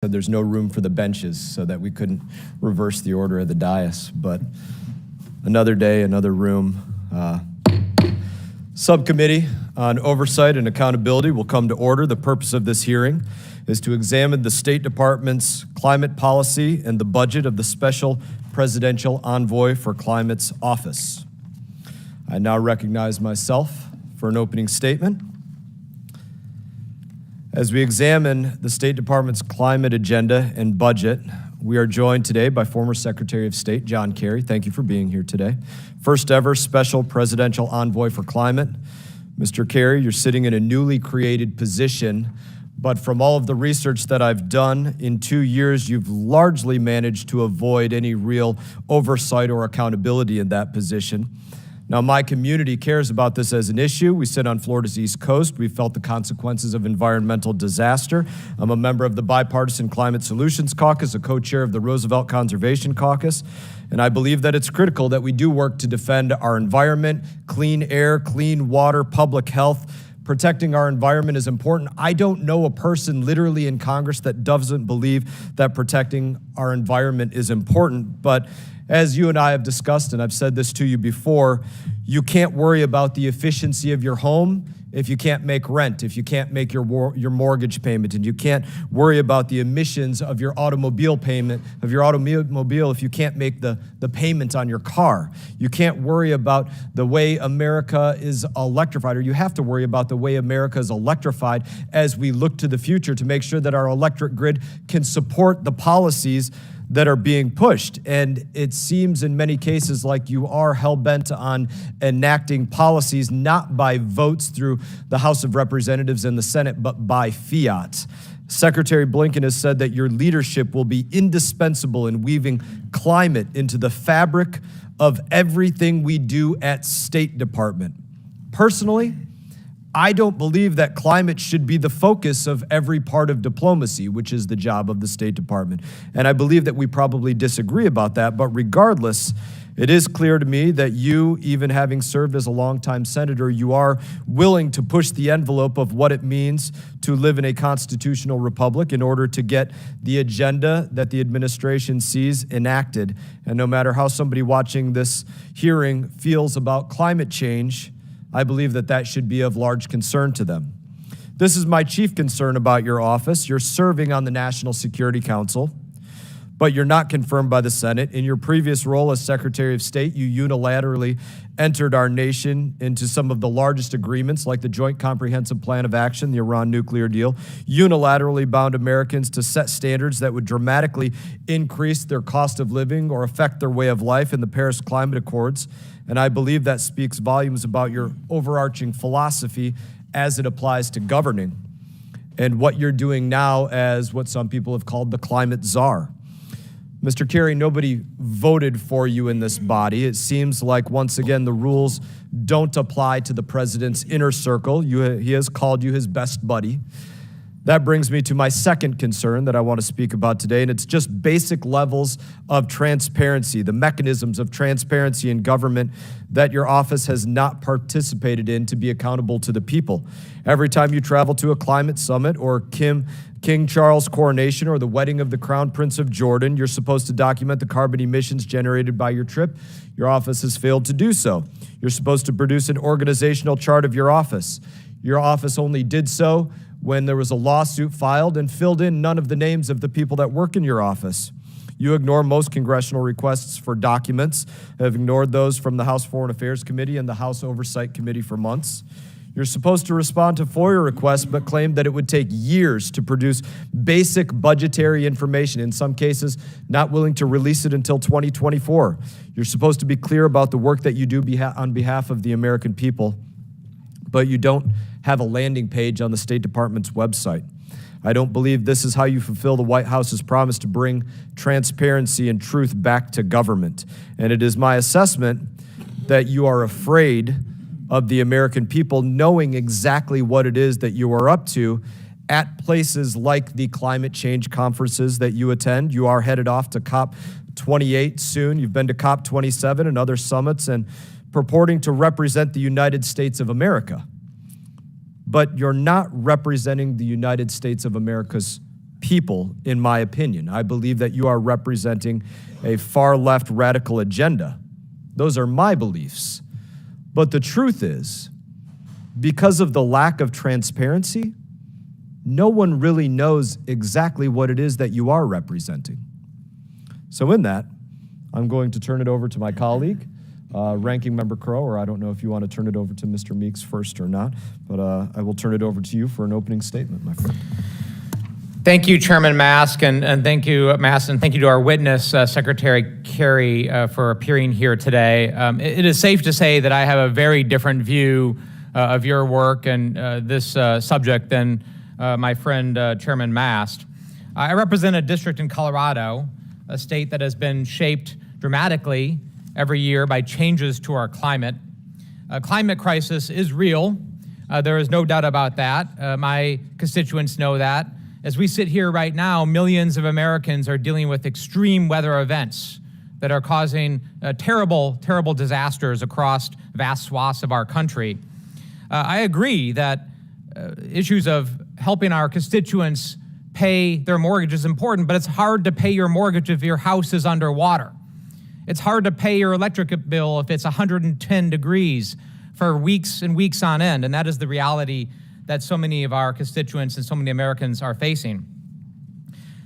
said there's no room for the benches so that we couldn't reverse the order of the dais. But another day, another room. Subcommittee on Oversight and Accountability will come to order. The purpose of this hearing is to examine the State Department's climate policy and the budget of the Special Presidential Envoy for Climate's office. I now recognize myself for an opening statement. As we examine the State Department's climate agenda and budget, we are joined today by former Secretary of State John Kerry. Thank you for being here today. First ever Special Presidential Envoy for Climate. Mr. Kerry, you're sitting in a newly created position, but from all of the research that I've done in 2 years, you've largely managed to avoid any real oversight or accountability in that position. Now, my community cares about this as an issue. We sit on Florida's East Coast. We've felt the consequences of environmental disaster. I'm a member of the Bipartisan Climate Solutions Caucus, a co-chair of the Roosevelt Conservation Caucus, and I believe that it's critical that we do work to defend our environment, clean air, clean water, public health. Protecting our environment is important. I don't know a person literally in Congress that doesn't believe that protecting our environment is important, but as you and I have discussed, and I've said this to you before, you can't worry about the efficiency of your home if you can't make rent, if you can't make your mortgage payment, and you can't worry about the emissions of your automobile payment, of your automobile if you can't make the payment on your car. You can't worry about the way America is electrified, or you have to worry about the way America is electrified as we look to the future to make sure that our electric grid can support the policies that are being pushed. And it seems in many cases like you are hell-bent on enacting policies not by votes through the House of Representatives and the Senate, but by fiat. Secretary Blinken has said that your leadership will be indispensable in weaving climate into the fabric of everything we do at State Department. Personally, I don't believe that climate should be the focus of every part of diplomacy, which is the job of the State Department. And I believe that we probably disagree about that, but regardless, it is clear to me that you, even having served as a longtime senator, you are willing to push the envelope of what it means to live in a constitutional republic in order to get the agenda that the administration sees enacted. And no matter how somebody watching this hearing feels about climate change, I believe that that should be of large concern to them. This is my chief concern about your office. You're serving on the National Security Council, but you're not confirmed by the Senate. In your previous role as Secretary of State, you unilaterally entered our nation into some of the largest agreements, like the Joint Comprehensive Plan of Action, the Iran nuclear deal, unilaterally bound Americans to set standards that would dramatically increase their cost of living or affect their way of life in the Paris Climate Accords. And I believe that speaks volumes about your overarching philosophy as it applies to governing and what you're doing now as what some people have called the climate czar. Mr. Kerry, nobody voted for you in this body. It seems like, once again, the rules don't apply to the president's inner circle. He has called you his best buddy. That brings me to my second concern that I want to speak about today, and it's just basic levels of transparency, the mechanisms of transparency in government that your office has not participated in to be accountable to the people. Every time you travel to a climate summit or King Charles' coronation or the wedding of the Crown Prince of Jordan, you're supposed to document the carbon emissions generated by your trip. Your office has failed to do so. You're supposed to produce an organizational chart of your office. Your office only did so when there was a lawsuit filed and filled in none of the names of the people that work in your office. You ignore most congressional requests for documents, have ignored those from the House Foreign Affairs Committee and the House Oversight Committee for months. You're supposed to respond to FOIA requests, but claim that it would take years to produce basic budgetary information, in some cases not willing to release it until 2024. You're supposed to be clear about the work that you do on behalf of the American people, but you don't have a landing page on the State Department's website. I don't believe this is how you fulfill the White House's promise to bring transparency and truth back to government. And it is my assessment that you are afraid of the American people knowing exactly what it is that you are up to at places like the climate change conferences that you attend. You are headed off to COP28 soon. You've been to COP27 and other summits and purporting to represent the United States of America. But you're not representing the United States of America's people, in my opinion. I believe that you are representing a far-left radical agenda. Those are my beliefs. But the truth is, because of the lack of transparency, no one really knows exactly what it is that you are representing. So in that, I'm going to turn it over to my colleague, Ranking Member Crow, or I don't know if you want to turn it over to Mr. Meeks first or not, but I will turn it over to you for an opening statement, my friend. Thank you, Chairman Mask, and thank you, Mask, and thank you to our witness, Secretary Kerry, for appearing here today. It is safe to say that I have a very different view of your work and this subject than my friend, Chairman Mast. I represent a district in Colorado, a state that has been shaped dramatically every year by changes to our climate. Climate crisis is real. There is no doubt about that. My constituents know that. As we sit here right now, millions of Americans are dealing with extreme weather events that are causing terrible, terrible disasters across vast swaths of our country. I agree that issues of helping our constituents pay their mortgage is important, but it's hard to pay your mortgage if your house is underwater. It's hard to pay your electric bill if it's 110 degrees for weeks and weeks on end, and that is the reality that so many of our constituents and so many Americans are facing.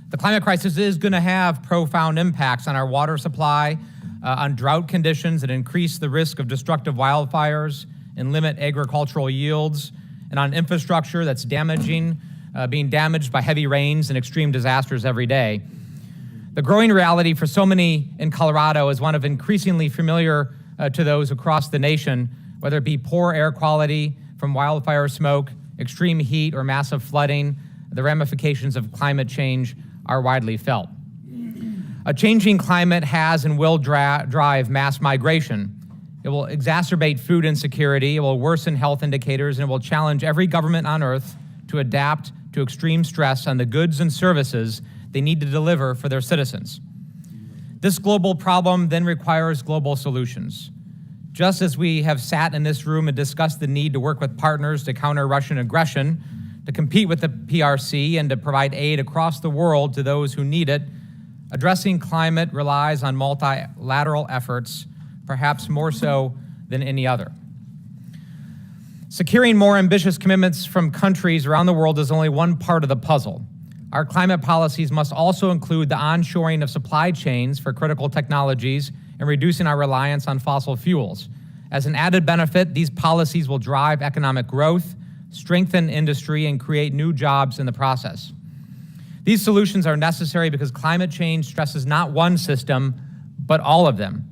The climate crisis is going to have profound impacts on our water supply, on drought conditions that increase the risk of destructive wildfires and limit agricultural yields, and on infrastructure that's being damaged by heavy rains and extreme disasters every day. The growing reality for so many in Colorado is one of increasingly familiar to those across the nation, whether it be poor air quality from wildfire smoke, extreme heat, or massive flooding. The ramifications of climate change are widely felt. A changing climate has and will drive mass migration. It will exacerbate food insecurity, it will worsen health indicators, and it will challenge every government on earth to adapt to extreme stress on the goods and services they need to deliver for their citizens. This global problem then requires global solutions. Just as we have sat in this room and discussed the need to work with partners to counter Russian aggression, to compete with the PRC, and to provide aid across the world to those who need it, addressing climate relies on multilateral efforts, perhaps more so than any other. Securing more ambitious commitments from countries around the world is only one part of the puzzle. Our climate policies must also include the onshoring of supply chains for critical technologies and reducing our reliance on fossil fuels. As an added benefit, these policies will drive economic growth, strengthen industry, and create new jobs in the process. These solutions are necessary because climate change stresses not one system, but all of them.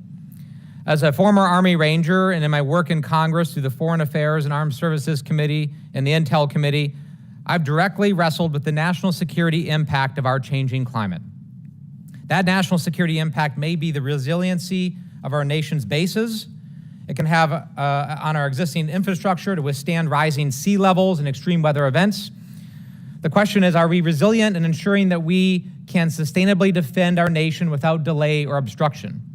As a former Army Ranger and in my work in Congress through the Foreign Affairs and Armed Services Committee and the Intel Committee, I've directly wrestled with the national security impact of our changing climate. That national security impact may be the resiliency of our nation's bases. It can have on our existing infrastructure to withstand rising sea levels and extreme weather events. The question is, are we resilient in ensuring that we can sustainably defend our nation without delay or obstruction?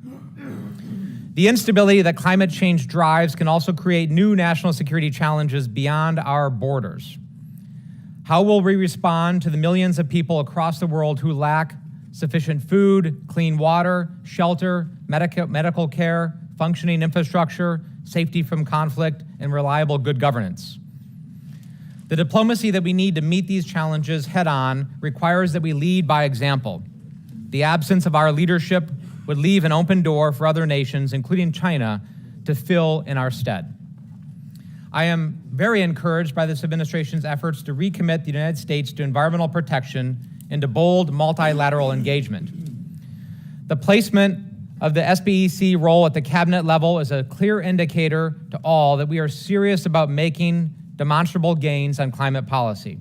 The instability that climate change drives can also create new national security challenges beyond our borders. How will we respond to the millions of people across the world who lack sufficient food, clean water, shelter, medical care, functioning infrastructure, safety from conflict, and reliable good governance? The diplomacy that we need to meet these challenges head-on requires that we lead by example. The absence of our leadership would leave an open door for other nations, including China, to fill in our stead. I am very encouraged by this administration's efforts to recommit the United States to environmental protection and to bold multilateral engagement. The placement of the SBEC role at the cabinet level is a clear indicator to all that we are serious about making demonstrable gains on climate policy.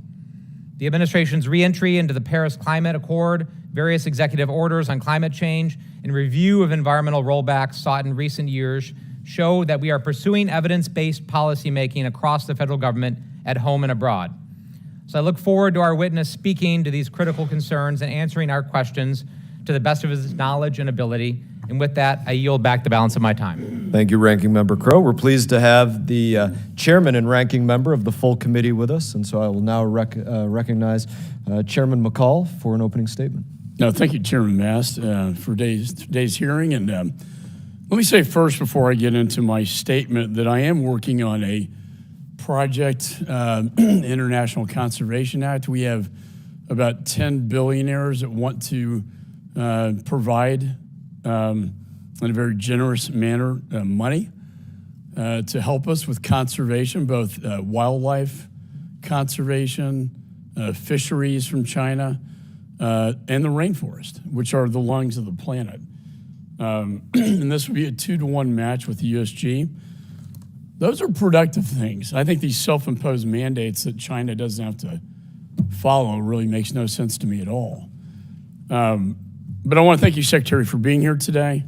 The administration's re-entry into the Paris Climate Accord, various executive orders on climate change, and review of environmental rollbacks sought in recent years show that we are pursuing evidence-based policymaking across the federal government at home and abroad. So I look forward to our witness speaking to these critical concerns and answering our questions to the best of his knowledge and ability. And with that, I yield back the balance of my time. Thank you, Ranking Member Crow. We're pleased to have the chairman and ranking member of the full committee with us, and so I will now recognize Chairman McCall for an opening statement. No, thank you, Chairman Mast, for today's hearing. And let me say first, before I get into my statement, that I am working on a project, International Conservation Act. We have about 10 billionaires that want to provide, in a very generous manner, money to help us with conservation, both wildlife conservation, fisheries from China, and the rainforest, which are the lungs of the planet. And this would be a 2-to-1 match with the USG. Those are productive things. I think these self-imposed mandates that China doesn't have to follow really makes no sense to me at all. But I want to thank you, Secretary, for being here today.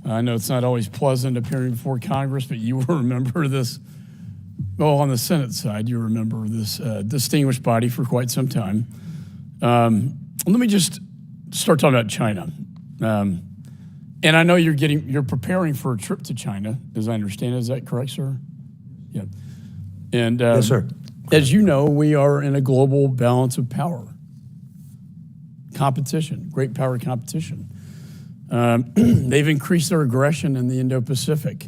I know it's not always pleasant appearing before Congress, but you will remember this. Well, on the Senate side, you remember this distinguished body for quite some time. Let me just start talking about China. And I know you're preparing for a trip to China, as I understand. Is that correct, sir? Yeah. And Yes, sir. as you know, we are in a global balance of power. Competition, great power competition. They've increased their aggression in the Indo-Pacific,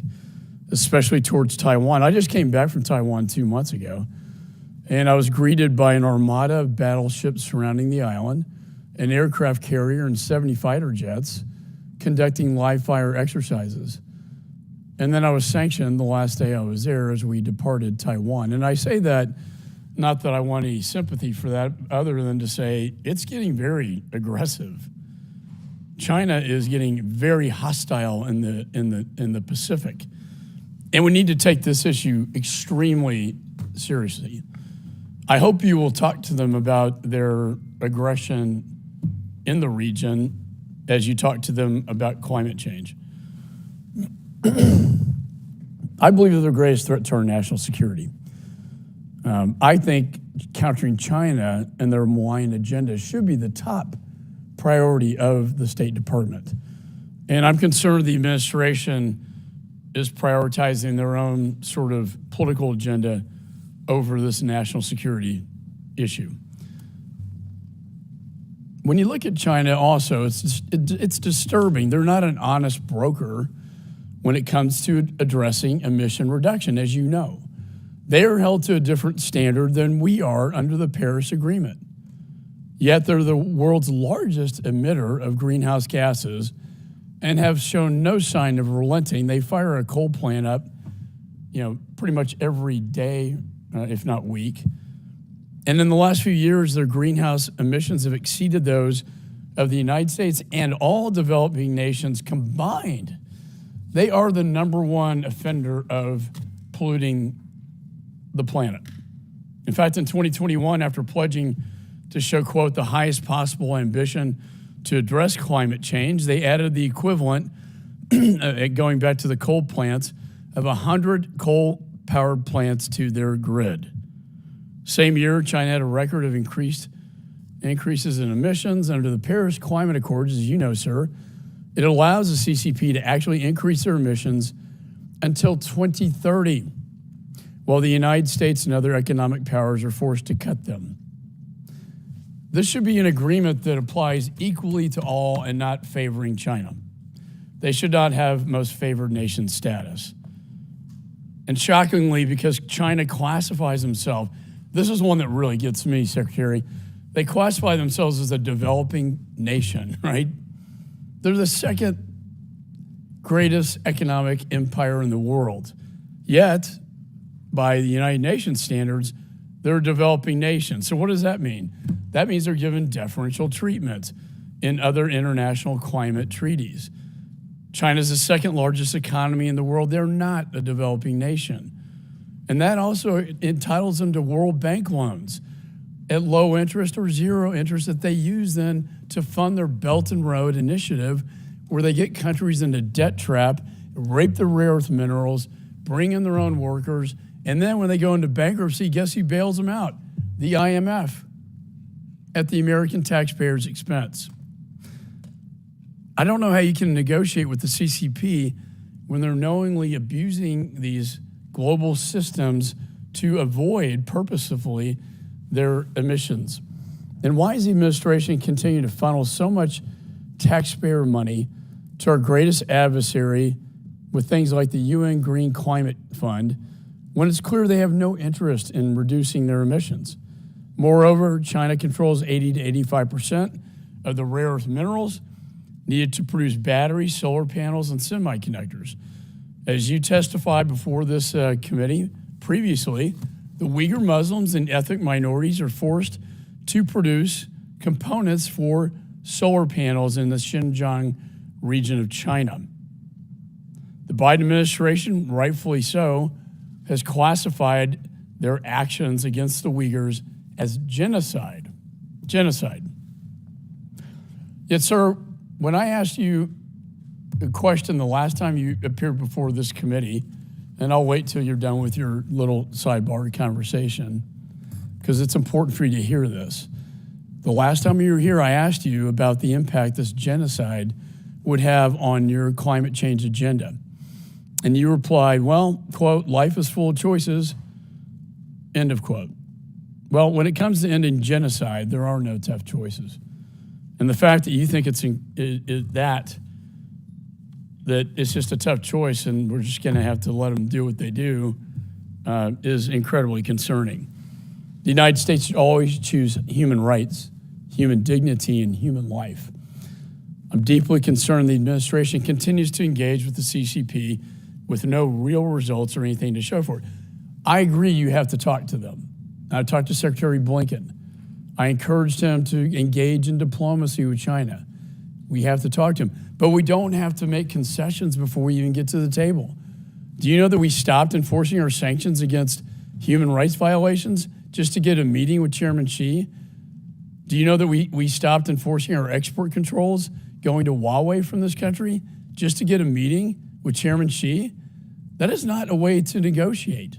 especially towards Taiwan. I just came back from Taiwan 2 months ago, and I was greeted by an armada of battleships surrounding the island, an aircraft carrier, and 70 fighter jets conducting live fire exercises. And then I was sanctioned the last day I was there as we departed Taiwan. And I say that not that I want any sympathy for that, other than to say it's getting very aggressive. China is getting very hostile in the Pacific, and we need to take this issue extremely seriously. I hope you will talk to them about their aggression in the region as you talk to them about climate change. I believe they're the greatest threat to our national security. I think countering China and their malign agenda should be the top priority of the State Department. And I'm concerned the administration is prioritizing their own sort of political agenda over this national security issue. When you look at China also, it's disturbing. They're not an honest broker when it comes to addressing emission reduction, as you know. They are held to a different standard than we are under the Paris Agreement. Yet they're the world's largest emitter of greenhouse gases and have shown no sign of relenting. They fire a coal plant up, pretty much every day, if not week. And in the last few years, their greenhouse emissions have exceeded those of the United States and all developing nations combined. They are the #1 offender of polluting the planet. In fact, in 2021, after pledging to show, quote, the highest possible ambition to address climate change, they added the equivalent, going back to the coal plants, of 100 coal-powered plants to their grid. Same year, China had a record of increases in emissions under the Paris Climate Accords, as you know, sir. It allows the CCP to actually increase their emissions until 2030, while the United States and other economic powers are forced to cut them. This should be an agreement that applies equally to all and not favoring China. They should not have most favored nation status. And shockingly, because China classifies themselves, this is one that really gets me, Secretary. They classify themselves as a developing nation, right? They're the second greatest economic empire in the world. Yet, by the United Nations standards, they're a developing nation. So what does that mean? That means they're given deferential treatment in other international climate treaties. China's the second largest economy in the world. They're not a developing nation. And that also entitles them to World Bank loans at low interest or zero interest that they use then to fund their Belt and Road Initiative, where they get countries into debt trap, rape the rare earth minerals, bring in their own workers, and then when they go into bankruptcy, guess who bails them out? The IMF, at the American taxpayers' expense. I don't know how you can negotiate with the CCP when they're knowingly abusing these global systems to avoid purposefully their emissions. And why is the administration continue to funnel so much taxpayer money to our greatest adversary with things like the UN Green Climate Fund when it's clear they have no interest in reducing their emissions? Moreover, China controls 80 to 85% of the rare earth minerals needed to produce batteries, solar panels, and semiconductors. As you testified before this committee previously, the Uyghur Muslims and ethnic minorities are forced to produce components for solar panels in the Xinjiang region of China. The Biden administration, rightfully so, has classified their actions against the Uyghurs as genocide. Genocide. Yet, sir, when I asked you a question the last time you appeared before this committee, and I'll wait till you're done with your little sidebar conversation, because it's important for you to hear this. The last time you were here, I asked you about the impact this genocide would have on your climate change agenda. And you replied, well, quote, life is full of choices, end of quote. Well, when it comes to ending genocide, there are no tough choices. And the fact that you think that it's just a tough choice and we're just going to have to let them do what they do is incredibly concerning. The United States should always choose human rights, human dignity, and human life. I'm deeply concerned the administration continues to engage with the CCP with no real results or anything to show for it. I agree you have to talk to them. I talked to Secretary Blinken. I encouraged him to engage in diplomacy with China. We have to talk to him. But we don't have to make concessions before we even get to the table. Do you know that we stopped enforcing our sanctions against human rights violations just to get a meeting with Chairman Xi? Do you know that we stopped enforcing our export controls going to Huawei from this country just to get a meeting with Chairman Xi? That is not a way to negotiate.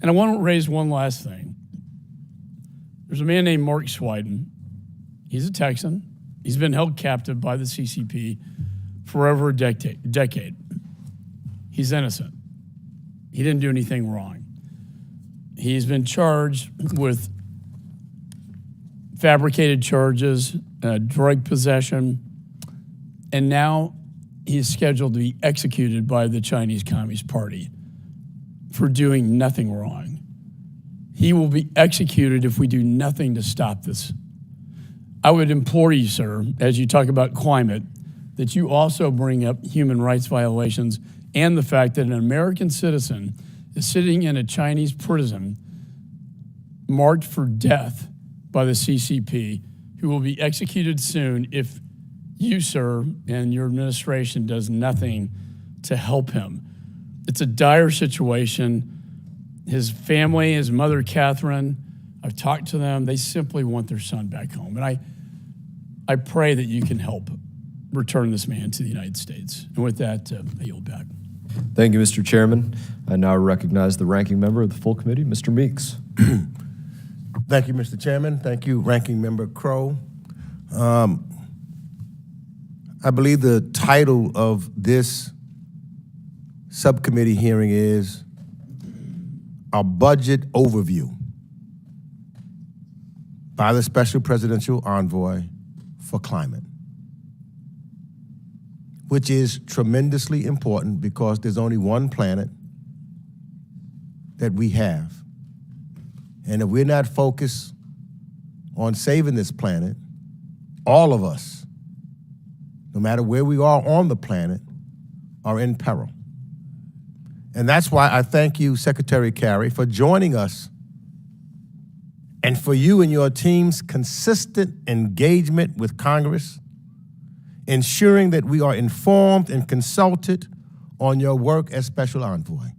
And I want to raise one last thing. There's a man named Mark Swiden. He's a Texan. He's been held captive by the CCP for over a decade. He's innocent. He didn't do anything wrong. He's been charged with fabricated charges, drug possession, and now he is scheduled to be executed by the Chinese Communist Party for doing nothing wrong. He will be executed if we do nothing to stop this. I would implore you, sir, as you talk about climate, that you also bring up human rights violations and the fact that an American citizen is sitting in a Chinese prison marked for death by the CCP, who will be executed soon if you, sir, and your administration does nothing to help him. It's a dire situation. His family, his mother, Catherine, I've talked to them. They simply want their son back home. And I pray that you can help return this man to the United States. And with that, I yield back. Thank you, Mr. Chairman. I now recognize the ranking member of the full committee, Mr. Meeks. Thank you, Mr. Chairman. Thank you, Ranking Member Crow. I believe the title of this subcommittee hearing is a budget overview by the Special Presidential Envoy for Climate, which is tremendously important because there's only one planet that we have. And if we're not focused on saving this planet, all of us, no matter where we are on the planet, are in peril. And that's why I thank you, Secretary Kerry, for joining us and for you and your team's consistent engagement with Congress, ensuring that we are informed and consulted on your work as Special Envoy.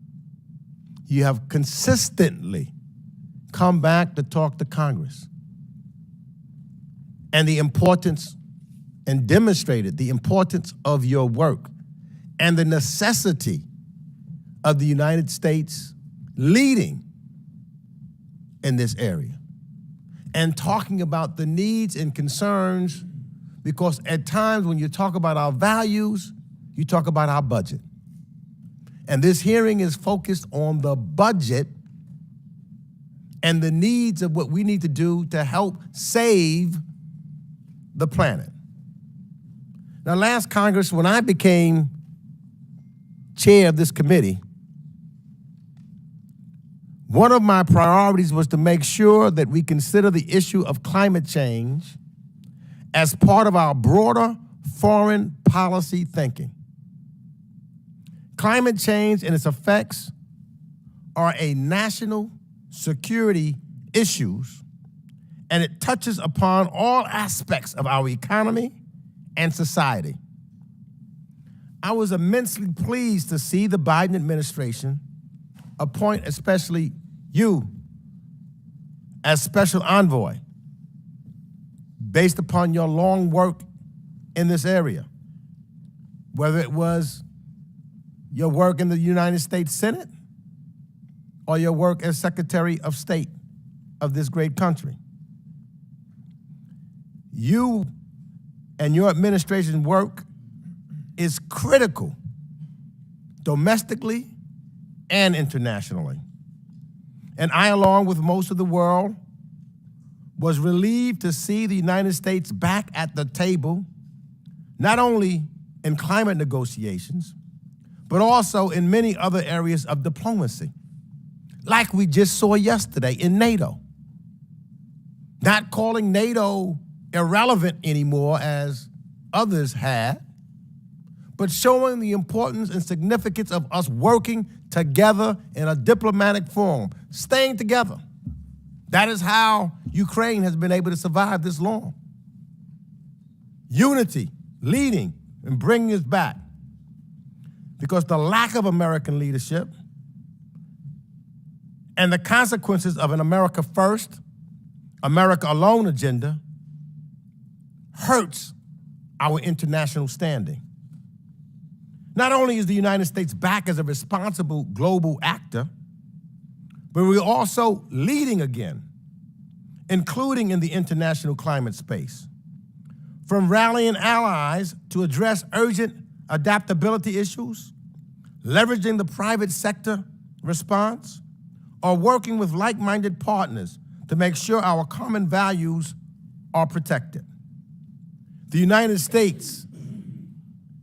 You have consistently come back to talk to Congress and the importance and demonstrated the importance of your work and the necessity of the United States leading in this area and talking about the needs and concerns because at times when you talk about our values, you talk about our budget. And this hearing is focused on the budget and the needs of what we need to do to help save the planet. Now, last Congress, when I became chair of this committee, one of my priorities was to make sure that we consider the issue of climate change as part of our broader foreign policy thinking. Climate change and its effects are a national security issues, and it touches upon all aspects of our economy and society. I was immensely pleased to see the Biden administration appoint especially you as special envoy based upon your long work in this area, whether it was your work in the United States Senate or your work as Secretary of State of this great country. You and your administration's work is critical domestically and internationally. And I, along with most of the world, was relieved to see the United States back at the table, not only in climate negotiations, but also in many other areas of diplomacy, like we just saw yesterday in NATO. Not calling NATO irrelevant anymore as others had, but showing the importance and significance of us working together in a diplomatic forum, staying together. That is how Ukraine has been able to survive this long. Unity, leading, and bringing us back. Because the lack of American leadership and the consequences of an America first, America alone agenda hurts our international standing. Not only is the United States back as a responsible global actor, but we're also leading again, including in the international climate space. From rallying allies to address urgent adaptability issues, leveraging the private sector response, or working with like-minded partners to make sure our common values are protected. The United States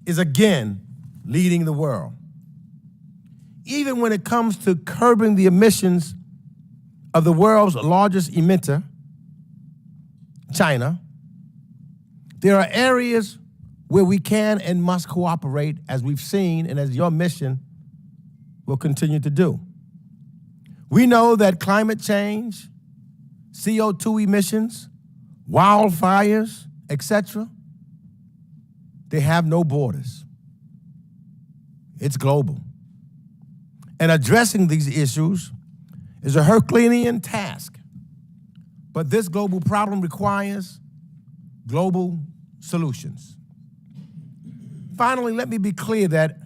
is again leading the world. Even when it comes to curbing the emissions of the world's largest emitter, China, there are areas where we can and must cooperate, as we've seen and as your mission will continue to do. We know that climate change, CO2 emissions, wildfires, etc., they have no borders. It's global. And addressing these issues is a Herculean task. But this global problem requires global solutions. Finally, let me be clear that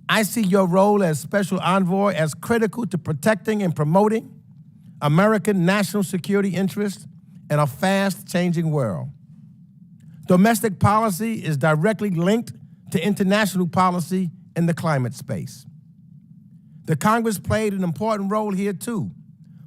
I see your role as special envoy as critical to protecting and promoting American national security interests in a fast-changing world. Domestic policy is directly linked to international policy in the climate space. The Congress played an important role here too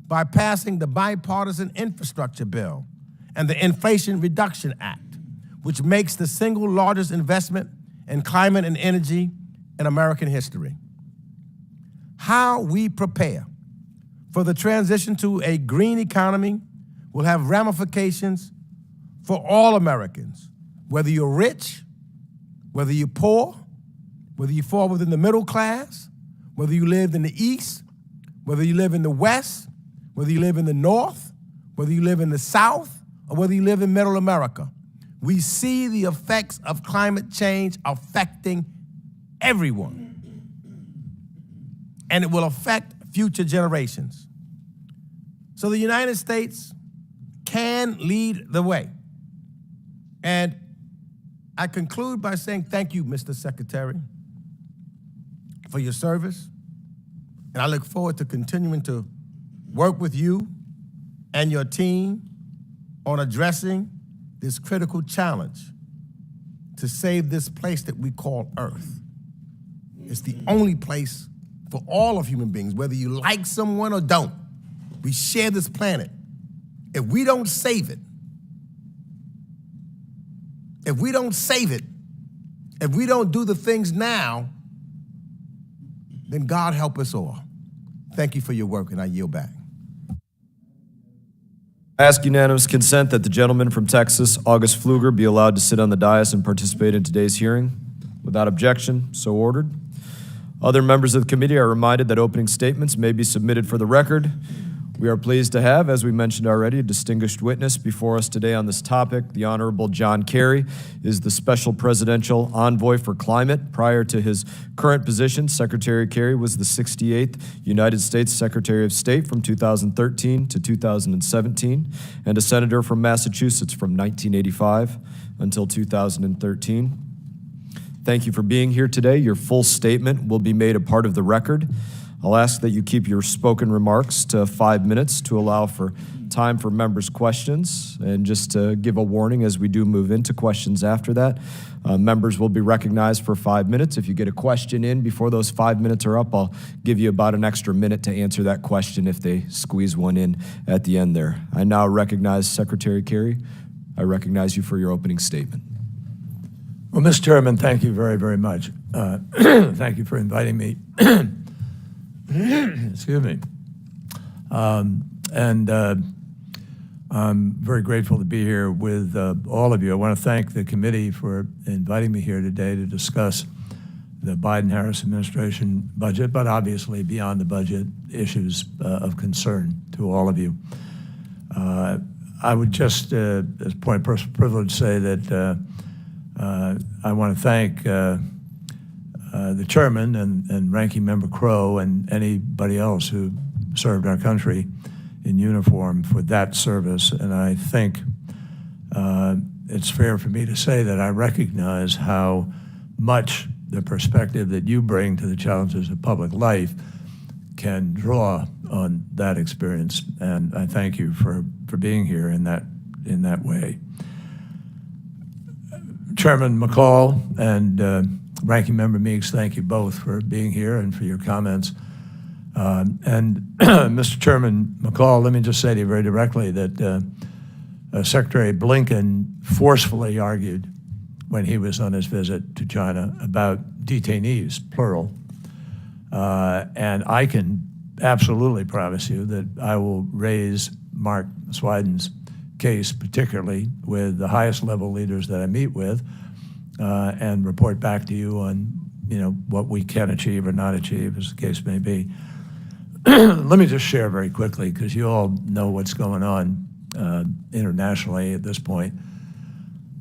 by passing the bipartisan infrastructure bill and the Inflation Reduction Act, which makes the single largest investment in climate and energy in American history. How we prepare for the transition to a green economy will have ramifications for all Americans, whether you're rich, whether you're poor, whether you fall within the middle class, whether you live in the East, whether you live in the West, whether you live in the North, whether you live in the South, or whether you live in Middle America. We see the effects of climate change affecting everyone. And it will affect future generations. So the United States can lead the way. And I conclude by saying thank you, Mr. Secretary, for your service. And I look forward to continuing to work with you and your team on addressing this critical challenge to save this place that we call Earth. It's the only place for all of human beings, whether you like someone or don't. We share this planet. If we don't save it, if we don't do the things now, then God help us all. Thank you for your work, and I yield back. I ask unanimous consent that the gentleman from Texas, August Pfluger, be allowed to sit on the dais and participate in today's hearing. Without objection, so ordered. Other members of the committee are reminded that opening statements may be submitted for the record. We are pleased to have, as we mentioned already, a distinguished witness before us today on this topic. The Honorable John Kerry is the Special Presidential Envoy for Climate. Prior to his current position, Secretary Kerry was the 68th United States Secretary of State from 2013 to 2017, and a senator from Massachusetts from 1985 until 2013. Thank you for being here today. Your full statement will be made a part of the record. I'll ask that you keep your spoken remarks to 5 minutes to allow for time for members' questions. And just to give a warning as we do move into questions after that, members will be recognized for 5 minutes. If you get a question in before those 5 minutes are up, I'll give you about an extra minute to answer that question if they squeeze one in at the end there. I now recognize Secretary Kerry. I recognize you for your opening statement. Well, Mr. Chairman, thank you very, very much. Thank you for inviting me. Excuse me. I'm very grateful to be here with all of you. I want to thank the committee for inviting me here today to discuss the Biden-Harris administration budget, but obviously beyond the budget, issues of concern to all of you. I would just, as a point of personal privilege, say that I want to thank the chairman and ranking member Crow and anybody else who served our country in uniform for that service. And I think it's fair for me to say that I recognize how much the perspective that you bring to the challenges of public life can draw on that experience. And I thank you for being here in that way. Chairman McCall and Ranking Member Meeks, thank you both for being here and for your comments. And Mr. Chairman McCall, let me just say to you very directly that Secretary Blinken forcefully argued when he was on his visit to China about detainees, plural. And I can absolutely promise you that I will raise Mark Swyden's case, particularly with the highest level leaders that I meet with, and report back to you on what we can achieve or not achieve, as the case may be. Let me just share very quickly, because you all know what's going on internationally at this point.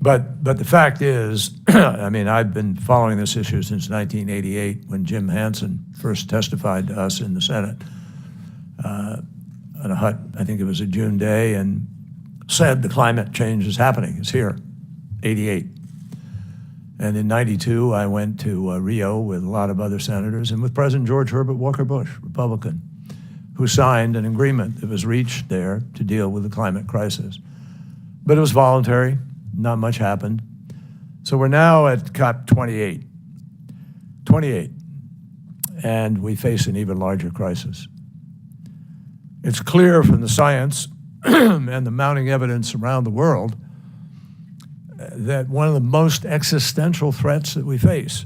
But the fact is, I mean, I've been following this issue since 1988 when Jim Hansen first testified to us in the Senate on a hut, I think it was a June day, and said the climate change is happening, it's here, 88. And in 92, I went to Rio with a lot of other senators and with President George Herbert Walker Bush, Republican, who signed an agreement that was reached there to deal with the climate crisis. But it was voluntary, not much happened. So we're now at COP 28, and we face an even larger crisis. It's clear from the science and the mounting evidence around the world that one of the most existential threats that we face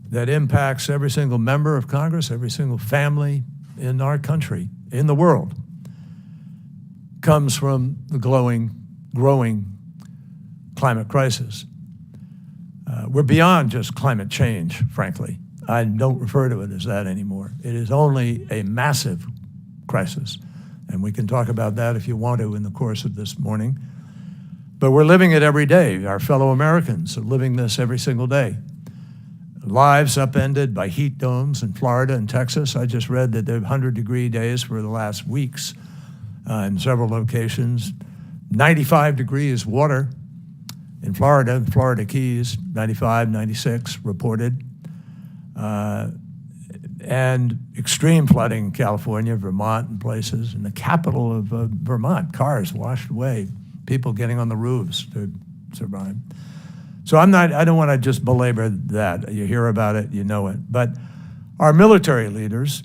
that impacts every single member of Congress, every single family in our country, in the world, comes from the growing climate crisis. We're beyond just climate change, frankly. I don't refer to it as that anymore. It is only a massive crisis. And we can talk about that if you want to in the course of this morning. But we're living it every day. Our fellow Americans are living this every single day. Lives upended by heat domes in Florida and Texas. I just read that there are 100-degree days for the last weeks in several locations. 95 degrees water in Florida, Florida Keys, 95, 96 reported. And extreme flooding in California, Vermont, and places. In the capital of Vermont, cars washed away, people getting on the roofs to survive. So I don't want to just belabor that. You hear about it, you know it. But our military leaders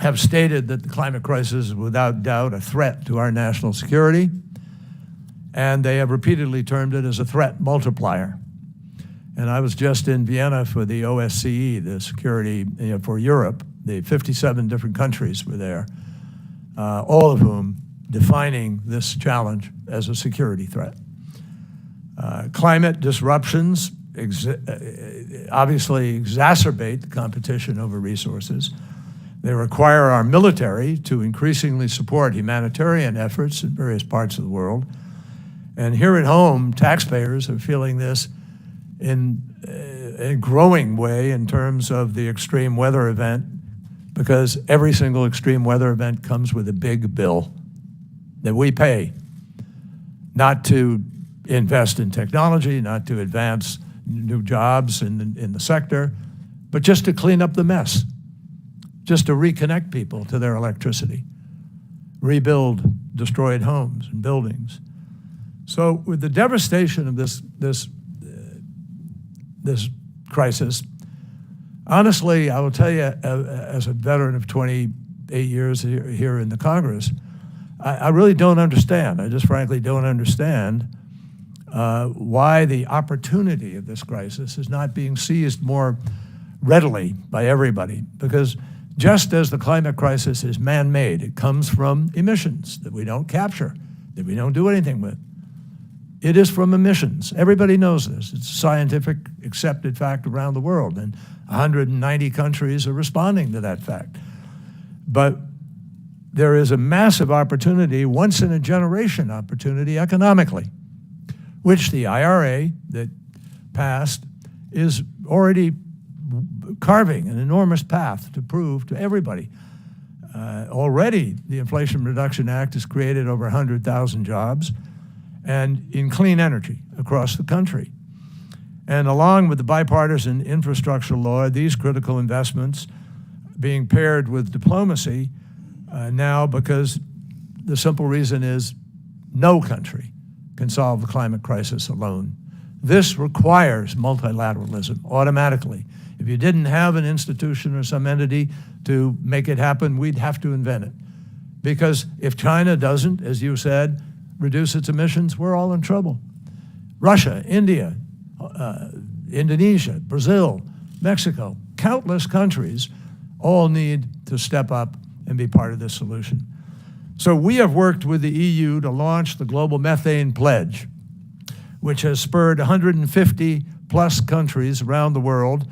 have stated that the climate crisis is without doubt a threat to our national security, and they have repeatedly termed it as a threat multiplier. And I was just in Vienna for the OSCE, the security for Europe. The 57 different countries were there, all of whom defining this challenge as a security threat. Climate disruptions obviously exacerbate the competition over resources. They require our military to increasingly support humanitarian efforts in various parts of the world. And here at home, taxpayers are feeling this in a growing way in terms of the extreme weather event, because every single extreme weather event comes with a big bill that we pay, not to invest in technology, not to advance new jobs in the sector, but just to clean up the mess, just to reconnect people to their electricity, rebuild destroyed homes and buildings. So with the devastation of this crisis, honestly, I will tell you, as a veteran of 28 years here in the Congress, I really don't understand. I just frankly don't understand why the opportunity of this crisis is not being seized more readily by everybody. Because just as the climate crisis is man-made, it comes from emissions that we don't capture, that we don't do anything with. It is from emissions. Everybody knows this. It's a scientific accepted fact around the world, and 190 countries are responding to that fact. But there is a massive opportunity, once in a generation opportunity economically, which the IRA that passed is already carving an enormous path to prove to everybody. Already, the Inflation Reduction Act has created over 100,000 jobs, and in clean energy across the country. And along with the bipartisan infrastructure law, these critical investments being paired with diplomacy now, because the simple reason is no country can solve the climate crisis alone. This requires multilateralism automatically. If you didn't have an institution or some entity to make it happen, we'd have to invent it. Because if China doesn't, as you said, reduce its emissions, we're all in trouble. Russia, India, Indonesia, Brazil, Mexico, countless countries all need to step up and be part of this solution. So we have worked with the EU to launch the Global Methane Pledge, which has spurred 150 plus countries around the world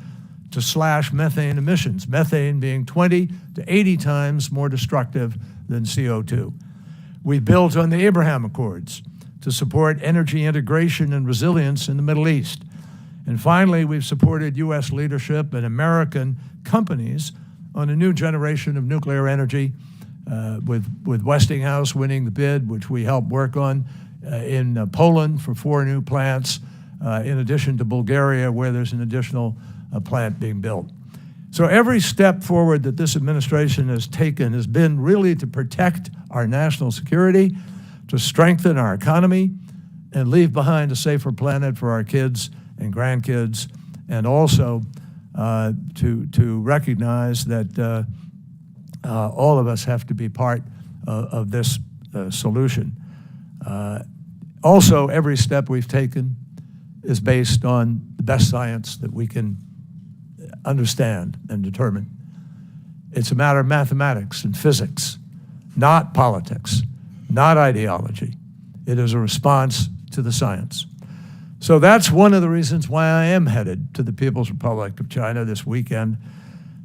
to slash methane emissions, methane being 20 to 80 times more destructive than CO2. We built on the Abraham Accords to support energy integration and resilience in the Middle East. And finally, we've supported U.S. leadership and American companies on a new generation of nuclear energy, with Westinghouse winning the bid, which we helped work on in Poland for 4 new plants, in addition to Bulgaria, where there's an additional plant being built. So every step forward that this administration has taken has been really to protect our national security, to strengthen our economy, and leave behind a safer planet for our kids and grandkids, and also to recognize that all of us have to be part of this solution. Also, every step we've taken is based on the best science that we can understand and determine. It's a matter of mathematics and physics, not politics, not ideology. It is a response to the science. So that's one of the reasons why I am headed to the People's Republic of China this weekend,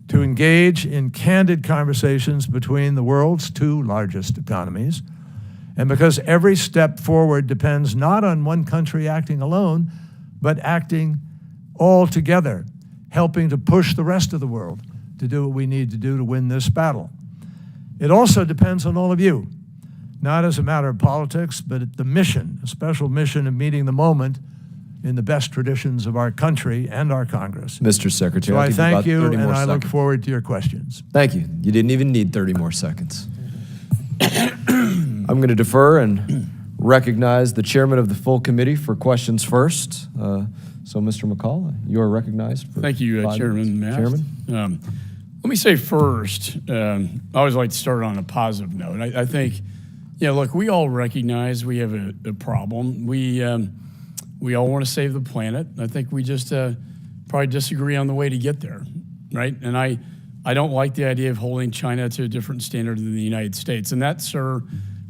to engage in candid conversations between the world's 2 largest economies. And because every step forward depends not on one country acting alone, but acting all together, helping to push the rest of the world to do what we need to do to win this battle. It also depends on all of you, not as a matter of politics, but the mission, a special mission of meeting the moment in the best traditions of our country and our Congress. Mr. Secretary, So I think thank about you, 30 and more I look seconds. forward to your questions. Thank you. You didn't even need 30 more seconds. I'm going to defer and recognize the chairman of the full committee for questions first. So, Mr. McCall, you are recognized. Thank you, 5 Chairman minutes. Mast. Chairman? Let me say first, I always like to start on a positive note. I think, look, we all recognize we have a problem. We all want to save the planet. I think we just probably disagree on the way to get there, right? And I don't like the idea of holding China to a different standard than the United States. And that, sir,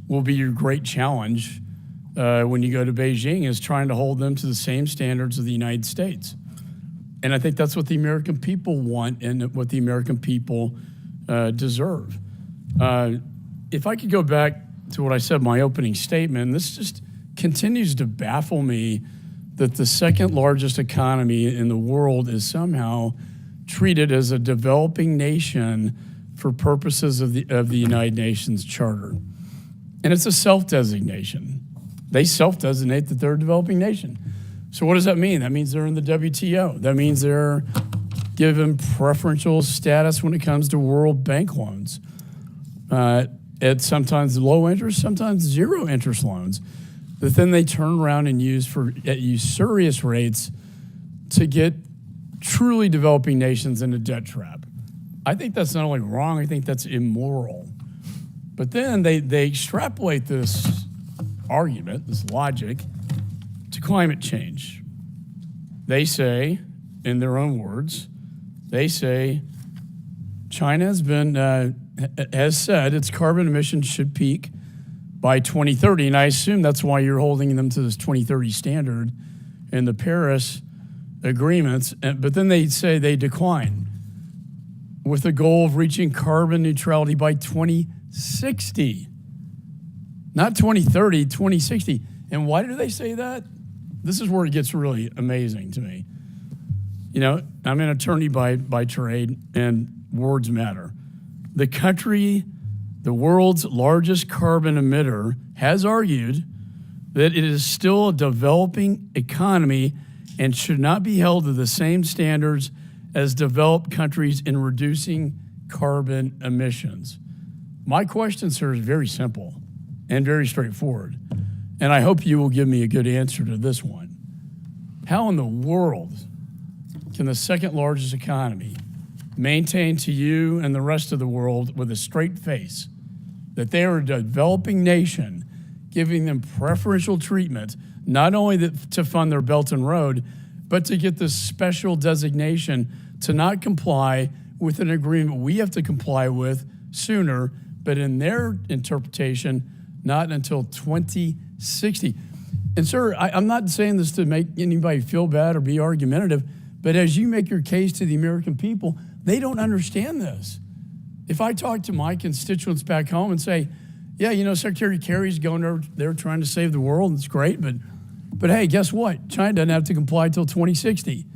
will be your great challenge when you go to Beijing, is trying to hold them to the same standards of the United States. And I think that's what the American people want and what the American people deserve. If I could go back to what I said in my opening statement, this just continues to baffle me that the second largest economy in the world is somehow treated as a developing nation for purposes of the United Nations Charter. And it's a self-designation. They self-designate that they're a developing nation. So what does that mean? That means they're in the WTO. That means they're given preferential status when it comes to World Bank loans. At sometimes low interest, sometimes zero interest loans, that then they turn around and use at usurious rates to get truly developing nations in a debt trap. I think that's not only wrong, I think that's immoral. But then they extrapolate this argument, this logic, to climate change. They say, in their own words, they say China has said its carbon emissions should peak by 2030, and I assume that's why you're holding them to this 2030 standard in the Paris agreements. But then they say they decline with the goal of reaching carbon neutrality by 2060. Not 2030, 2060. And why do they say that? This is where it gets really amazing to me. I'm an attorney by trade, and words matter. The country, the world's largest carbon emitter, has argued that it is still a developing economy and should not be held to the same standards as developed countries in reducing carbon emissions. My question, sir, is very simple and very straightforward, and I hope you will give me a good answer to this one. How in the world can the second largest economy maintain to you and the rest of the world with a straight face that they are a developing nation, giving them preferential treatment, not only to fund their Belt and Road, but to get this special designation to not comply with an agreement we have to comply with sooner, but in their interpretation, not until 2060. And sir, I'm not saying this to make anybody feel bad or be argumentative, but as you make your case to the American people, they don't understand this. If I talk to my constituents back home and say, yeah, Secretary Kerry's going there, they're trying to save the world, and it's great, but hey, guess what? China doesn't have to comply till 2060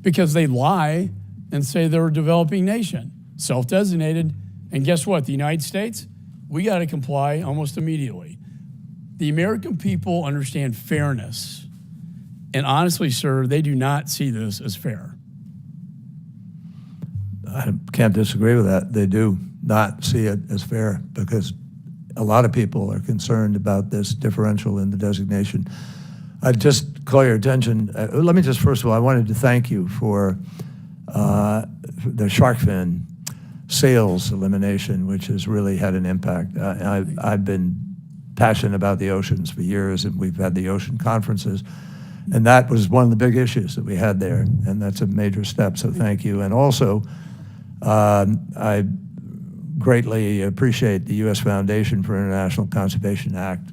because they lie and say they're a developing nation, self-designated, and guess what? The United States, we got to comply almost immediately. The American people understand fairness, and honestly, sir, they do not see this as fair. I can't disagree with that. They do not see it as fair because a lot of people are concerned about this differential in the designation. I'd just call your attention. Let me just, first of all, I wanted to thank you for the shark fin sales elimination, which has really had an impact. I've been passionate about the oceans for years, and we've had the ocean conferences, and that was one of the big issues that we had there, and that's a major step, so thank you. And also, I greatly appreciate the U.S. Foundation for International Conservation Act,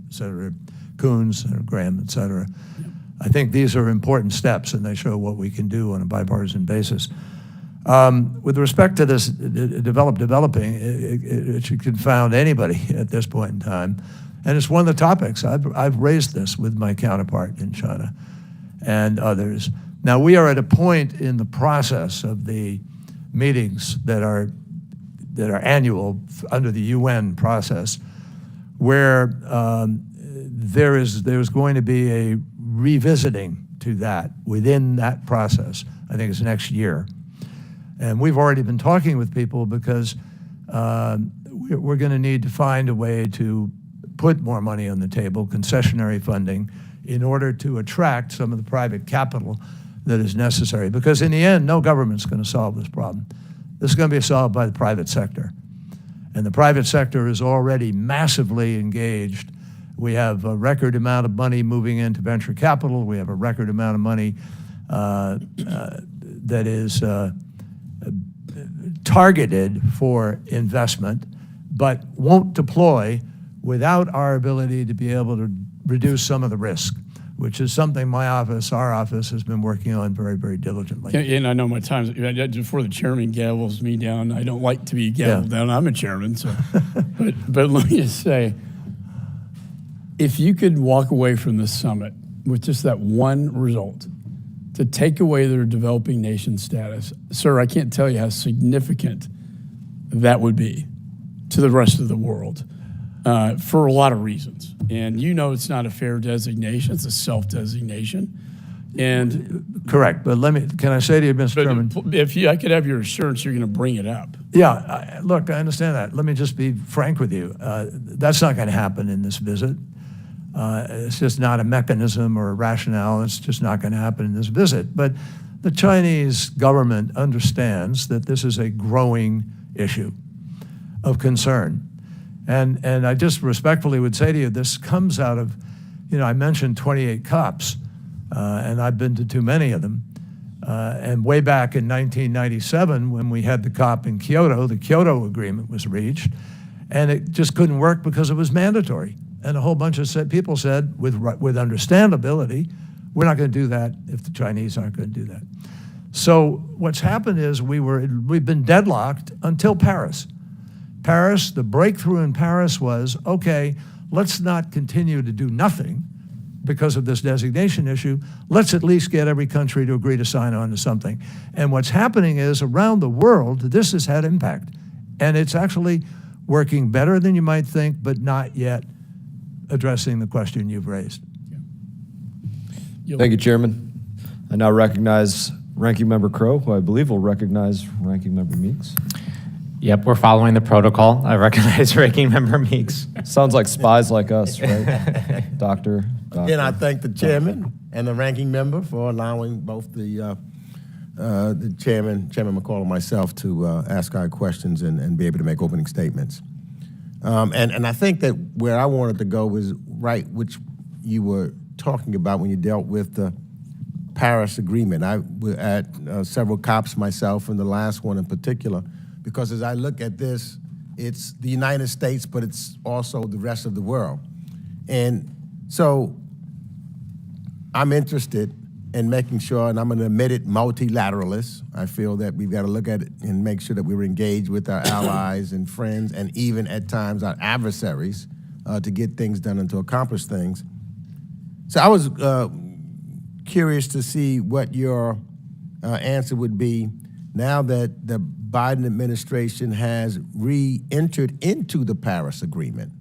Senator Coons, Senator Graham, et cetera. I think these are important steps, and they show what we can do on a bipartisan basis. With respect to this developing, it should confound anybody at this point in time. And it's one of the topics. I've raised this with my counterpart in China and others. Now, we are at a point in the process of the meetings that are annual under the UN process where there's going to be a revisiting to that within that process. I think it's next year. And we've already been talking with people because we're going to need to find a way to put more money on the table, concessionary funding, in order to attract some of the private capital that is necessary. Because in the end, no government's going to solve this problem. This is going to be solved by the private sector. And the private sector is already massively engaged. We have a record amount of money moving into venture capital. We have a record amount of money that is targeted for investment, but won't deploy without our ability to be able to reduce some of the risk, which is something my office, our office, has been working on very, very diligently. And I know my time's before the chairman gavels me down. I don't like to be gavelled down. I'm a chairman, so. but let me just say, if you could walk away from this summit with just that one result, to take away their developing nation status, sir, I can't tell you how significant that would be to the rest of the world for a lot of reasons. And you know it's not a fair designation, it's a self-designation. And correct, but can I say to you, Mr. Chairman? If I could have your assurance you're going to bring it up. Yeah, look, I understand that. Let me just be frank with you. That's not going to happen in this visit. It's just not a mechanism or a rationale. It's just not going to happen in this visit. But the Chinese government understands that this is a growing issue of concern. And I just respectfully would say to you, this comes out of, I mentioned 28 COPs, and I've been to too many of them. And way back in 1997, when we had the COP in Kyoto, the Kyoto Agreement was reached, and it just couldn't work because it was mandatory. And a whole bunch of people said, with understandability, we're not going to do that if the Chinese aren't going to do that. So what's happened is we've been deadlocked until Paris. The breakthrough in Paris was, okay, let's not continue to do nothing because of this designation issue. Let's at least get every country to agree to sign on to something. And what's happening is, around the world, this has had impact. And it's actually working better than you might think, but not yet addressing the question you've raised. Thank you, Chairman. I now recognize Ranking Member Crow, who I believe will recognize Ranking Member Meeks. Yep, we're following the protocol. I recognize Ranking Member Meeks. Sounds like spies like us, right? Doctor. Again, I thank the chairman and the ranking member for allowing both the Chairman McCall and myself to ask our questions and be able to make opening statements. And I think that where I wanted to go was right, which you were talking about when you dealt with the Paris Agreement. I was at several COPs myself, and the last one in particular, because as I look at this, it's the United States, but it's also the rest of the world. And so I'm interested in making sure, and I'm an admitted multilateralist, I feel that we've got to look at it and make sure that we're engaged with our allies and friends, and even at times our adversaries, to get things done and to accomplish things. So I was curious to see what your answer would be now that the Biden administration has re-entered into the Paris Agreement.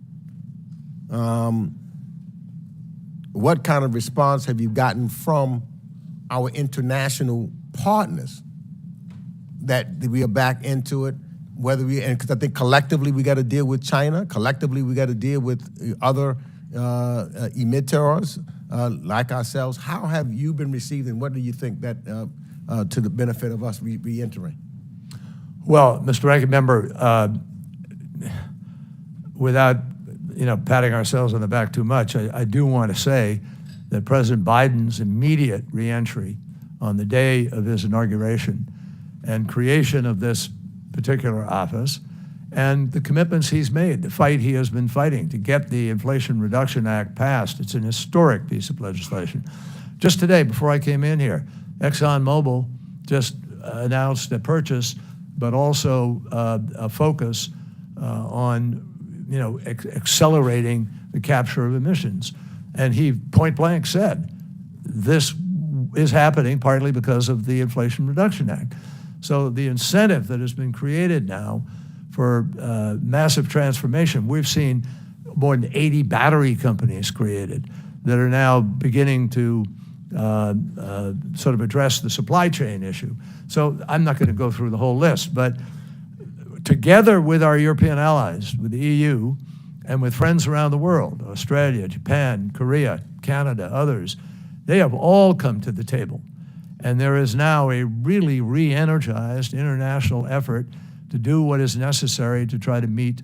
What kind of response have you gotten from our international partners that we are back into it? Because I think collectively we got to deal with China, collectively we got to deal with other emitters like ourselves. How have you been received, and what do you think that to the benefit of us re-entering? Well, Mr. Ranking Member, without patting ourselves on the back too much, I do want to say that President Biden's immediate reentry on the day of his inauguration and creation of this particular office, and the commitments he's made, the fight he has been fighting to get the Inflation Reduction Act passed. It's an historic piece of legislation. Just today, before I came in here, ExxonMobil just announced a purchase, but also a focus on accelerating the capture of emissions. And he point blank said, this is happening partly because of the Inflation Reduction Act. So the incentive that has been created now for massive transformation, we've seen more than 80 battery companies created that are now beginning to sort of address the supply chain issue. So I'm not going to go through the whole list, but together with our European allies, with the EU, and with friends around the world, Australia, Japan, Korea, Canada, others, they have all come to the table. And there is now a really re-energized international effort to do what is necessary to try to meet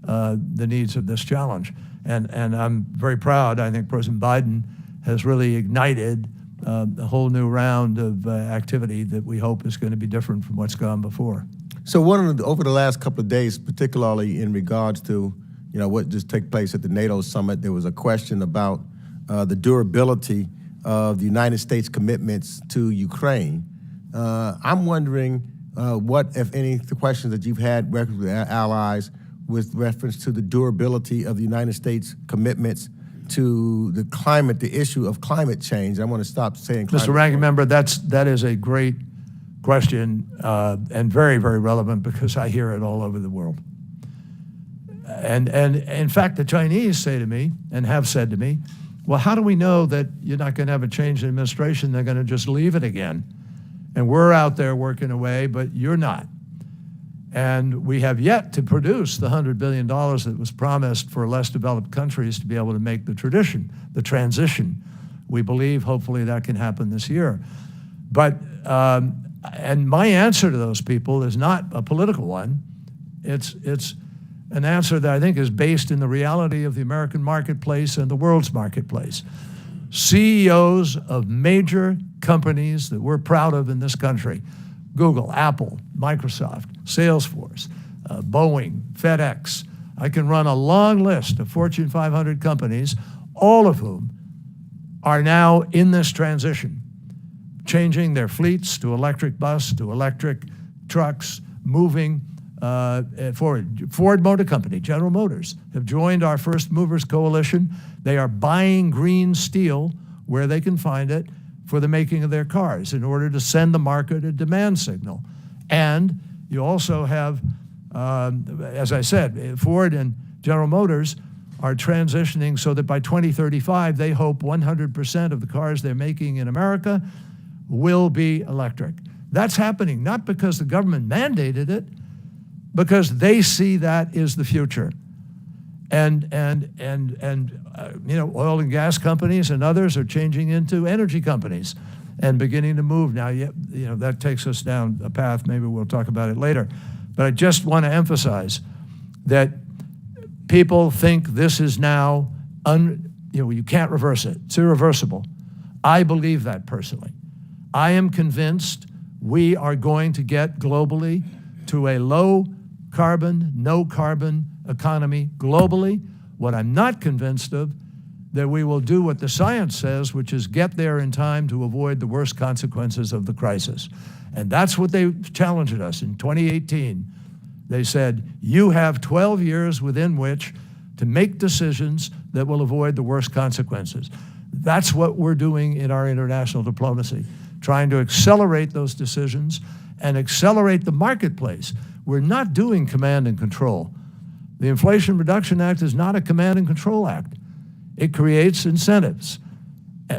the needs of this challenge. And I'm very proud. I think President Biden has really ignited a whole new round of activity that we hope is going to be different from what's gone before. So over the last couple of days, particularly in regards to what just took place at the NATO summit, there was a question about the durability of the United States commitments to Ukraine. I'm wondering what, if any, the questions that you've had with allies with reference to the durability of the United States commitments to the climate, the issue of climate change. I want to stop saying climate Mr. Ranking change. Member, that is a great question and very, very relevant because I hear it all over the world. And in fact, the Chinese say to me and have said to me, well, how do we know that you're not going to have a change in administration? They're going to just leave it again. And we're out there working away, but you're not. And we have yet to produce the $100 billion that was promised for less developed countries to be able to make the transition. We believe, hopefully, that can happen this year. But, and my answer to those people is not a political one. It's an answer that I think is based in the reality of the American marketplace and the world's marketplace. CEOs of major companies that we're proud of in this country, Google, Apple, Microsoft, Salesforce, Boeing, FedEx. I can run a long list of Fortune 500 companies, all of whom are now in this transition, changing their fleets to electric bus, to electric trucks, moving forward. Ford Motor Company, General Motors, have joined our First Movers Coalition. They are buying green steel where they can find it for the making of their cars in order to send the market a demand signal. And you also have, as I said, Ford and General Motors are transitioning so that by 2035, they hope 100% of the cars they're making in America will be electric. That's happening not because the government mandated it, because they see that is the future. And oil and gas companies and others are changing into energy companies and beginning to move. Now, that takes us down a path. Maybe we'll talk about it later. But I just want to emphasize that people think this is now, you can't reverse it. It's irreversible. I believe that personally. I am convinced we are going to get globally to a low carbon, no carbon economy globally. What I'm not convinced of, that we will do what the science says, which is get there in time to avoid the worst consequences of the crisis. And that's what they challenged us in 2018. They said, you have 12 years within which to make decisions that will avoid the worst consequences. That's what we're doing in our international diplomacy, trying to accelerate those decisions and accelerate the marketplace. We're not doing command and control. The Inflation Reduction Act is not a command and control act. It creates incentives.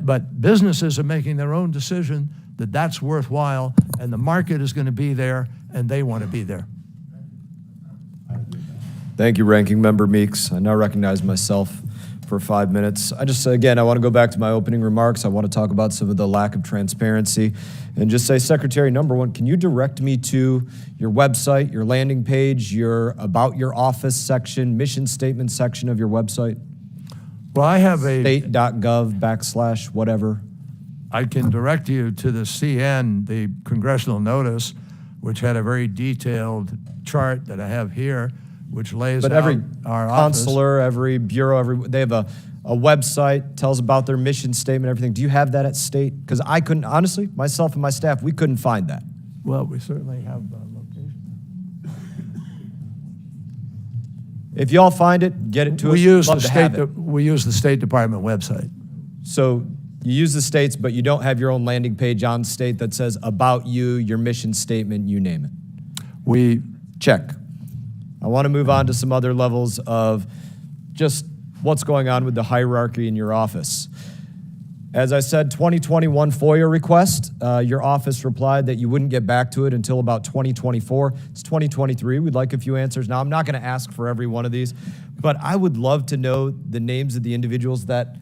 But businesses are making their own decision that that's worthwhile, and the market is going to be there, and they want to be there. Thank you, Ranking Member Meeks. I now recognize myself for 5 minutes. I want to go back to my opening remarks. I want to talk about some of the lack of transparency and just say, Secretary, number one, can you direct me to your website, your landing page, your about your office section, mission statement section of your website? Well, I have a state.gov/whatever. I can direct you to the CN, the congressional notice, which had a very detailed chart that I have here, which lays out every our office. consular, every bureau, they have a website, tells about their mission statement, everything. Do you have that at state? Because I couldn't, honestly, myself and my staff, we couldn't find that. Well, we certainly have the location. If y'all find it, get it to us. We use Love the to have it. we use the State Department website. So you use the states, but you don't have your own landing page on state that says about you, your mission statement, you name it. We Check. I want to move on to some other levels of just what's going on with the hierarchy in your office. As I said, 2021 FOIA request. Your office replied that you wouldn't get back to it until about 2024. It's 2023. We'd like a few answers. Now, I'm not going to ask for every one of these, but I would love to know the names of the individuals that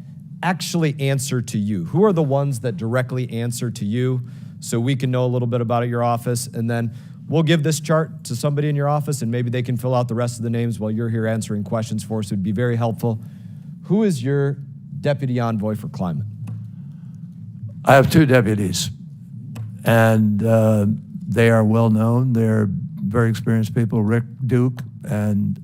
actually answer to you. Who are the ones that directly answer to you, so we can know a little bit about your office, and then we'll give this chart to somebody in your office, and maybe they can fill out the rest of the names while you're here answering questions for us. It would be very helpful. Who is your deputy envoy for climate? I have two deputies, and they are well known. They're very experienced people, Rick Duke and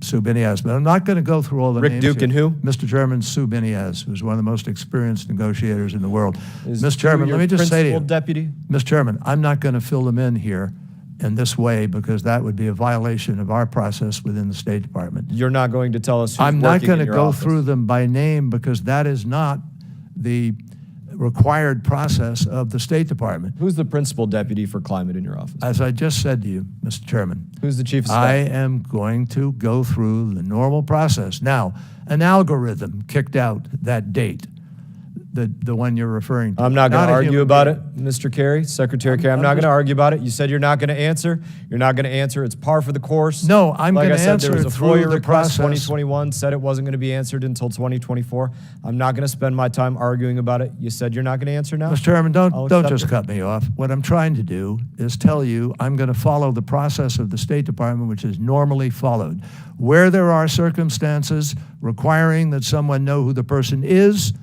Sue Biniaz. But I'm not going to go through all the names. Rick Duke here. and who? Mr. Chairman, Sue Biniaz, who's one of the most experienced negotiators in the world. Is Mr. Chairman, your let me just say to you, principal deputy? Mr. Chairman, I'm not going to fill them in here in this way because that would be a violation of our process within the State Department. You're not going to tell us who's I'm not working going in to your go office. through them by name because that is not the required process of the State Department. Who's the principal deputy for climate in your office? As I just said to you, Mr. Chairman, Who's the chief of staff? I am going to go through the normal process. Now, an algorithm kicked out that date, the one you're referring to. I'm not going to a argue human about being. it, Mr. Kerry, Secretary Kerry. I'm not going to argue about it. You said you're not going to answer. You're not going to answer. It's par for the course. No, I'm like going to I said, answer there was a through FOIA the request. process. 2021 said it wasn't going to be answered until 2024. I'm not going to spend my time arguing about it. You said you're not going to answer now. Mr. Chairman, I'll don't accept just it. cut me off. What I'm trying to do is tell you I'm going to follow the process of the State Department, which is normally followed. Where there are circumstances requiring that someone know who the person is,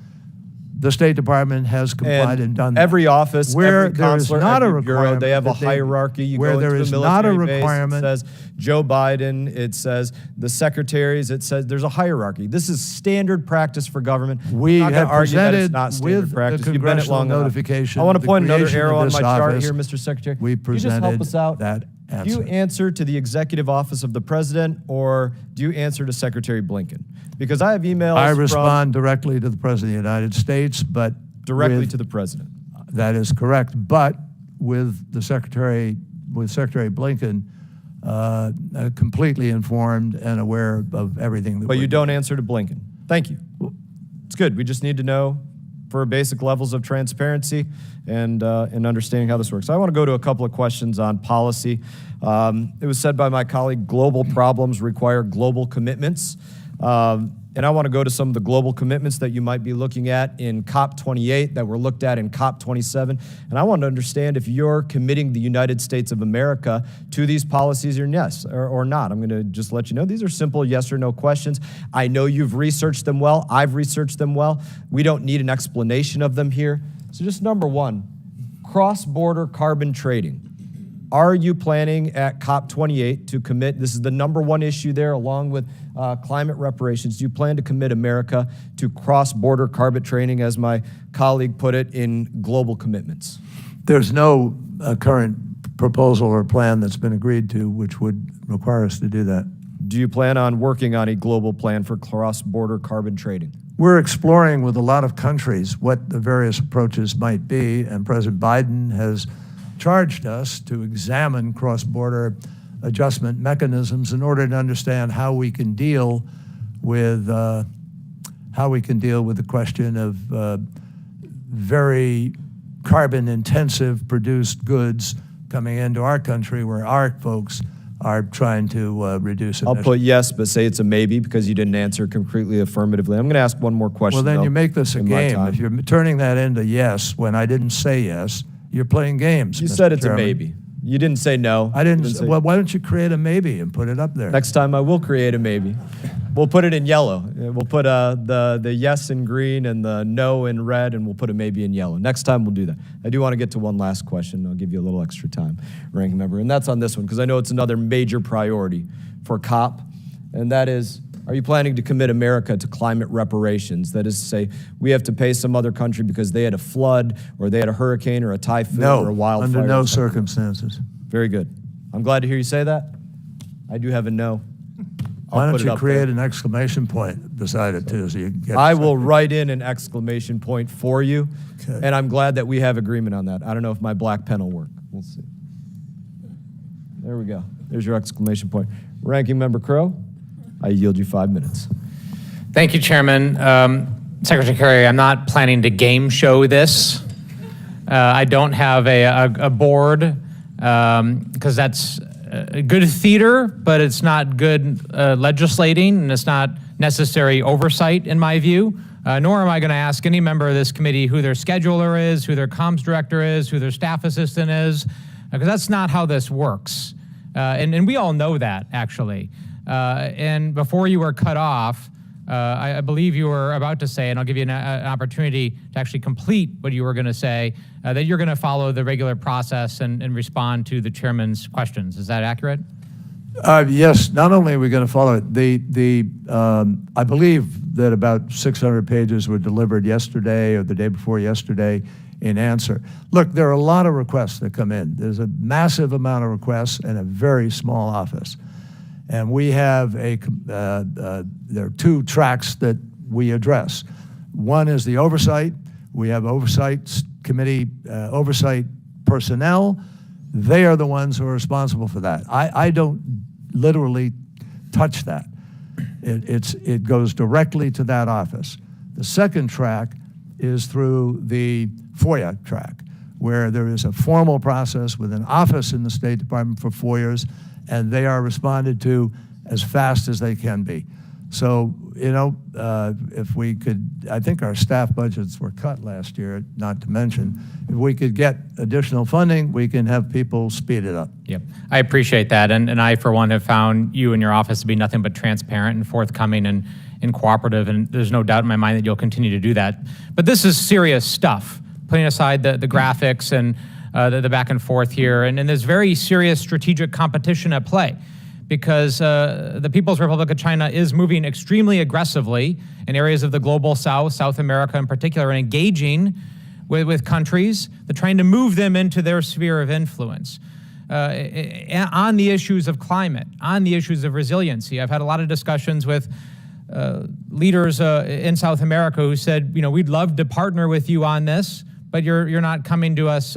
the State Department has complied and done that. Every office, Where every there is consular, not a every bureau, requirement they have a that they- hierarchy. You where go there into is a not a military base, requirement- it says Joe Biden, it says the secretaries, it says there's a hierarchy. This is standard practice for government. We I'm not gonna have argue that it's presented not standard with the practice. You've been it congressional long enough. notification I want to the point another creation arrow of on this my chart office. here, Mr. Secretary. We Can you just help presented us out? that Do you answer. answer to the executive office of the president, or do you answer to Secretary Blinken? Because I have emails I from respond directly to the President of the United States, but directly with- to the president. That is correct, but with Secretary Blinken, completely informed and aware of everything that But we're you doing. don't answer to Blinken. Thank you. It's good. We just need to know for basic levels of transparency and understanding how this works. I want to go to a couple of questions on policy. It was said by my colleague, global problems require global commitments. And I want to go to some of the global commitments that you might be looking at in COP28 that were looked at in COP27. And I want to understand if you're committing the United States of America to these policies or yes or not. I'm going to just let you know these are simple yes or no questions. I know you've researched them well. I've researched them well. We don't need an explanation of them here. So just number one, cross-border carbon trading. Are you planning at COP28 to commit, this is the number one issue there along with climate reparations, do you plan to commit America to cross-border carbon trading, as my colleague put it, in global commitments? There's no current proposal or plan that's been agreed to which would require us to do that. Do you plan on working on a global plan for cross-border carbon trading? We're exploring with a lot of countries what the various approaches might be, and President Biden has charged us to examine cross-border adjustment mechanisms in order to understand how we can deal with the question of very carbon-intensive produced goods coming into our country, where our folks are trying to reduce I'll emissions. put yes, but say it's a maybe because you didn't answer completely affirmatively. I'm going to ask one more question. Well, then though, you make this a in my game. time. If you're turning that into yes when I didn't say yes, you're playing games. You Mr. said it's Chairman. a maybe. You didn't say no. I didn't. You say- Well, why don't you create a maybe and put it up there? Next time I will create a maybe. We'll put it in yellow. We'll put the yes in green and the no in red, and we'll put a maybe in yellow. Next time we'll do that. I do want to get to one last question. I'll give you a little extra time, ranking member, and that's on this one because I know it's another major priority for COP, and that is, are you planning to commit America to climate reparations? That is to say, we have to pay some other country because they had a flood or they had a hurricane or a typhoon No, or a wildfire. under no or something. circumstances. Very good. I'm glad to hear you say that. I do have a no. Why I'll don't put it you up create there. an exclamation point beside it too, so you can get. I will write in an exclamation point for you, Okay. and I'm glad that we have agreement on that. I don't know if my black pen will work. We'll see. There we go. There's your exclamation point. Ranking Member Crow, I yield you 5 minutes. Thank you, Chairman. Secretary Kerry, I'm not planning to game show this. I don't have a board because that's good theater, but it's not good legislating, and it's not necessary oversight in my view. Nor am I going to ask any member of this committee who their scheduler is, who their comms director is, who their staff assistant is, because that's not how this works. And we all know that, actually. And before you were cut off, I believe you were about to say, and I'll give you an opportunity to actually complete what you were going to say, that you're going to follow the regular process and respond to the chairman's questions. Is that accurate? Yes, not only are we going to follow it, I believe that about 600 pages were delivered yesterday or the day before yesterday in answer. Look, there are a lot of requests that come in. There's a massive amount of requests and a very small office. And we have there are two tracks that we address. One is the oversight. We have oversight committee, oversight personnel. They are the ones who are responsible for that. I don't literally touch that. It goes directly to that office. The second track is through the FOIA track, where there is a formal process with an office in the State Department for FOIAs, and they are responded to as fast as they can be. So, you know, if we could, I think our staff budgets were cut last year, not to mention, if we could get additional funding, we can have people speed it up. Yep, I appreciate that. And I, for one, have found you and your office to be nothing but transparent and forthcoming and cooperative, and there's no doubt in my mind that you'll continue to do that. But this is serious stuff, putting aside the graphics and the back and forth here, and there's very serious strategic competition at play, because the People's Republic of China is moving extremely aggressively in areas of the global south, South America in particular, and engaging with countries. They're trying to move them into their sphere of influence on the issues of climate, on the issues of resiliency. I've had a lot of discussions with leaders in South America who said, you know, we'd love to partner with you on this, but you're not coming to us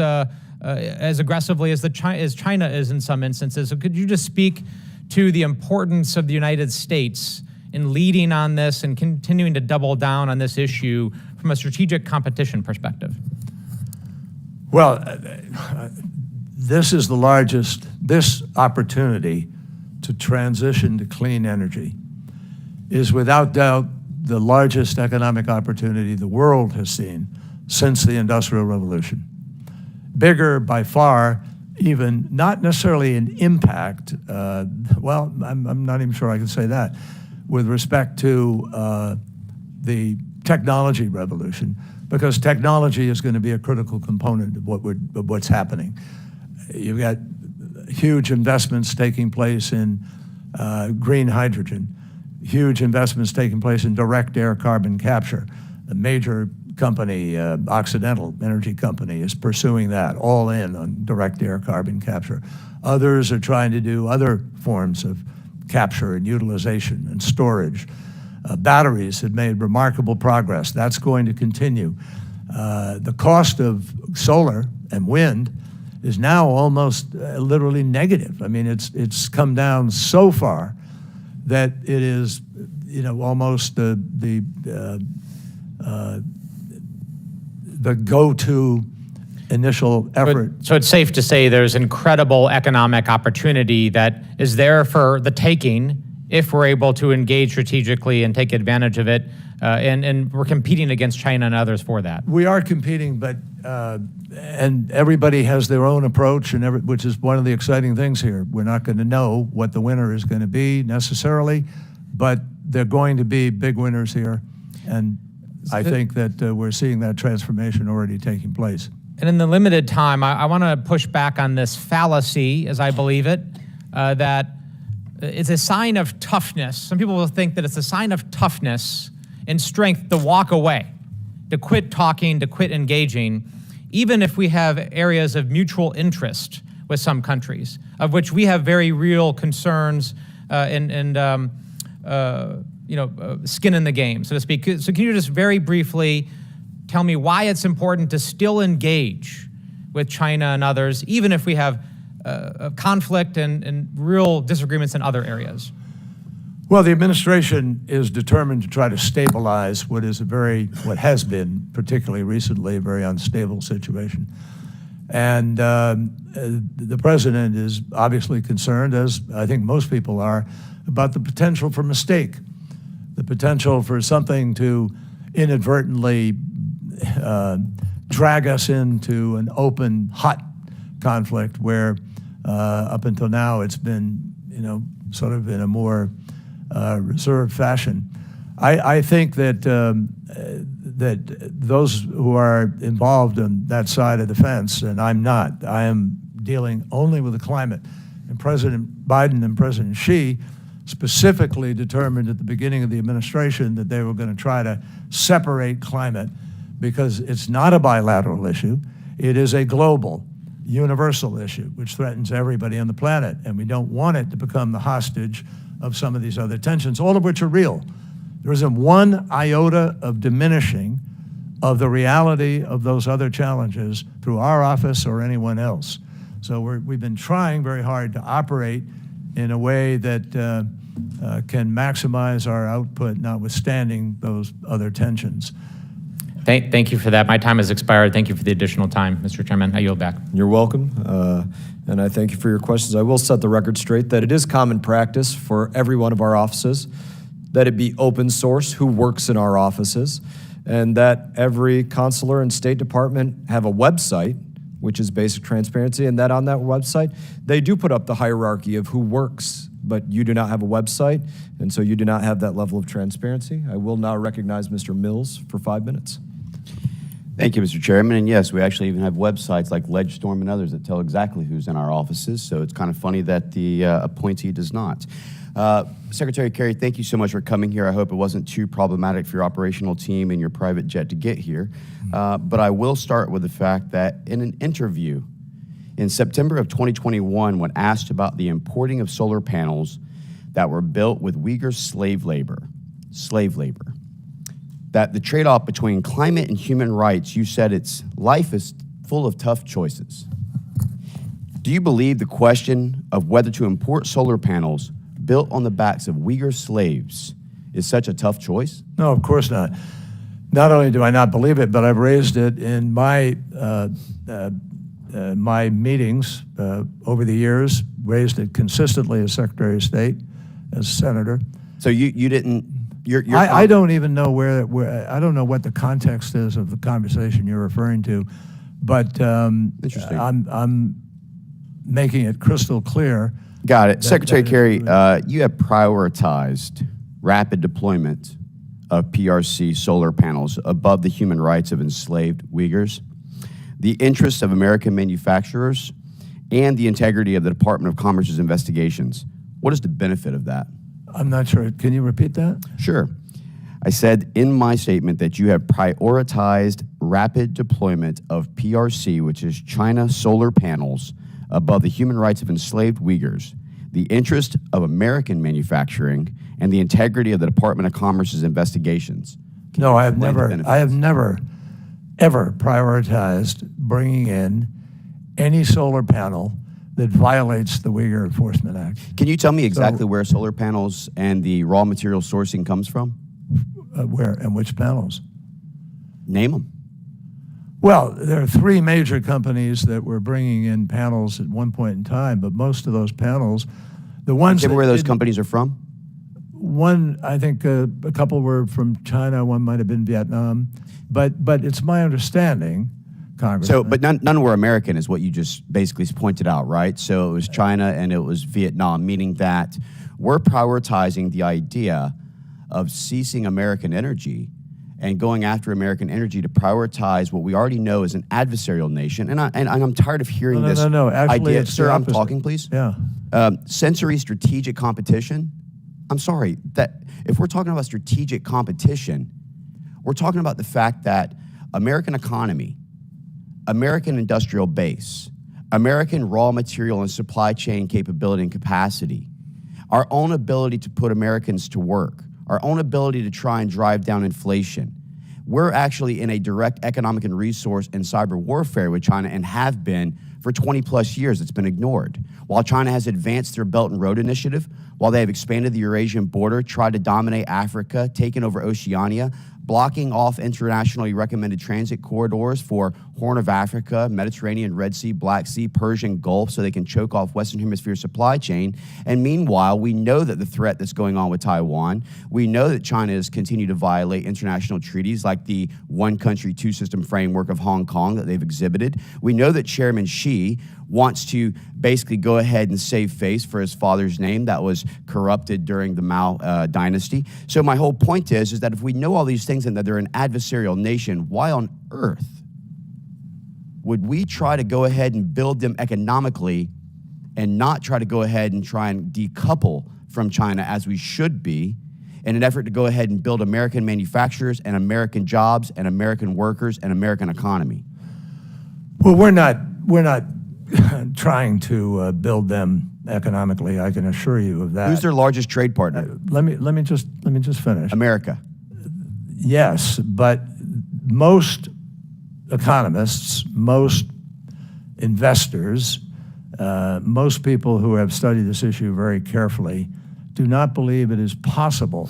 as aggressively as China is in some instances. So could you just speak to the importance of the United States in leading on this and continuing to double down on this issue from a strategic competition perspective? Well, this is the largest, this opportunity to transition to clean energy is without doubt the largest economic opportunity the world has seen since the Industrial Revolution. Bigger by far, even not necessarily in impact, well, I'm not even sure I can say that, with respect to the technology revolution, because technology is going to be a critical component of what's happening. You've got huge investments taking place in green hydrogen, huge investments taking place in direct air carbon capture. A major company, Occidental Energy Company, is pursuing that, all in on direct air carbon capture. Others are trying to do other forms of capture and utilization and storage. Batteries have made remarkable progress. That's going to continue. The cost of solar and wind is now almost literally negative. I mean, it's come down so far that it is, you know, almost the go-to initial effort. So it's safe to say there's incredible economic opportunity that is there for the taking if we're able to engage strategically and take advantage of it, and we're competing against China and others for that. We are competing, but and everybody has their own approach, and which is one of the exciting things here. We're not going to know what the winner is going to be necessarily, but they're going to be big winners here, and I think that we're seeing that transformation already taking place. And in the limited time, I want to push back on this fallacy, as I believe it, that it's a sign of toughness. Some people will think that it's a sign of toughness and strength to walk away, to quit talking, to quit engaging, even if we have areas of mutual interest with some countries, of which we have very real concerns and skin in the game, so to speak. So can you just very briefly tell me why it's important to still engage with China and others, even if we have conflict and real disagreements in other areas? Well, the administration is determined to try to stabilize what has been, particularly recently, a very unstable situation. And the president is obviously concerned, as I think most people are, about the potential for mistake, the potential for something to inadvertently drag us into an open, hot conflict where up until now it's been, sort of in a more reserved fashion. I think that that those who are involved in that side of the fence, and I'm not, I am dealing only with the climate. And President Biden and President Xi specifically determined at the beginning of the administration that they were going to try to separate climate because it's not a bilateral issue. It is a global, universal issue which threatens everybody on the planet, and we don't want it to become the hostage of some of these other tensions, all of which are real. There isn't one iota of diminishing of the reality of those other challenges through our office or anyone else. So we've been trying very hard to operate in a way that can maximize our output, notwithstanding those other tensions. Thank you for that. My time has expired. Thank you for the additional time, Mr. Chairman. I yield back. You're welcome, and I thank you for your questions. I will set the record straight that it is common practice for every one of our offices that it be open source who works in our offices, and that every consular and State Department have a website, which is basic transparency, and that on that website, they do put up the hierarchy of who works, but you do not have a website, and so you do not have that level of transparency. I will now recognize Mr. Mills for 5 minutes. Thank you, Mr. Chairman. And yes, we actually even have websites like LegStorm and others that tell exactly who's in our offices, so it's kind of funny that the appointee does not. Secretary Kerry, thank you so much for coming here. I hope it wasn't too problematic for your operational team and your private jet to get here. But I will start with the fact that in an interview in September of 2021, when asked about the importing of solar panels that were built with Uyghur slave labor, that the trade-off between climate and human rights, you said life is full of tough choices. Do you believe the question of whether to import solar panels built on the backs of Uyghur slaves is such a tough choice? No, of course not. Not only do I not believe it, but I've raised it in my my meetings over the years, raised it consistently as Secretary of State, as Senator. So you didn't, I don't even know where I don't know what the context is of the conversation you're referring to, but Interesting. I'm making it crystal clear. Got it. Secretary Kerry, you have prioritized rapid deployment of PRC solar panels above the human rights of enslaved Uyghurs, the interests of American manufacturers, and the integrity of the Department of Commerce's investigations. What is the benefit of that? I'm not sure. Can you repeat that? Sure. I said in my statement that you have prioritized rapid deployment of PRC, which is China solar panels, above the human rights of enslaved Uyghurs, the interest of American manufacturing, and the integrity of the Department of Commerce's investigations. No, I have never, ever prioritized bringing in any solar panel that violates the Uyghur Enforcement Act. Can you tell me exactly where solar panels and the raw material sourcing comes from? Where and which panels? Name them. Well, there are three major companies that were bringing in panels at one point in time, but most of those panels, the ones Tell me that where those companies are from? One, I think a couple were from China, one might have been Vietnam, but it's my understanding, Congressman. So, but none were American is what you just basically pointed out, right? So it was China and it was Vietnam, meaning that we're prioritizing the idea of ceasing American energy and going after American energy to prioritize what we already know is an adversarial nation. And I'm tired of hearing this No. Actually, idea. it's Sir, the I'm opposite. talking, please. Yeah. Sensory strategic competition. I'm sorry, that if we're talking about strategic competition, we're talking about the fact that American economy, American industrial base, American raw material and supply chain capability and capacity, our own ability to put Americans to work, our own ability to try and drive down inflation. we're actually in a direct economic and resource and cyber warfare with China and have been for 20 plus years. It's been ignored. While China has advanced their Belt and Road Initiative, while they have expanded the Eurasian border, tried to dominate Africa, taken over Oceania, blocking off internationally recommended transit corridors for Horn of Africa, Mediterranean, Red Sea, Black Sea, Persian Gulf, so they can choke off Western Hemisphere supply chain. And meanwhile, we know that the threat that's going on with Taiwan, we know that China has continued to violate international treaties like the one country, two system framework of Hong Kong that they've exhibited. We know that Chairman Xi wants to basically go ahead and save face for his father's name that was corrupted during the Mao dynasty. So my whole point is that if we know all these things and that they're an adversarial nation, why on earth would we try to go ahead and build them economically and not try to go ahead and try and decouple from China as we should be in an effort to go ahead and build American manufacturers and American jobs and American workers and American economy? Well, we're not trying to build them economically. I can assure you of that. Who's their largest trade partner? Let me just finish. America. Yes, but most economists, most investors, most people who have studied this issue very carefully do not believe it is possible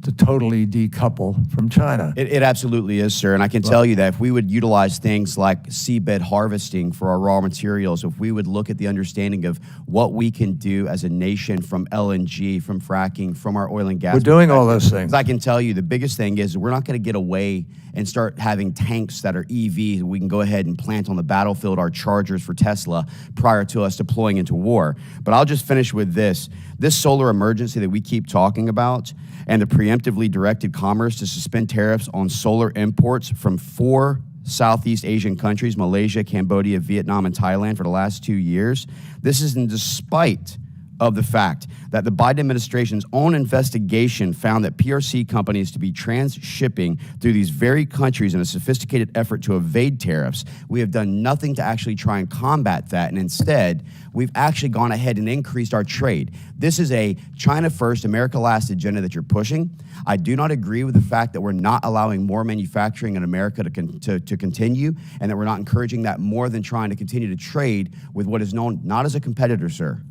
to totally decouple from China. It absolutely is, sir. And I can tell you that if we would utilize things like seabed harvesting for our raw materials, if we would look at the understanding of what we can do as a nation from LNG, from fracking, from our oil and gas. We're doing all those things. I can tell you the biggest thing is we're not going to get away and start having tanks that are EV. We can go ahead and plant on the battlefield our chargers for Tesla prior to us deploying into war. But I'll just finish with this. This solar emergency that we keep talking about and the preemptively directed commerce to suspend tariffs on solar imports from 4 Southeast Asian countries, Malaysia, Cambodia, Vietnam, and Thailand for the last 2 years. This is in despite of the fact that the Biden administration's own investigation found that PRC companies to be transshipping through these very countries in a sophisticated effort to evade tariffs. We have done nothing to actually try and combat that, and instead, we've actually gone ahead and increased our trade. This is a China first, America last agenda that you're pushing. I do not agree with the fact that we're not allowing more manufacturing in America to continue, and that we're not encouraging that more than trying to continue to trade with what is known not as a competitor, sir,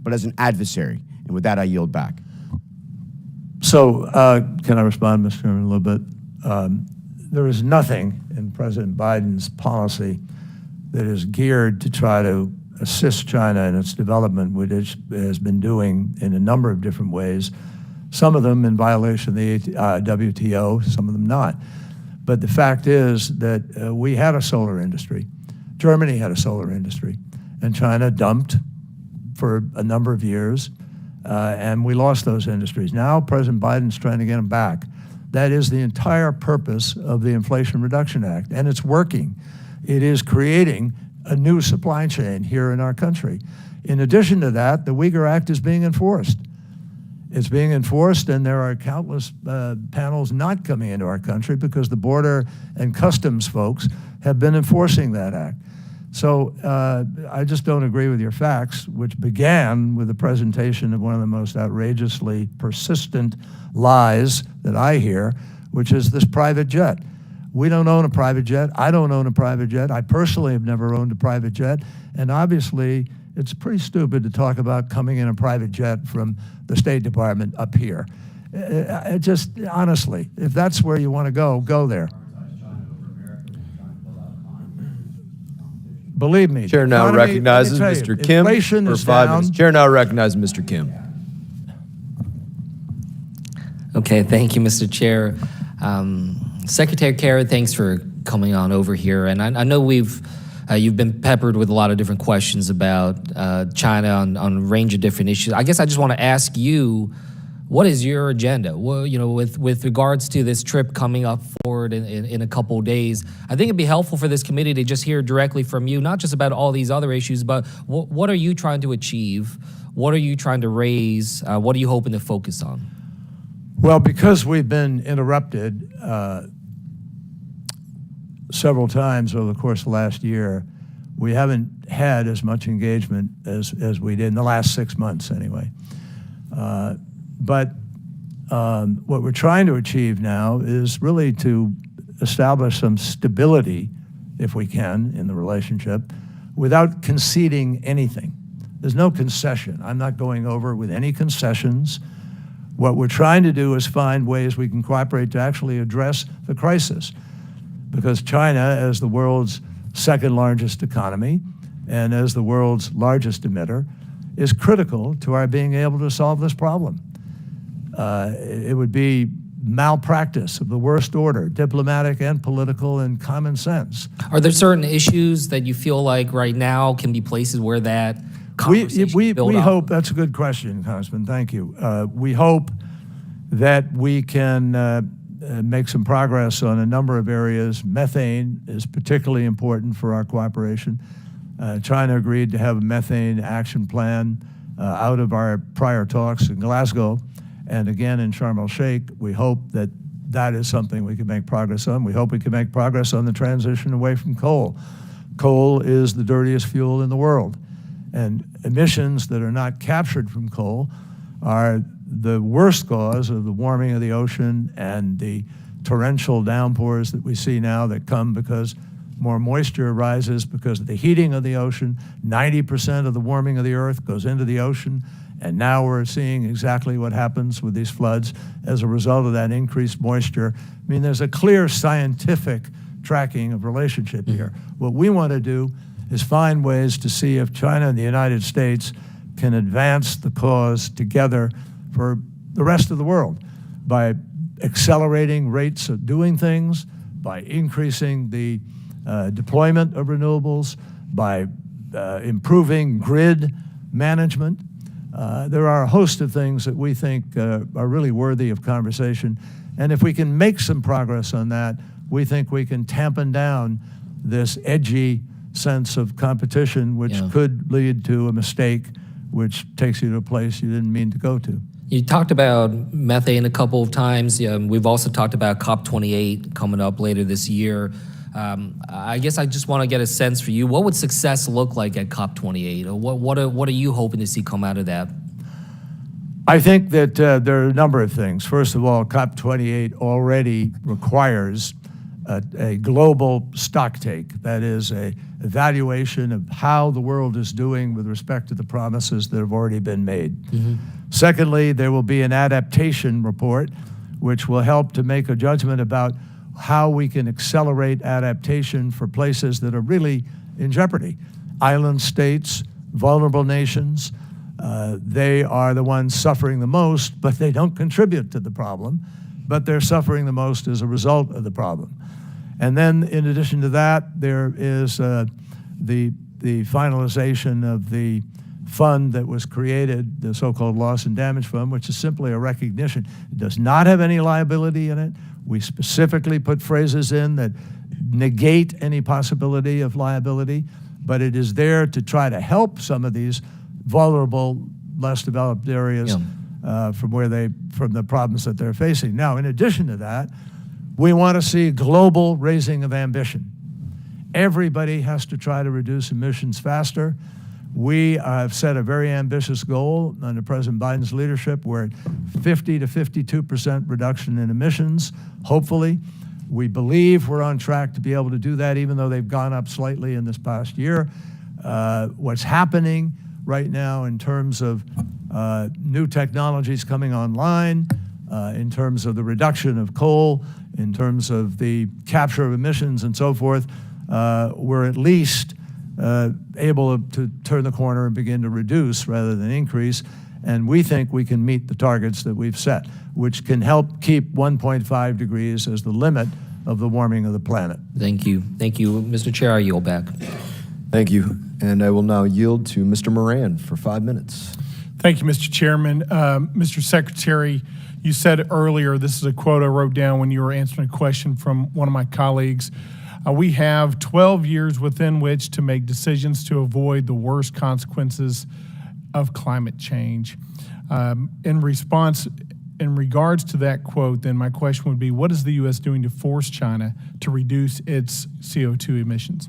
but as an adversary. And with that, I yield back. So can I respond, Mr. Chairman, a little bit? There is nothing in President Biden's policy that is geared to try to assist China in its development, which it has been doing in a number of different ways, some of them in violation of the WTO, some of them not. But the fact is that we had a solar industry. Germany had a solar industry, and China dumped for a number of years, and we lost those industries. Now President Biden's trying to get them back. That is the entire purpose of the Inflation Reduction Act, and it's working. It is creating a new supply chain here in our country. In addition to that, the Uyghur Act is being enforced. It's being enforced, and there are countless panels not coming into our country because the border and customs folks have been enforcing that act. So I just don't agree with your facts, which began with the presentation of one of the most outrageously persistent lies that I hear, which is this private jet. We don't own a private jet. I don't own a private jet. I personally have never owned a private jet. And obviously, it's pretty stupid to talk about coming in a private jet from the State Department up here. Just honestly, if that's where you want to go there. Believe me. Chair now recognizes Mr. Kim for 5 minutes. Chair now recognizes Mr. Kim. Okay, thank you, Mr. Chair. Secretary Kerry, thanks for coming on over here. And I know you've been peppered with a lot of different questions about China on a range of different issues. I guess I just want to ask you, what is your agenda? Well, with regards to this trip coming up forward in a couple of days, I think it'd be helpful for this committee to just hear directly from you, not just about all these other issues, but what are you trying to achieve? What are you trying to raise? What are you hoping to focus on? Well, because we've been interrupted several times over the course of last year, we haven't had as much engagement as we did in the last 6 months anyway. But what we're trying to achieve now is really to establish some stability, if we can, in the relationship without conceding anything. There's no concession. I'm not going over with any concessions. What we're trying to do is find ways we can cooperate to actually address the crisis. Because China, as the world's second largest economy and as the world's largest emitter, is critical to our being able to solve this problem. It would be malpractice of the worst order, diplomatic and political and common sense. Are there certain issues that you feel like right now can be places where that conversation We build up? hope, that's a good question, Congressman, thank you. We hope that we can make some progress on a number of areas. Methane is particularly important for our cooperation. China agreed to have a methane action plan out of our prior talks in Glasgow and again in Sharm el-Sheikh. We hope that that is something we can make progress on. We hope we can make progress on the transition away from coal. Coal is the dirtiest fuel in the world, and emissions that are not captured from coal are the worst cause of the warming of the ocean and the torrential downpours that we see now that come because more moisture rises because of the heating of the ocean. 90% of the warming of the earth goes into the ocean, and now we're seeing exactly what happens with these floods as a result of that increased moisture. I mean, there's a clear scientific tracking of relationship here. What we want to do is find ways to see if China and the United States can advance the cause together for the rest of the world by accelerating rates of doing things, by increasing the deployment of renewables, by improving grid management. There are a host of things that we think are really worthy of conversation. And if we can make some progress on that, we think we can tampen down this edgy sense of competition, which could lead to a mistake, which takes you to a place you didn't mean to go to. You talked about methane a couple of times. We've also talked about COP28 coming up later this year. I guess I just want to get a sense for you. What would success look like at COP28? Or what are you hoping to see come out of that? I think that there are a number of things. First of all, COP28 already requires a global stocktake. That is a evaluation of how the world is doing with respect to the promises that have already been made. Secondly, there will be an adaptation report, which will help to make a judgment about how we can accelerate adaptation for places that are really in jeopardy. Island states, vulnerable nations, they are the ones suffering the most, but they don't contribute to the problem, but they're suffering the most as a result of the problem. And then in addition to that, there is the finalization of the fund that was created, the so-called loss and damage fund, which is simply a recognition. It does not have any liability in it. We specifically put phrases in that negate any possibility of liability, but it is there to try to help some of these vulnerable, less developed areas from the problems that they're facing. Now, in addition to that, we want to see global raising of ambition. Everybody has to try to reduce emissions faster. We have set a very ambitious goal under President Biden's leadership. We're at 50 to 52% reduction in emissions, hopefully. We believe we're on track to be able to do that, even though they've gone up slightly in this past year. What's happening right now in terms of new technologies coming online, in terms of the reduction of coal, in terms of the capture of emissions and so forth, we're at least able to turn the corner and begin to reduce rather than increase. And we think we can meet the targets that we've set, which can help keep 1.5 degrees as the limit of the warming of the planet. Thank you. Thank you. Mr. Chair, I yield back. Thank you. And I will now yield to Mr. Moran for 5 minutes. Thank you, Mr. Chairman. Mr. Secretary, you said earlier, this is a quote I wrote down when you were answering a question from one of my colleagues. We have 12 years within which to make decisions to avoid the worst consequences of climate change. In regards to that quote, then my question would be, what is the U.S. doing to force China to reduce its CO2 emissions?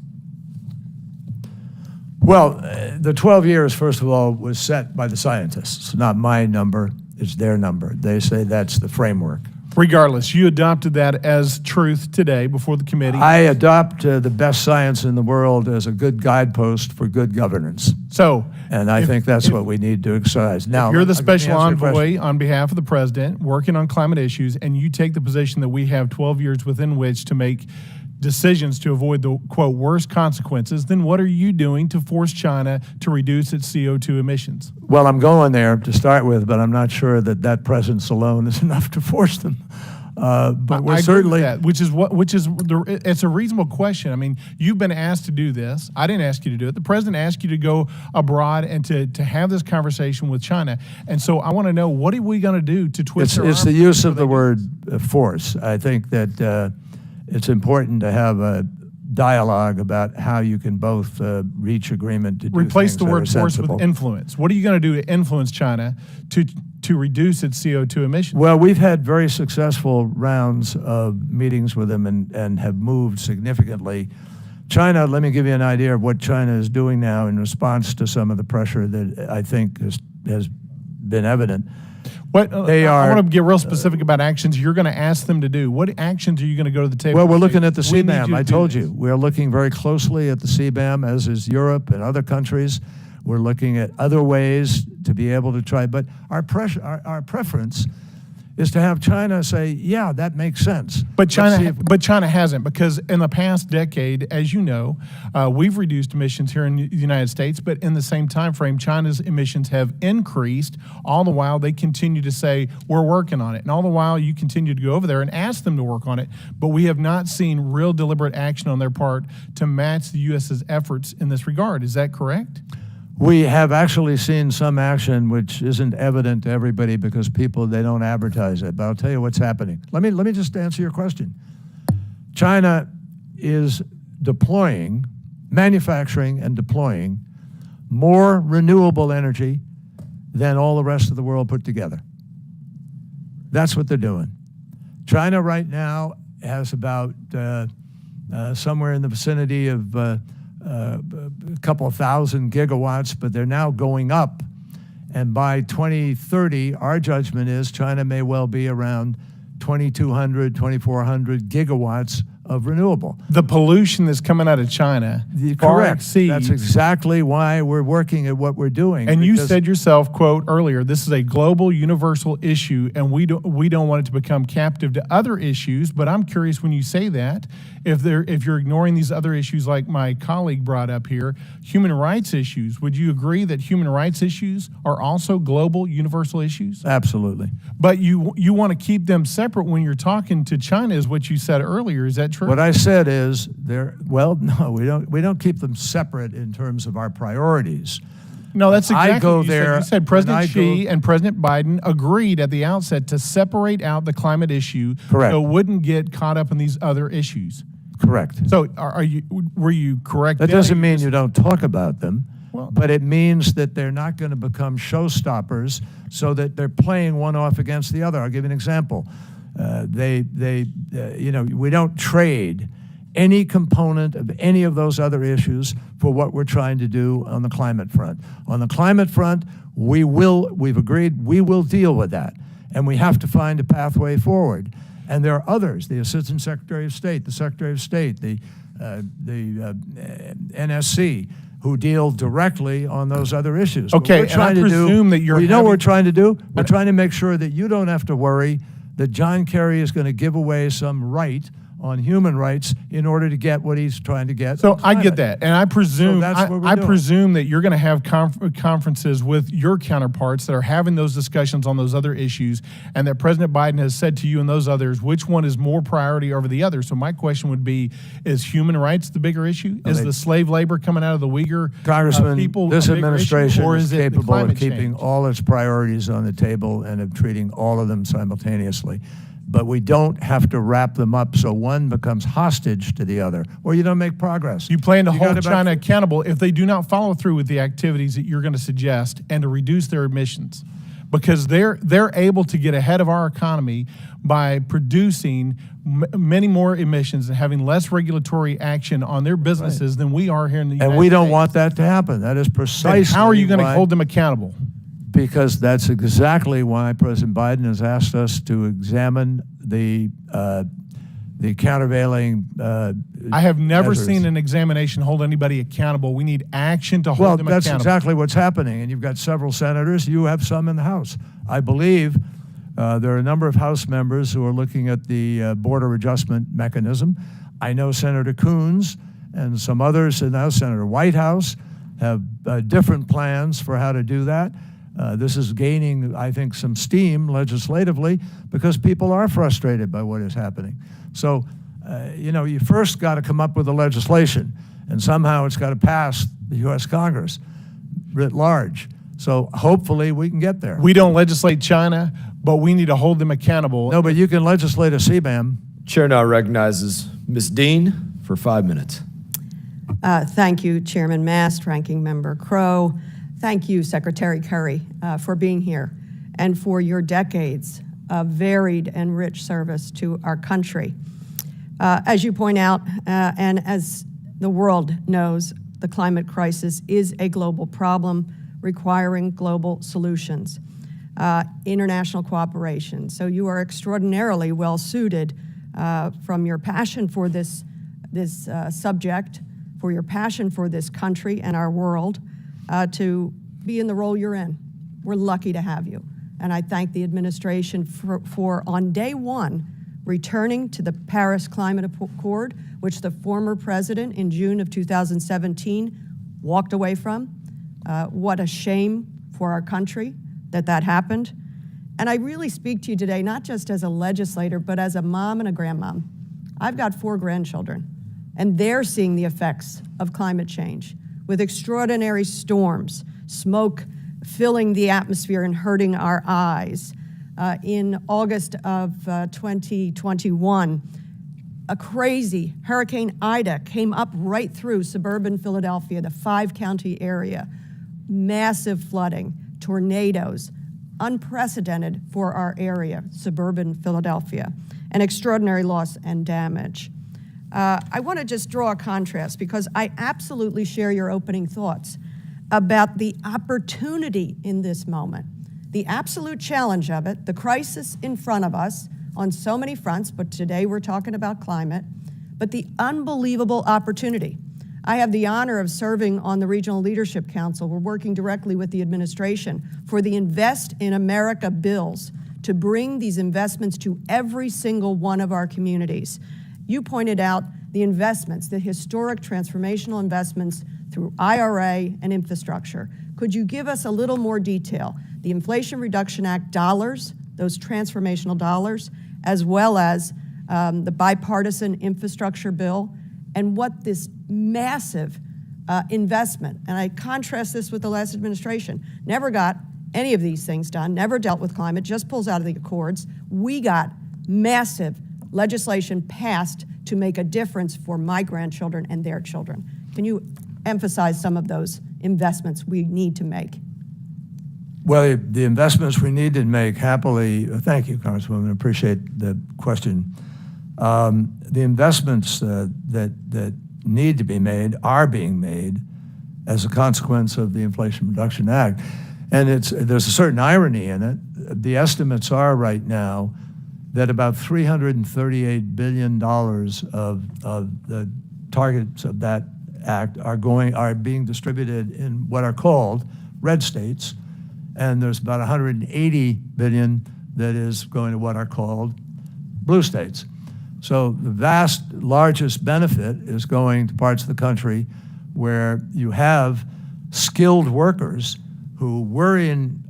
Well, the 12 years, first of all, was set by the scientists. It's not my number, it's their number. They say that's the framework. Regardless, you adopted that as truth today before the committee. I adopt the best science in the world as a good guidepost for good governance. So, And I think that's what we need to exercise. Now, you're the let me special answer your question. envoy on behalf of the president working on climate issues, and you take the position that we have 12 years within which to make decisions to avoid the, quote, worst consequences. Then what are you doing to force China to reduce its CO2 emissions? Well, I'm going there to start with, but I'm not sure that that presence alone is enough to force them. But we're I agree certainly with that, it's a reasonable question. I mean, you've been asked to do this. I didn't ask you to do it. The president asked you to go abroad and to have this conversation with China. And so I want to know, what are we going to do to twist their it's the arm use so of they the do word force. I think that it's important to have a dialogue about how you can both reach agreement to do replace things the that word are force sensible. with influence? What are you going to do to influence China to reduce its CO2 emissions? Well, we've had very successful rounds of meetings with them and have moved significantly. China, let me give you an idea of what China is doing now in response to some of the pressure that I think has been evident. What, They I are, want to get real specific about actions you're going to ask them to do. What actions are you going to go to the table? Well, we're and looking say, at the "We need CBAM. you to I do told this"? you. We're looking very closely at the CBAM, as is Europe and other countries. We're looking at other ways to be able to try. But our preference is to have China say, yeah, that makes sense. But Let's see if- China hasn't, because in the past decade, as you know, we've reduced emissions here in the United States, but in the same time frame, China's emissions have increased. All the while, they continue to say, we're working on it. And all the while, you continue to go over there and ask them to work on it, but we have not seen real deliberate action on their part to match the U.S.'s efforts in this regard. Is that correct? We have actually seen some action which isn't evident to everybody because they don't advertise it. But I'll tell you what's happening. Let me just answer your question. China is manufacturing and deploying more renewable energy than all the rest of the world put together. That's what they're doing. China right now has about somewhere in the vicinity of a couple of thousand gigawatts, but they're now going up. And by 2030, our judgment is China may well be around 2,200, 2,400 gigawatts of renewable. The pollution that's coming out of China far Correct. exceeds. That's exactly why we're working at what we're doing. And you because- said yourself, quote, earlier, this is a global, universal issue, and we don't want it to become captive to other issues. But I'm curious, when you say that, if you're ignoring these other issues, like my colleague brought up here, human rights issues, would you agree that human rights issues are also global, universal issues? Absolutely. But you want to keep them separate when you're talking to China, is what you said earlier. Is that true? What I said is, no, we don't keep them separate in terms of our priorities. No, that's exactly I go what you there, said. You said and President I Xi go- and President Biden agreed at the outset to separate out the climate issue Correct. so it wouldn't get caught up in these other issues. Correct. So were you correct? That then? doesn't mean you don't talk about them, Well- but it means that they're not going to become showstoppers so that they're playing one off against the other. I'll give you an example. We don't trade any component of any of those other issues for what we're trying to do on the climate front. On the climate front, we've agreed we will deal with that, and we have to find a pathway forward. And there are others, the Assistant Secretary of State, the Secretary of State, the NSC, who deal directly on those other issues. What Okay, we're and I trying to presume that you're you know what we're having- trying to do? We're trying to make sure that you don't have to worry that John Kerry is going to give away some right on human rights in order to get what he's trying to get. So on I get climate. that, and I presume So that's what we're I doing. presume that you're going to have conferences with your counterparts that are having those discussions on those other issues, and that President Biden has said to you and those others which one is more priority over the other. So my question would be: is human rights the bigger issue? Is the slave labor coming out of the Uyghur Congressman, people this a bigger administration issue, or is is it the capable of climate keeping change? all its priorities on the table and of treating all of them simultaneously. But we don't have to wrap them up so one becomes hostage to the other, or you don't make progress. You plan to You got hold about- China accountable if they do not follow through with the activities that you're going to suggest and to reduce their emissions, because they're able to get ahead of our economy by producing many more emissions and having less regulatory action on their businesses than we are here in the United States. And we don't want that to happen. That is precisely Then how are you going to why- hold them accountable? Because that's exactly why President Biden has asked us to examine the countervailing. I have never measures. seen an examination hold anybody accountable. We need action to hold Well, them that's accountable. exactly what's happening, and you've got several senators. You have some in the House. I believe there are a number of House members who are looking at the border adjustment mechanism. I know Senator Coons and some others in the House, Senator Whitehouse, have different plans for how to do that. This is gaining, I think, some steam legislatively because people are frustrated by what is happening. So, you first got to come up with the legislation, and somehow it's got to pass the U.S. Congress writ large. So hopefully we can get there. We don't legislate China, but we need to hold them accountable. No, but you can legislate a CBAM. Chair now recognizes Ms. Dean for 5 minutes. Thank you, Chairman Mast, Ranking Member Crow. Thank you, Secretary Kerry, for being here and for your decades of varied and rich service to our country. As you point out, and as the world knows, the climate crisis is a global problem requiring global solutions, international cooperation. So you are extraordinarily well suited from your passion for this subject, for your passion for this country and our world, to be in the role you're in. We're lucky to have you. And I thank the administration for on day one, returning to the Paris Climate Accord, which the former president in June of 2017 walked away from. What a shame for our country that happened. And I really speak to you today, not just as a legislator, but as a mom and a grandmom. I've got 4 grandchildren, and they're seeing the effects of climate change with extraordinary storms, smoke filling the atmosphere and hurting our eyes. In August of 2021, a crazy Hurricane Ida came up right through suburban Philadelphia, the 5-county area. Massive flooding, tornadoes, unprecedented for our area, suburban Philadelphia, and extraordinary loss and damage. I want to just draw a contrast because I absolutely share your opening thoughts about the opportunity in this moment, the absolute challenge of it, the crisis in front of us on so many fronts, but today we're talking about climate, but the unbelievable opportunity. I have the honor of serving on the Regional Leadership Council. We're working directly with the administration for the Invest in America bills to bring these investments to every single one of our communities. You pointed out the investments, the historic transformational investments through IRA and infrastructure. Could you give us a little more detail? The Inflation Reduction Act dollars, those transformational dollars, as well as the bipartisan infrastructure bill, and what this massive investment, and I contrast this with the last administration, never got any of these things done, never dealt with climate, just pulls out of the accords. We got massive legislation passed to make a difference for my grandchildren and their children. Can you emphasize some of those investments we need to make? Well, the investments we need to make, happily, thank you, Congresswoman, I appreciate the question. The investments that need to be made are being made as a consequence of the Inflation Reduction Act. And there's a certain irony in it. The estimates are right now that about $338 billion of the targets of that act are being distributed in what are called red states, and there's about $180 billion that is going to what are called blue states. So the vast largest benefit is going to parts of the country where you have skilled workers who were in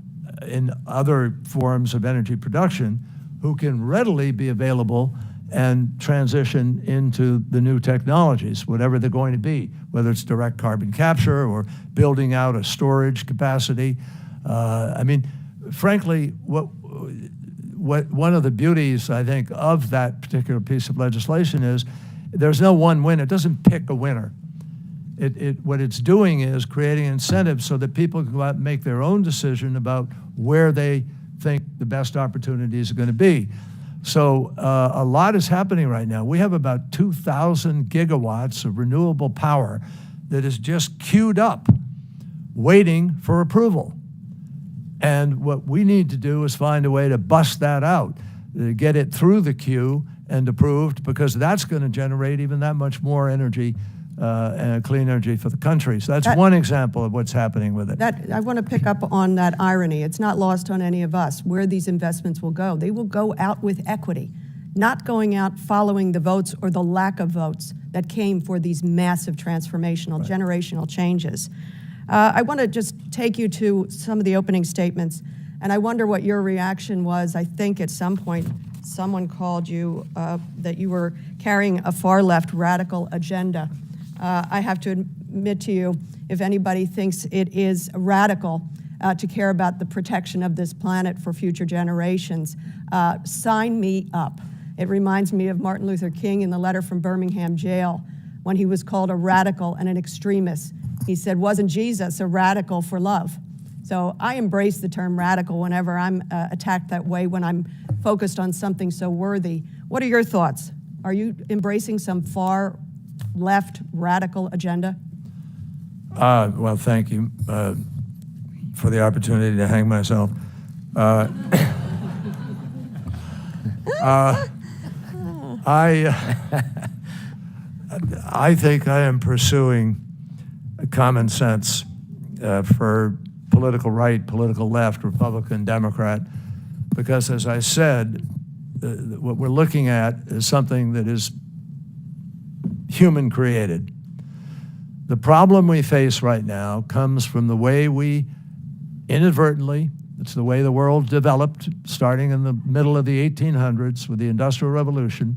other forms of energy production who can readily be available and transition into the new technologies, whatever they're going to be, whether it's direct carbon capture or building out a storage capacity. I mean, frankly, what one of the beauties, I think, of that particular piece of legislation is there's no one winner. It doesn't pick a winner. What it's doing is creating incentives so that people can go out and make their own decision about where they think the best opportunities are going to be. So a lot is happening right now. We have about 2,000 gigawatts of renewable power that is just queued up, waiting for approval. And what we need to do is find a way to bust that out. get it through the queue and approved, because that's going to generate even that much more energy and clean energy for the country. So that's one example of what's happening with it. I want to pick up on that irony. It's not lost on any of us where these investments will go. They will go out with equity, not going out following the votes or the lack of votes that came for these massive transformational, generational changes. I want to just take you to some of the opening statements, and I wonder what your reaction was. I think at some point someone called you that you were carrying a far-left radical agenda. I have to admit to you, if anybody thinks it is radical to care about the protection of this planet for future generations, sign me up. It reminds me of Martin Luther King in the letter from Birmingham jail when he was called a radical and an extremist. He said, wasn't Jesus a radical for love? So I embrace the term radical whenever I'm attacked that way, when I'm focused on something so worthy. What are your thoughts? Are you embracing some far left radical agenda? Well, thank you for the opportunity to hang myself. I think I am pursuing common sense for political right, political left, Republican, Democrat, because as I said, what we're looking at is something that is human created. The problem we face right now comes from the way we inadvertently, it's the way the world developed starting in the middle of the 1800s with the Industrial Revolution,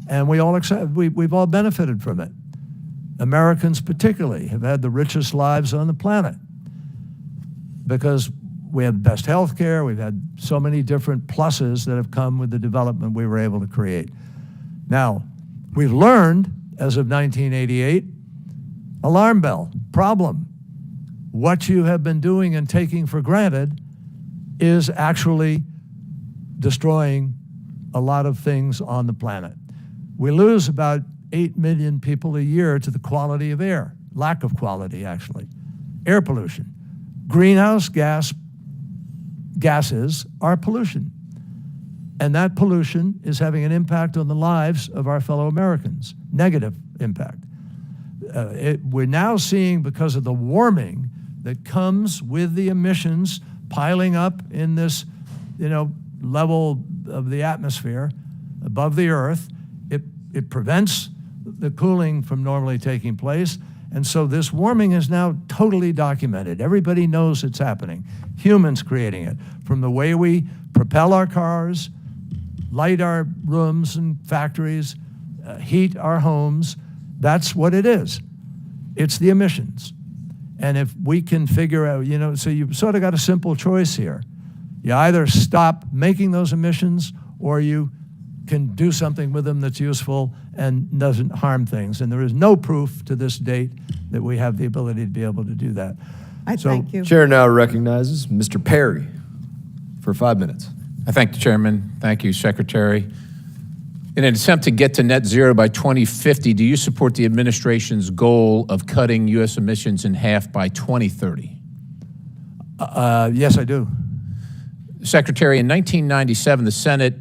and we all accept, we've all benefited from it. Americans particularly have had the richest lives on the planet because we have the best health care, we've had so many different pluses that have come with the development we were able to create. Now, we've learned, as of 1988, alarm bell, problem. What you have been doing and taking for granted is actually destroying a lot of things on the planet. We lose about 8 million people a year to the quality of air, lack of quality actually, air pollution. Greenhouse gases are pollution, and that pollution is having an impact on the lives of our fellow Americans, negative impact. We're now seeing, because of the warming that comes with the emissions piling up in this, level of the atmosphere above the earth, it prevents the cooling from normally taking place. And so this warming is now totally documented. Everybody knows it's happening. Humans creating it. From the way we propel our cars, light our rooms and factories, heat our homes, that's what it is. It's the emissions. And if we can figure out, so you've sort of got a simple choice here. You either stop making those emissions or you can do something with them that's useful and doesn't harm things. And there is no proof to this date that we have the ability to be able to do that. Thank you. Chair now recognizes Mr. Perry for 5 minutes. I thank the chairman. Thank you, Secretary. In an attempt to get to net zero by 2050, do you support the administration's goal of cutting U.S. emissions in half by 2030? Yes, I do. Secretary, in 1997, the Senate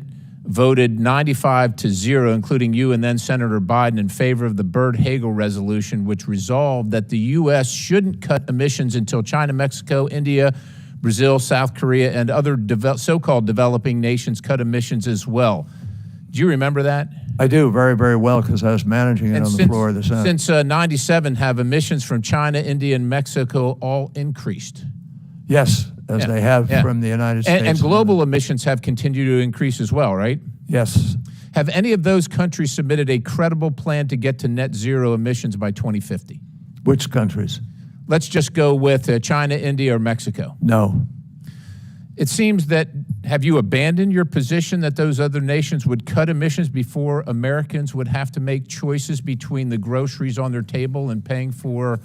voted 95-0, including you and then Senator Biden, in favor of the Byrd-Hagel resolution, which resolved that the U.S. shouldn't cut emissions until China, Mexico, India, Brazil, South Korea, and other so-called developing nations cut emissions as well. Do you remember that? I do very, very well, because I was managing it on the floor of the Senate. Since 97, have emissions from China, India, and Mexico all increased? Yes, as they have from the United States. And global emissions have continued to increase as well, right? Yes. Have any of those countries submitted a credible plan to get to net zero emissions by 2050? Which countries? Let's just go with China, India, or Mexico. No. It seems that, have you abandoned your position that those other nations would cut emissions before Americans would have to make choices between the groceries on their table and paying for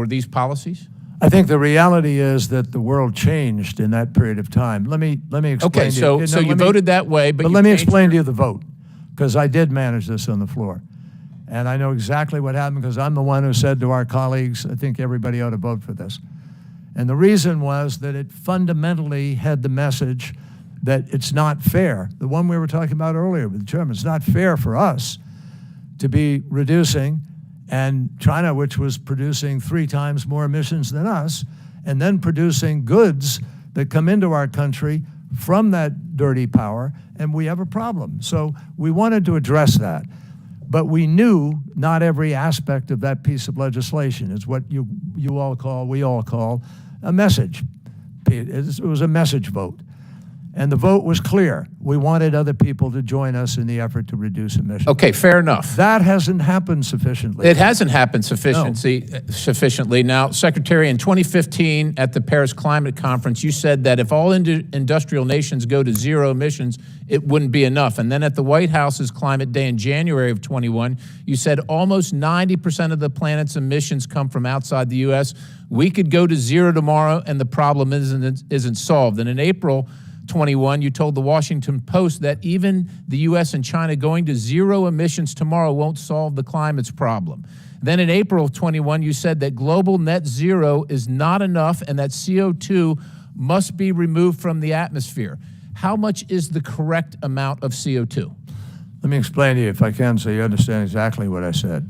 these policies? I think the reality is that the world changed in that period of time. Let me explain. Okay, so you voted that way, but let me explain to you the vote, because I did manage this on the floor. And I know exactly what happened, because I'm the one who said to our colleagues, I think everybody ought to vote for this. And the reason was that it fundamentally had the message that it's not fair. The one we were talking about earlier with the chairman, it's not fair for us to be reducing, and China, which was producing 3 times more emissions than us, and then producing goods that come into our country from that dirty power, and we have a problem. So we wanted to address that. But we knew not every aspect of that piece of legislation is what we all call a message. It was a message vote. And the vote was clear. We wanted other people to join us in the effort to reduce emissions. Okay, fair enough. That hasn't happened sufficiently. It hasn't happened sufficiently. Now, Secretary, in 2015 at the Paris Climate Conference, you said that if all industrial nations go to zero emissions, it wouldn't be enough. And then at the White House's Climate Day in January of 21, you said almost 90% of the planet's emissions come from outside the U.S. We could go to zero tomorrow and the problem isn't solved. And in April 21, you told the Washington Post that even the U.S. and China going to zero emissions tomorrow won't solve the climate's problem. Then in April of 21, you said that global net zero is not enough and that CO2 must be removed from the atmosphere. How much is the correct amount of CO2? Let me explain to you, if I can, so you understand exactly what I said.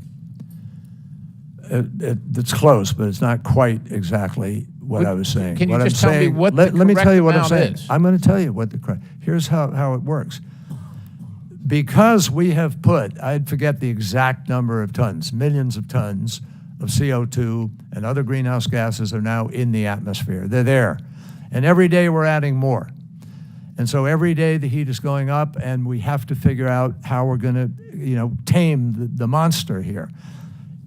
It's close, but it's not quite exactly what I was saying. Can you what just I'm tell me saying, what let the me tell you correct what I'm amount saying. is? I'm going to tell you what the correct. Here's how it works. Because we have put, I'd forget the exact number of tons, millions of tons of CO2 and other greenhouse gases are now in the atmosphere. They're there. And every day we're adding more. And so every day the heat is going up and we have to figure out how we're going to, tame the monster here.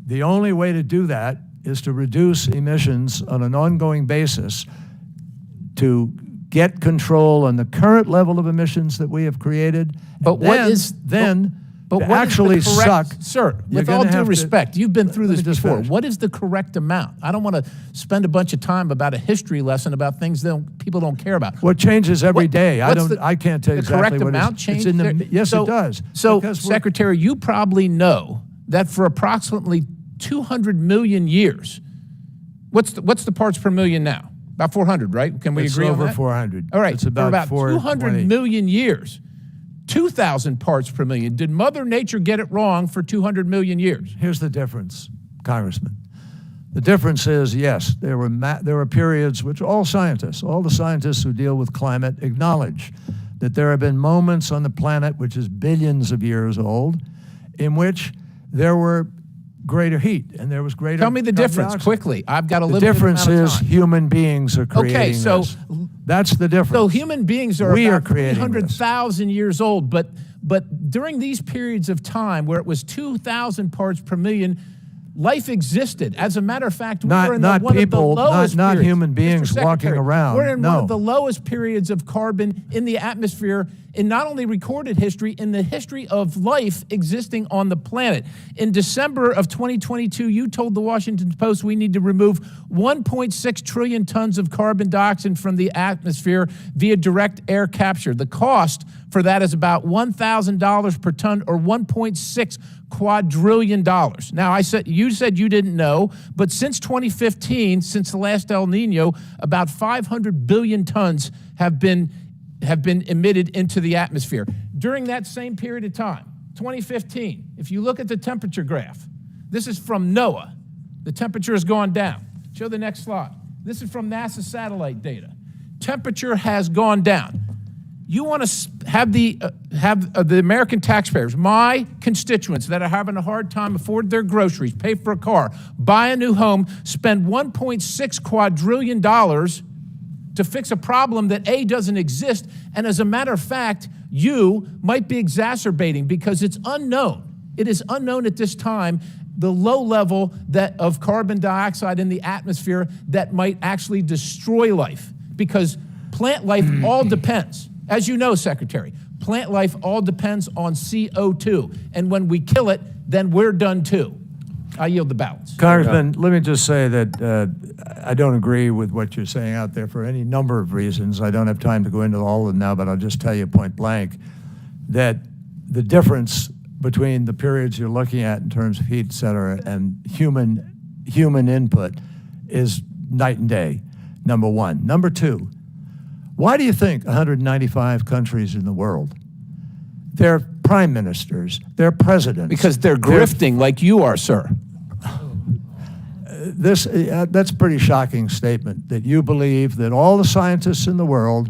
The only way to do that is to reduce emissions on an ongoing basis to get control on the current level of emissions that we have created. But what is actually the correct, suck? Sir, with all due respect, you've been through this before. What is the correct amount? I don't want to spend a bunch of time about a history lesson about things that people don't care about. What changes every day? I can't tell you exactly what what amount it's change. Yes, it does. So, Secretary, you probably know that for approximately 200 million years, what's the parts per million now? About 400, right? Can we agree on that? It's over 400. All right, it's about 200 million years, 2,000 parts per million. Did Mother Nature get it wrong for 200 million years? Here's the difference, Congressman. The difference is, yes, there were periods which all the scientists who deal with climate acknowledge that there have been moments on the planet, which is billions of years old, in which there were greater heat and there was greater. Tell me the difference dioxide. quickly. I've got a little The bit difference amount of is time. human beings are creating Okay, so this. That's the difference. So human beings are We are about creating 300,000 years old, but during these periods of time where it was 2,000 parts per million, life existed. As a matter of fact, we're in one of the lowest not periods. human beings Mr. walking Secretary, around. We're in No. one of the lowest periods of carbon in the atmosphere in not only recorded history, in the history of life existing on the planet. In December of 2022, you told the Washington Post we need to remove 1.6 trillion tons of carbon dioxide from the atmosphere via direct air capture. The cost for that is about $1,000 per ton, or $1.6 quadrillion. Now, you said you didn't know, but since 2015, since the last El Nino, about 500 billion tons have been emitted into the atmosphere. During that same period of time, 2015, if you look at the temperature graph, this is from NOAA. The temperature has gone down. Show the next slide. This is from NASA satellite data. Temperature has gone down. You want to have the American taxpayers, my constituents that are having a hard time afford their groceries, pay for a car, buy a new home, spend $1.6 quadrillion to fix a problem that A, doesn't exist, and as a matter of fact, you might be exacerbating because it's unknown. It is unknown at this time the low level of carbon dioxide in the atmosphere that might actually destroy life, because plant life all depends. As you know, Secretary, plant life all depends on CO2, and when we kill it, then we're done too. I yield the balance. Congressman, let me just say that I don't agree with what you're saying out there for any number of reasons. I don't have time to go into all of them now, but I'll just tell you point blank that the difference between the periods you're looking at in terms of heat, et cetera, and human input is night and day, number one. Number two, Why do you think 195 countries in the world, their prime ministers, their presidents? Because they're grifting like you are, sir. That's a pretty shocking statement, that you believe that all the scientists in the world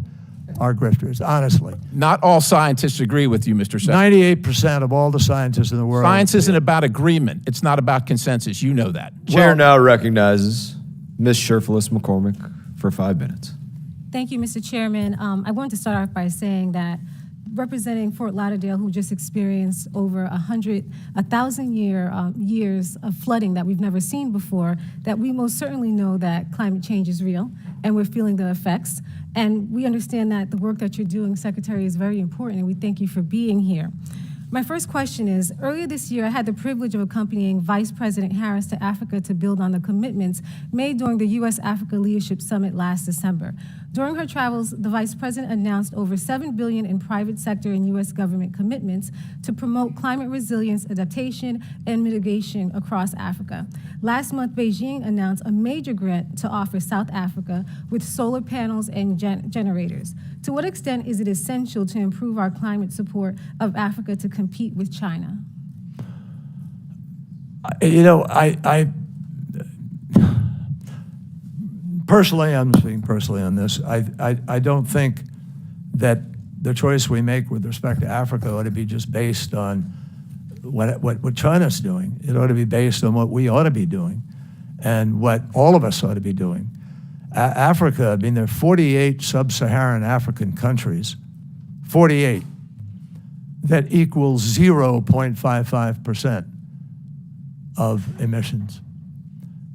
are grifters, honestly. Not all scientists agree with you, Mr. Secretary. 98% of all the scientists in the world. Science isn't about agreement. It's not about consensus. You know that. Chair now recognizes Ms. Sherfilis McCormick for 5 minutes. Thank you, Mr. Chairman. I wanted to start off by saying that representing Fort Lauderdale, who just experienced over 1,000 years of flooding that we've never seen before, that we most certainly know that climate change is real, and we're feeling the effects. And we understand that the work that you're doing, Secretary, is very important, and we thank you for being here. My first question is, earlier this year, I had the privilege of accompanying Vice President Harris to Africa to build on the commitments made during the U.S.-Africa Leadership Summit last December. During her travels, the Vice President announced over $7 billion in private sector and U.S. government commitments to promote climate resilience, adaptation, and mitigation across Africa. Last month, Beijing announced a major grant to offer South Africa with solar panels and generators. To what extent is it essential to improve our climate support of Africa to compete with China? You know, personally, I'm speaking personally on this, I don't think that the choice we make with respect to Africa ought to be just based on what China's doing. It ought to be based on what we ought to be doing and what all of us ought to be doing. Africa, I mean, there are 48 sub-Saharan African countries, 48, that equals 0.55% of emissions.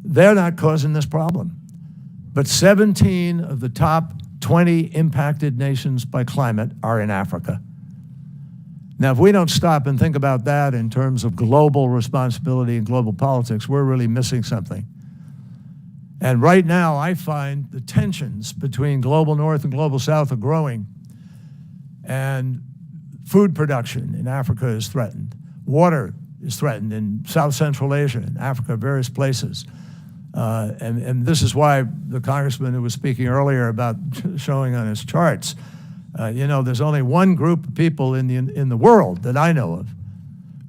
They're not causing this problem. But 17 of the top 20 impacted nations by climate are in Africa. Now, if we don't stop and think about that in terms of global responsibility and global politics, we're really missing something. And right now, I find the tensions between global north and global south are growing. And food production in Africa is threatened. Water is threatened in South Central Asia, in Africa, various places. And this is why the congressman who was speaking earlier about showing on his charts, you know, there's only one group of people in the world that I know of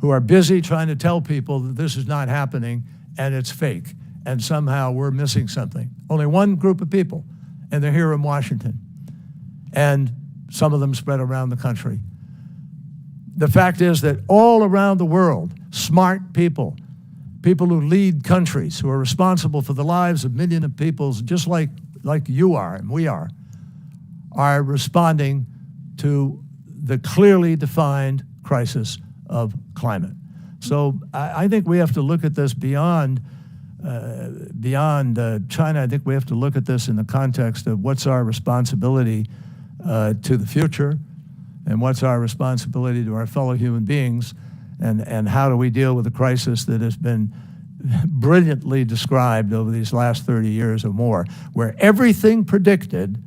who are busy trying to tell people that this is not happening and it's fake, and somehow we're missing something. Only one group of people, and they're here in Washington. And some of them spread around the country. The fact is that all around the world, smart people who lead countries, who are responsible for the lives of millions of people, just like you are and we are responding to the clearly defined crisis of climate. So I think we have to look at this beyond China. I think we have to look at this in the context of what's our responsibility to the future, and what's our responsibility to our fellow human beings, and how do we deal with a crisis that has been brilliantly described over these last 30 years or more, where everything predicted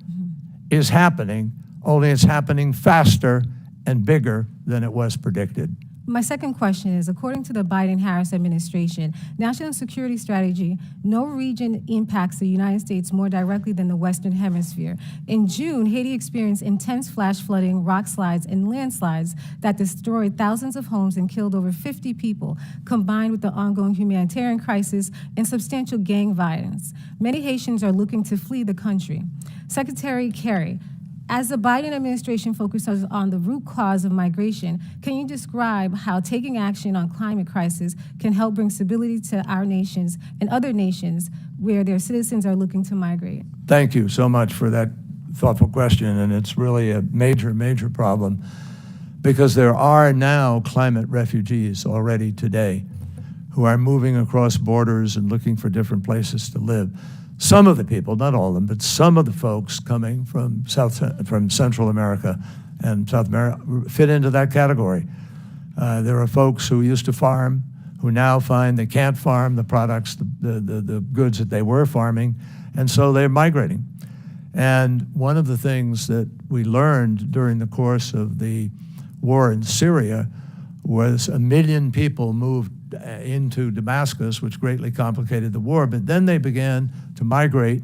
is happening, only it's happening faster and bigger than it was predicted. My second question is, according to the Biden-Harris administration, national security strategy, no region impacts the United States more directly than the Western Hemisphere. In June, Haiti experienced intense flash flooding, rock slides, and landslides that destroyed thousands of homes and killed over 50 people, combined with the ongoing humanitarian crisis and substantial gang violence. Many Haitians are looking to flee the country. Secretary Kerry, as the Biden administration focuses on the root cause of migration, can you describe how taking action on climate crisis can help bring stability to our nations and other nations where their citizens are looking to migrate? Thank you so much for that thoughtful question, and it's really a major, major problem, because there are now climate refugees already today who are moving across borders and looking for different places to live. Some of the people, not all of them, but some of the folks coming from Central America and South America fit into that category. There are folks who used to farm who now find they can't farm the products, the goods that they were farming, and so they're migrating. And one of the things that we learned during the course of the war in Syria was 1 million people moved into Damascus, which greatly complicated the war, but then they began to migrate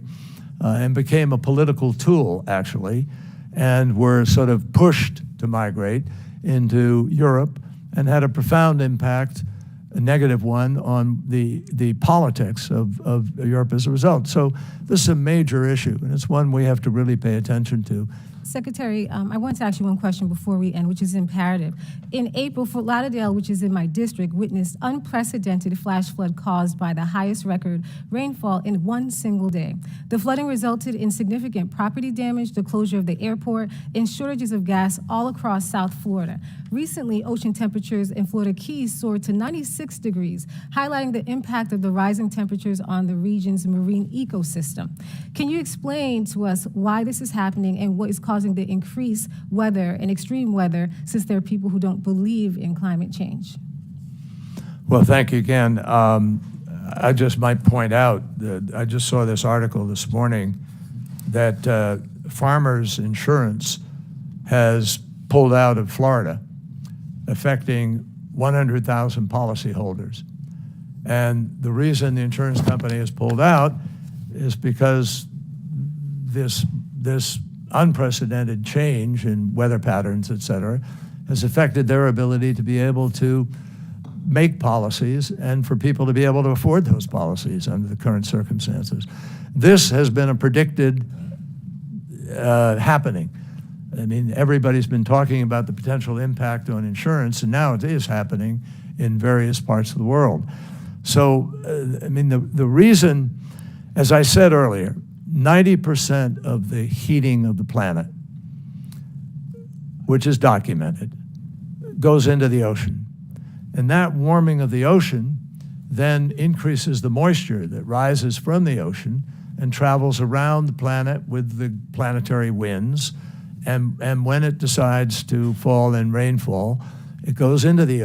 and became a political tool, actually, and were sort of pushed to migrate into Europe and had a profound impact, a negative one, on the politics of Europe as a result. So this is a major issue, and it's one we have to really pay attention to. Secretary, I want to ask you one question before we end, which is imperative. In April, Fort Lauderdale, which is in my district, witnessed unprecedented flash flood caused by the highest record rainfall in one single day. The flooding resulted in significant property damage, the closure of the airport, and shortages of gas all across South Florida. Recently, ocean temperatures in Florida Keys soared to 96 degrees, highlighting the impact of the rising temperatures on the region's marine ecosystem. Can you explain to us why this is happening and what is causing the increased weather and extreme weather, since there are people who don't believe in climate change? Well, thank you again. I just might point out that I just saw this article this morning that Farmers Insurance has pulled out of Florida, affecting 100,000 policyholders. And the reason the insurance company has pulled out is because this unprecedented change in weather patterns, et cetera, has affected their ability to be able to make policies and for people to be able to afford those policies under the current circumstances. This has been a predicted happening. I mean, everybody's been talking about the potential impact on insurance, and now it is happening in various parts of the world. So, I mean, the reason, as I said earlier, 90% of the heating of the planet, which is documented, goes into the ocean. And that warming of the ocean then increases the moisture that rises from the ocean and travels around the planet with the planetary winds. And when it decides to fall in rainfall, it goes into the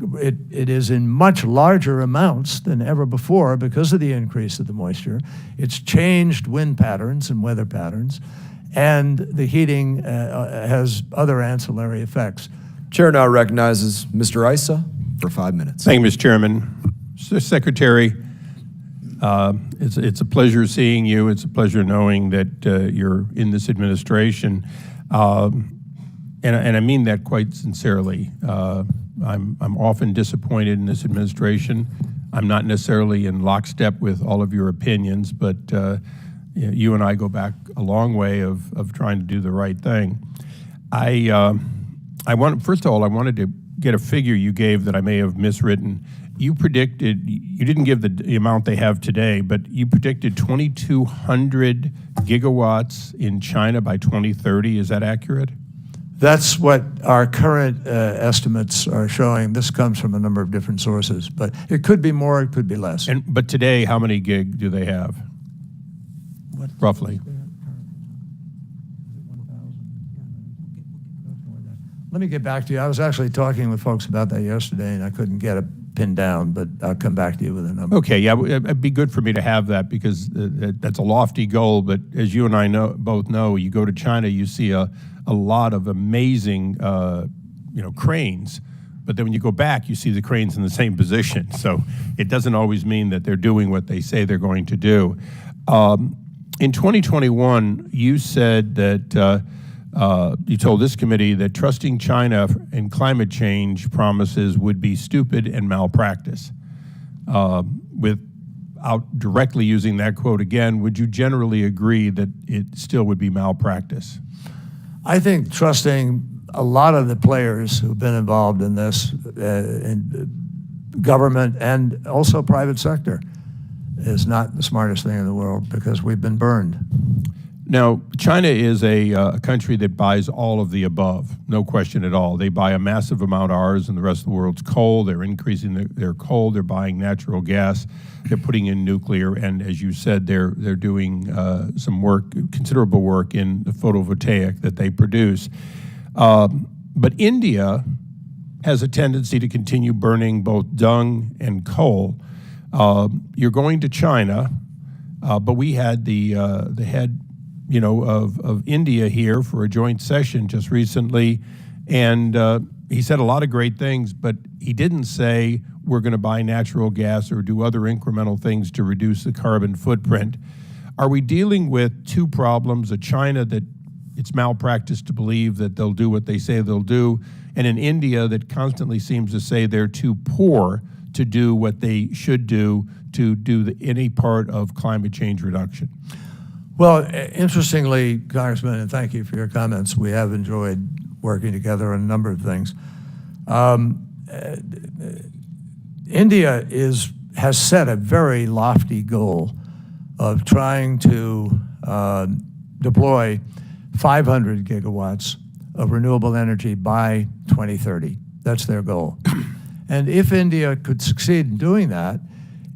it is in much larger amounts than ever before because of the increase of the moisture. It's changed wind patterns and weather patterns, and the heating has other ancillary effects. Chair now recognizes Mr. Issa for 5 minutes. Thank you, Mr. Chairman. Secretary, it's a pleasure seeing you. It's a pleasure knowing that you're in this administration. And I mean that quite sincerely. I'm often disappointed in this administration. I'm not necessarily in lockstep with all of your opinions, but you and I go back a long way of trying to do the right thing. First of all, I wanted to get a figure you gave that I may have miswritten. You predicted, you didn't give the amount they have today, but you predicted 2,200 gigawatts in China by 2030. Is that accurate? That's what our current estimates are showing. This comes from a number of different sources, but it could be more, it could be less. But today, how many gig do they have, roughly? Let me get back to you. I was actually talking with folks about that yesterday, and I couldn't get it pinned down, but I'll come back to you with a number. Okay, yeah, it'd be good for me to have that because that's a lofty goal, but as you and I both know, you go to China, you see a lot of amazing cranes, but then when you go back, you see the cranes in the same position. So it doesn't always mean that they're doing what they say they're going to do. In 2021, you said that you told this committee that trusting China in climate change promises would be stupid and malpractice. Without directly using that quote again, would you generally agree that it still would be malpractice? I think trusting a lot of the players who've been involved in this, in government and also private sector, is not the smartest thing in the world because we've been burned. Now, China is a country that buys all of the above, no question at all. They buy a massive amount of ours and the rest of the world's coal. They're increasing their coal. They're buying natural gas. They're putting in nuclear. And as you said, they're doing some work, considerable work in the photovoltaic that they produce. But India has a tendency to continue burning both dung and coal. You're going to China, but we had the head of India here for a joint session just recently, and he said a lot of great things, but he didn't say we're going to buy natural gas or do other incremental things to reduce the carbon footprint. are we dealing with two problems, a China that it's malpractice to believe that they'll do what they say they'll do, and an India that constantly seems to say they're too poor to do what they should do to do any part of climate change reduction? Well, interestingly, Congressman, and thank you for your comments, we have enjoyed working together on a number of things. India has set a very lofty goal of trying to deploy 500 gigawatts of renewable energy by 2030. That's their goal. And if India could succeed in doing that,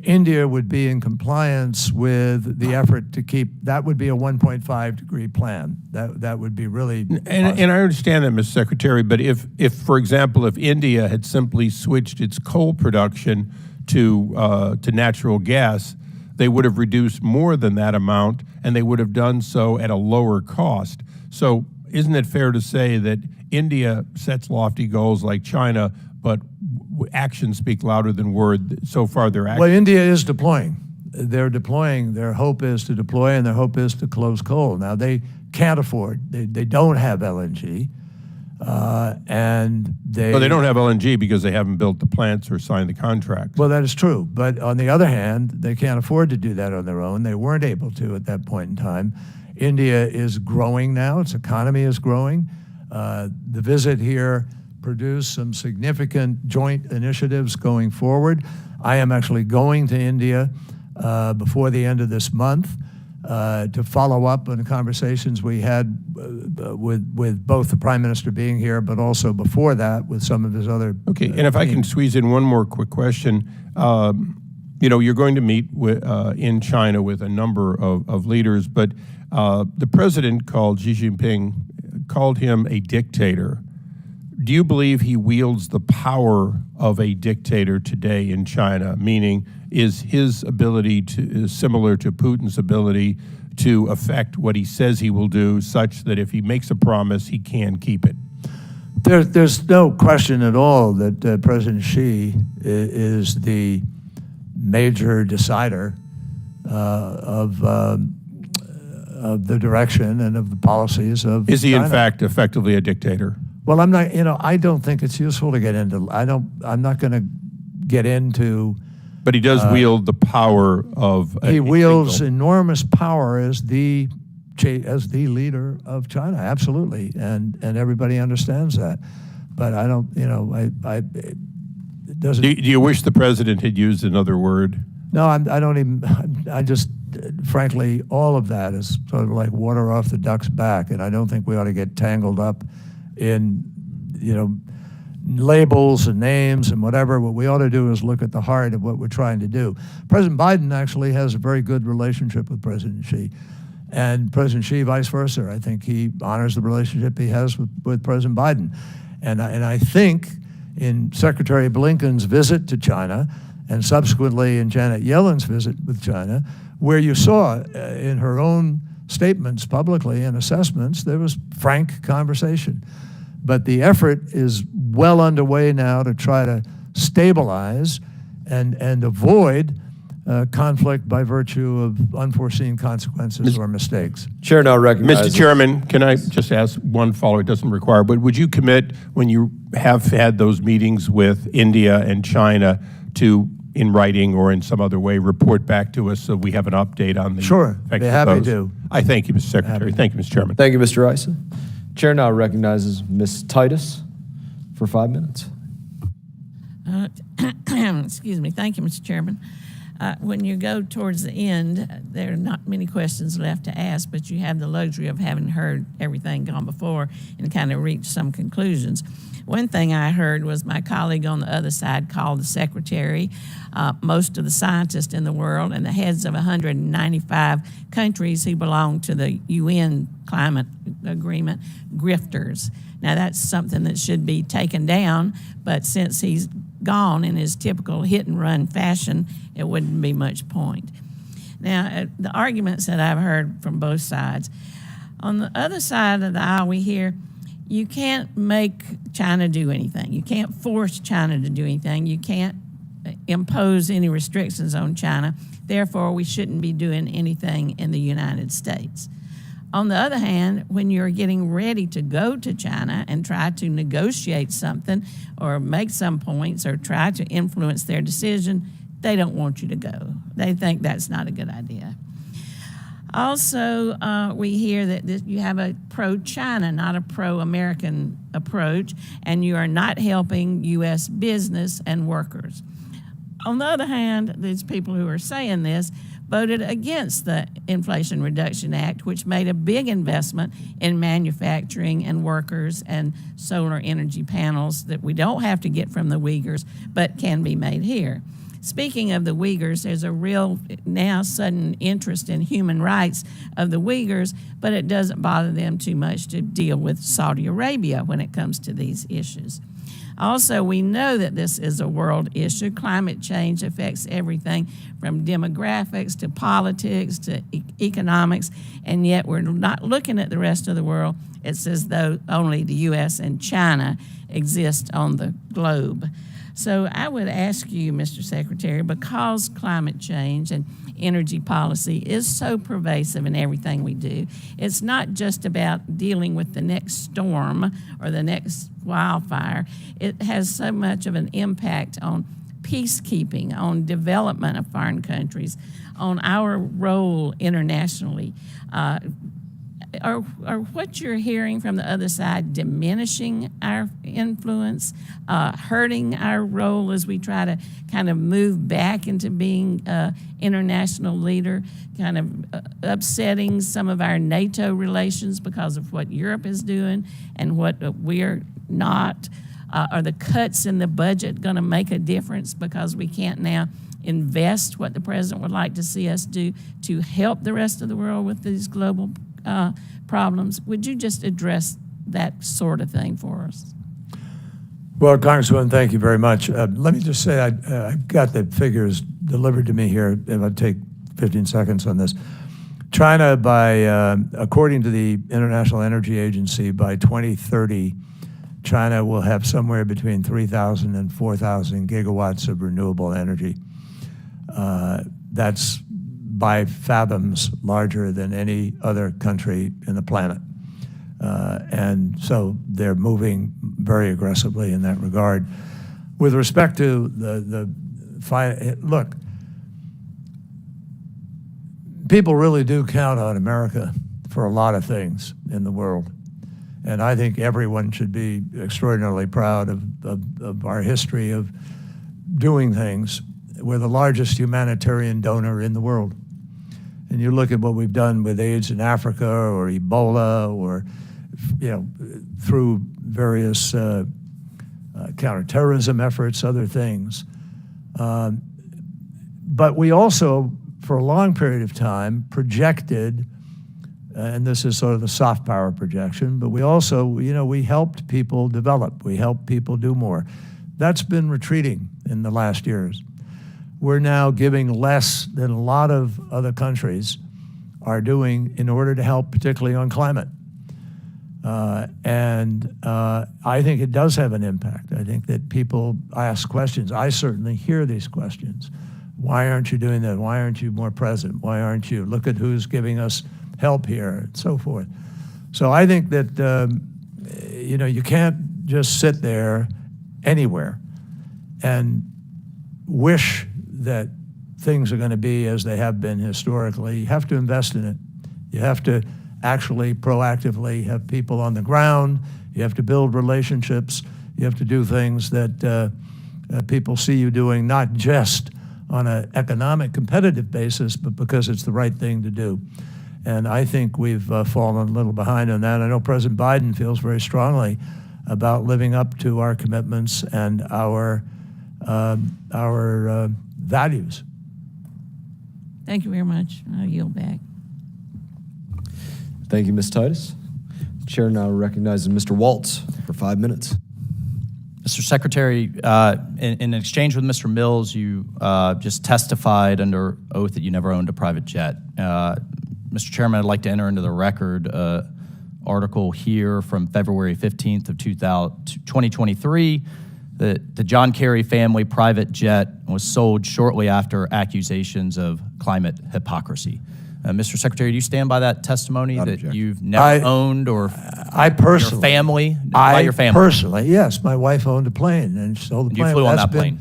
India would be in compliance with the effort to keep, that would be a 1.5 degree plan. That would be really And I understand that, Mr. Secretary, but if, for example, if India had simply switched its coal production to natural gas, they would have reduced more than that amount, and they would have done so at a lower cost. So isn't it fair to say that India sets lofty goals like China, but actions speak louder than word? So far, their actions. Well, India is deploying. They're deploying. Their hope is to deploy, and their hope is to close coal. Now, they can't afford, they don't have LNG, and they... Well, they don't have LNG because they haven't built the plants or signed the contracts. Well, that is true. But on the other hand, they can't afford to do that on their own. They weren't able to at that point in time. India is growing now. Its economy is growing. The visit here produced some significant joint initiatives going forward. I am actually going to India before the end of this month to follow up on the conversations we had with both the Prime Minister being here, but also before that with some of his other Okay, and if I can squeeze in one more quick question. You know, you're going to meet in China with a number of leaders, but the president Xi Jinping called him a dictator. Do you believe he wields the power of a dictator today in China? Meaning, is his ability is similar to Putin's ability to affect what he says he will do, such that if he makes a promise, he can keep it? There's no question at all that President Xi is the major decider of the direction and of the policies of Is he China. in fact effectively a dictator? Well, I'm not. You know, I don't think it's useful to get into. I'm not going to get into. But he does wield the power of. He wields enormous power as the leader of China. Absolutely, and everybody understands that. But I don't. You know, it doesn't. Do you wish the president had used another word? No, I don't even. I just, frankly, all of that is sort of like water off the duck's back, and I don't think we ought to get tangled up in, you know, labels and names and whatever. What we ought to do is look at the heart of what we're trying to do. President Biden actually has a very good relationship with President Xi, and President Xi vice versa. I think he honors the relationship he has with President Biden. And I think in Secretary Blinken's visit to China, and subsequently in Janet Yellen's visit with China, where you saw in her own statements publicly and assessments, there was frank conversation. But the effort is well underway now to try to stabilize and avoid conflict by virtue of unforeseen consequences or mistakes. Chair now recognizes. Mr. Chairman, can I just ask one follow? It doesn't require, but would you commit, when you have had those meetings with India and China, to, in writing or in some other way, report back to us so we have an update on the Sure, effect be of happy those? to. I thank you, Mr. Secretary. Thank you, Mr. Chairman. Thank you, Mr. Issa. Chair now recognizes Ms. Titus for 5 minutes. Excuse me. Thank you, Mr. Chairman. When you go towards the end, there are not many questions left to ask, but you have the luxury of having heard everything gone before and kind of reached some conclusions. One thing I heard was my colleague on the other side called the secretary, most of the scientists in the world, and the heads of 195 countries who belong to the UN climate agreement, grifters. Now, that's something that should be taken down, but since he's gone in his typical hit-and-run fashion, it wouldn't be much point. Now, the arguments that I've heard from both sides, on the other side of the aisle, we hear, you can't make China do anything. You can't force China to do anything. You can't impose any restrictions on China. Therefore, we shouldn't be doing anything in the United States. On the other hand, when you're getting ready to go to China and try to negotiate something or make some points or try to influence their decision, they don't want you to go. They think that's not a good idea. Also, we hear that you have a pro-China, not a pro-American approach, and you are not helping U.S. business and workers. On the other hand, these people who are saying this voted against the Inflation Reduction Act, which made a big investment in manufacturing and workers and solar energy panels that we don't have to get from the Uyghurs, but can be made here. Speaking of the Uyghurs, there's a real now sudden interest in human rights of the Uyghurs, but it doesn't bother them too much to deal with Saudi Arabia when it comes to these issues. Also, we know that this is a world issue. Climate change affects everything from demographics to politics to economics, and yet we're not looking at the rest of the world. It's as though only the U.S. and China exist on the globe. So I would ask you, Mr. Secretary, because climate change and energy policy is so pervasive in everything we do, it's not just about dealing with the next storm or the next wildfire. It has so much of an impact on peacekeeping, on development of foreign countries, on our role internationally. Are what you're hearing from the other side diminishing our influence, hurting our role as we try to kind of move back into being an international leader, kind of upsetting some of our NATO relations because of what Europe is doing and what we're not? Are the cuts in the budget going to make a difference because we can't now invest what the president would like to see us do to help the rest of the world with these global problems? Would you just address that sort of thing for us? Well, Congresswoman, thank you very much. Let me just say I've got the figures delivered to me here, if I take 15 seconds on this. China, according to the International Energy Agency, by 2030, China will have somewhere between 3,000 and 4,000 gigawatts of renewable energy. That's by fathoms larger than any other country in the planet. And so they're moving very aggressively in that regard. With respect to look, people really do count on America for a lot of things in the world. And I think everyone should be extraordinarily proud of our history of doing things. We're the largest humanitarian donor in the world. And you look at what we've done with AIDS in Africa or Ebola or, through various counterterrorism efforts, other things. But we also, for a long period of time, projected, and this is sort of the soft power projection, but we also, we helped people develop. We helped people do more. That's been retreating in the last years. We're now giving less than a lot of other countries are doing in order to help, particularly on climate. And I think it does have an impact. I think that people ask questions. I certainly hear these questions. Why aren't you doing that? Why aren't you more present? Why aren't you? Look at who's giving us help here, and so forth. So I think that, you can't just sit there anywhere and wish that things are going to be as they have been historically. You have to invest in it. You have to actually proactively have people on the ground. You have to build relationships. You have to do things that people see you doing, not just on an economic competitive basis, but because it's the right thing to do. And I think we've fallen a little behind on that. I know President Biden feels very strongly about living up to our commitments and our values. Thank you very much. I'll yield back. Thank you, Ms. Titus. The chair now recognizes Mr. Waltz for 5 minutes. Mr. Secretary, in exchange with Mr. Mills, you just testified under oath that you never owned a private jet. Mr. Chairman, I'd like to enter into the record article here from February 15th of 2023 The John Kerry family private jet was sold shortly after accusations of climate hypocrisy. Mr. Secretary, do you stand by that testimony that you've never owned or I personally, your family? I Your family? personally, yes, my wife owned a plane and sold the You plane. flew on That's that plane?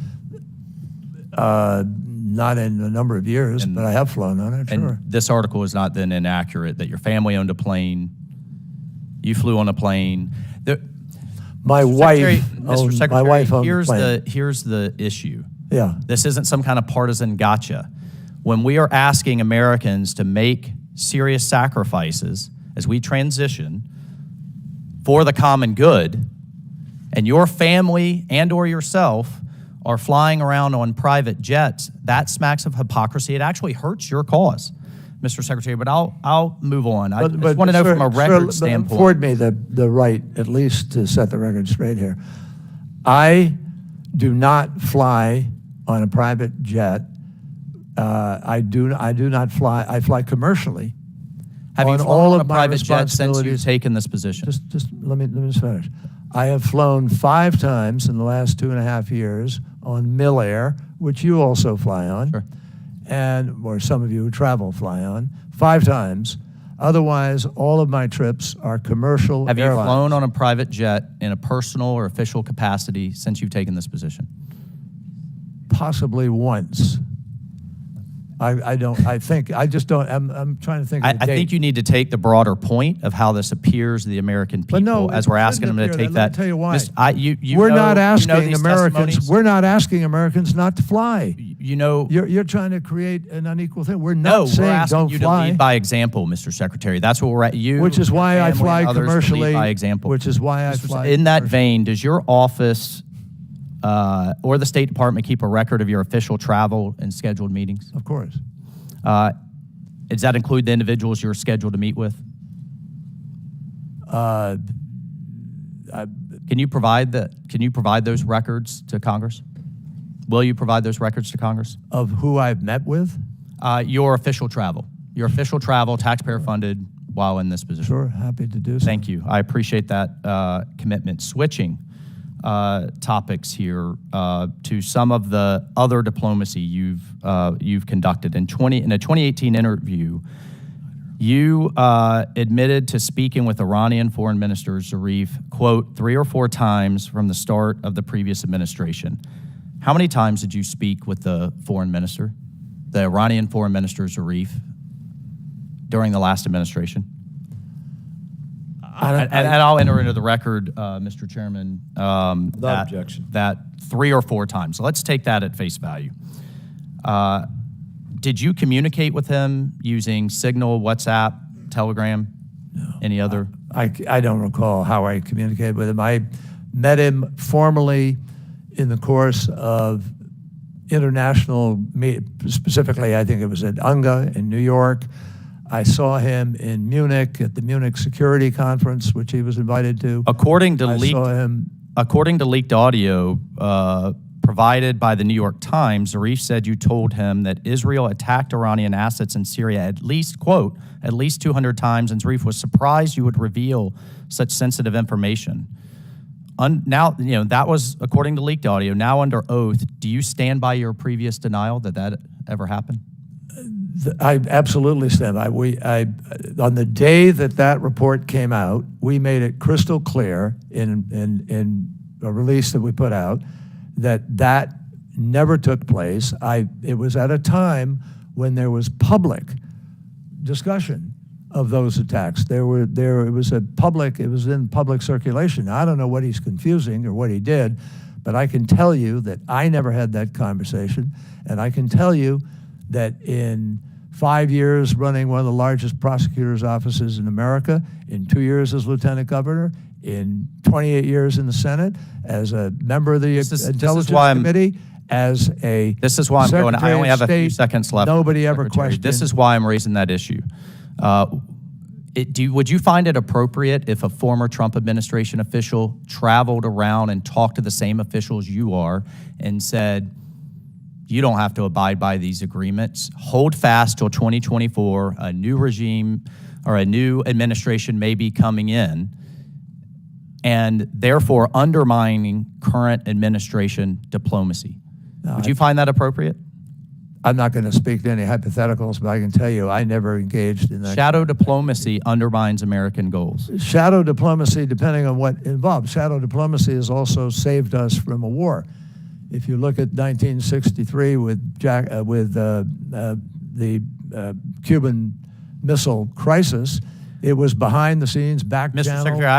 Not in a number of years, but I have flown on it, sure. And this article is not then inaccurate, that your family owned a plane, you flew on a plane. My Mr. wife Secretary, owned, Mr. Secretary, my wife owned a plane. here's the issue. Yeah. This isn't some kind of partisan gotcha. When we are asking Americans to make serious sacrifices as we transition for the common good, and your family and or yourself are flying around on private jets, that smacks of hypocrisy. It actually hurts your cause, Mr. Secretary, but I'll move on. I just want to know from a record standpoint. Afford me the right, at least, to set the record straight here. I do not fly on a private jet. I do not fly. I fly commercially. Have you on flown all on a of my private jet since you've responsibilities. taken this position? Just let me finish. I have flown 5 times in the last 2.5 years on Millair, which you also fly on, Sure. or some of you who travel fly on, 5 times. Otherwise, all of my trips are commercial Have you airlines. flown on a private jet in a personal or official capacity since you've taken this position? Possibly once. I just don't, I'm trying to think of the I date. think you need to take the broader point of how this appears to the American people no, as it we're asking them to shouldn't take appear that. Let that. me tell you why. We're not asking these Americans. testimonies. We're not asking Americans not to fly. You know, You're trying to create an unequal thing. We're not no, we're saying asking don't you fly. to lead by example, Mr. Secretary. That's what we're at. You, Which is your why I family, fly and others to lead commercially. by example. Which is why I fly. In that vein, does your office or the State Department keep a record of your official travel and scheduled meetings? Of course. Does that include the individuals you're scheduled to meet with? Can you provide those records to Congress? Will you provide those records to Congress? Of who I've met with? Your official travel, taxpayer funded while in this position. Sure, happy to do so. Thank you. I appreciate that commitment. Switching topics here to some of the other diplomacy you've conducted. In a 2018 interview, you admitted to speaking with Iranian Foreign Minister Zarif, quote, 3 or 4 times from the start of the previous administration. How many times did you speak with the foreign minister, the Iranian Foreign Minister Zarif, during the last administration? And I'll enter into the record, Mr. Chairman, objection. that 3 or 4 times. So let's take that at face value. Did you communicate with him using Signal, WhatsApp, Telegram, any other? I don't recall how I communicated with him. I met him formally in the course of international, specifically I think it was at UNGA in New York. I saw him in Munich at the Munich Security Conference, which he was invited to. According to leaked audio provided by the New York Times, Zarif said you told him that Israel attacked Iranian assets in Syria at least, quote, at least 200 times, and Zarif was surprised you would reveal such sensitive information. Now, that was according to leaked audio. Now under oath, do you stand by your previous denial that ever happened? I absolutely stand by. On the day that report came out, we made it crystal clear in a release that we put out that never took place. It was at a time when there was public discussion of those attacks. It was in public circulation. Now, I don't know what he's confusing or what he did, but I can tell you that I never had that conversation, and I can tell you that in 5 years running one of the largest prosecutor's offices in America, in 2 years as lieutenant governor, in 28 years in the Senate, as a member of the Intelligence Committee, as a This is why I'm going. I only have a few seconds left. Nobody ever questioned. This is why I'm raising that issue. Would you find it appropriate if a former Trump administration official traveled around and talked to the same officials you are and said, you don't have to abide by these agreements. Hold fast till 2024. A new regime or a new administration may be coming in. and therefore undermining current administration diplomacy. Would you find that appropriate? I'm not going to speak to any hypotheticals, but I can tell you I never engaged in that. Shadow diplomacy undermines American goals. Shadow diplomacy, depending on what involved. Shadow diplomacy has also saved us from a war. If you look at 1963 with the Cuban Missile Crisis, it was behind the scenes, back Mr. channel Secretary,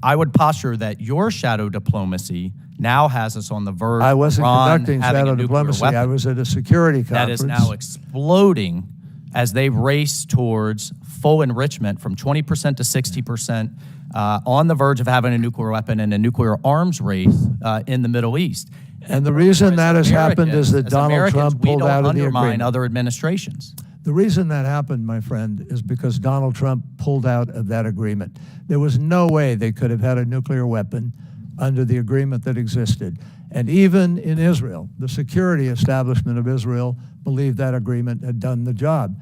I would posture that your shadow diplomacy now has us on the verge I of wasn't Iran conducting having shadow a nuclear diplomacy. weapon. I was at a security That conference. is now exploding as they race towards full enrichment from 20% to 60%, on the verge of having a nuclear weapon and a nuclear arms race in the Middle East. And the reason that has happened is that As Donald Americans, Trump pulled we don't out of the undermine agreement. other administrations. The reason that happened, my friend, is because Donald Trump pulled out of that agreement. There was no way they could have had a nuclear weapon under the agreement that existed. And even in Israel, the security establishment of Israel believed that agreement had done the job.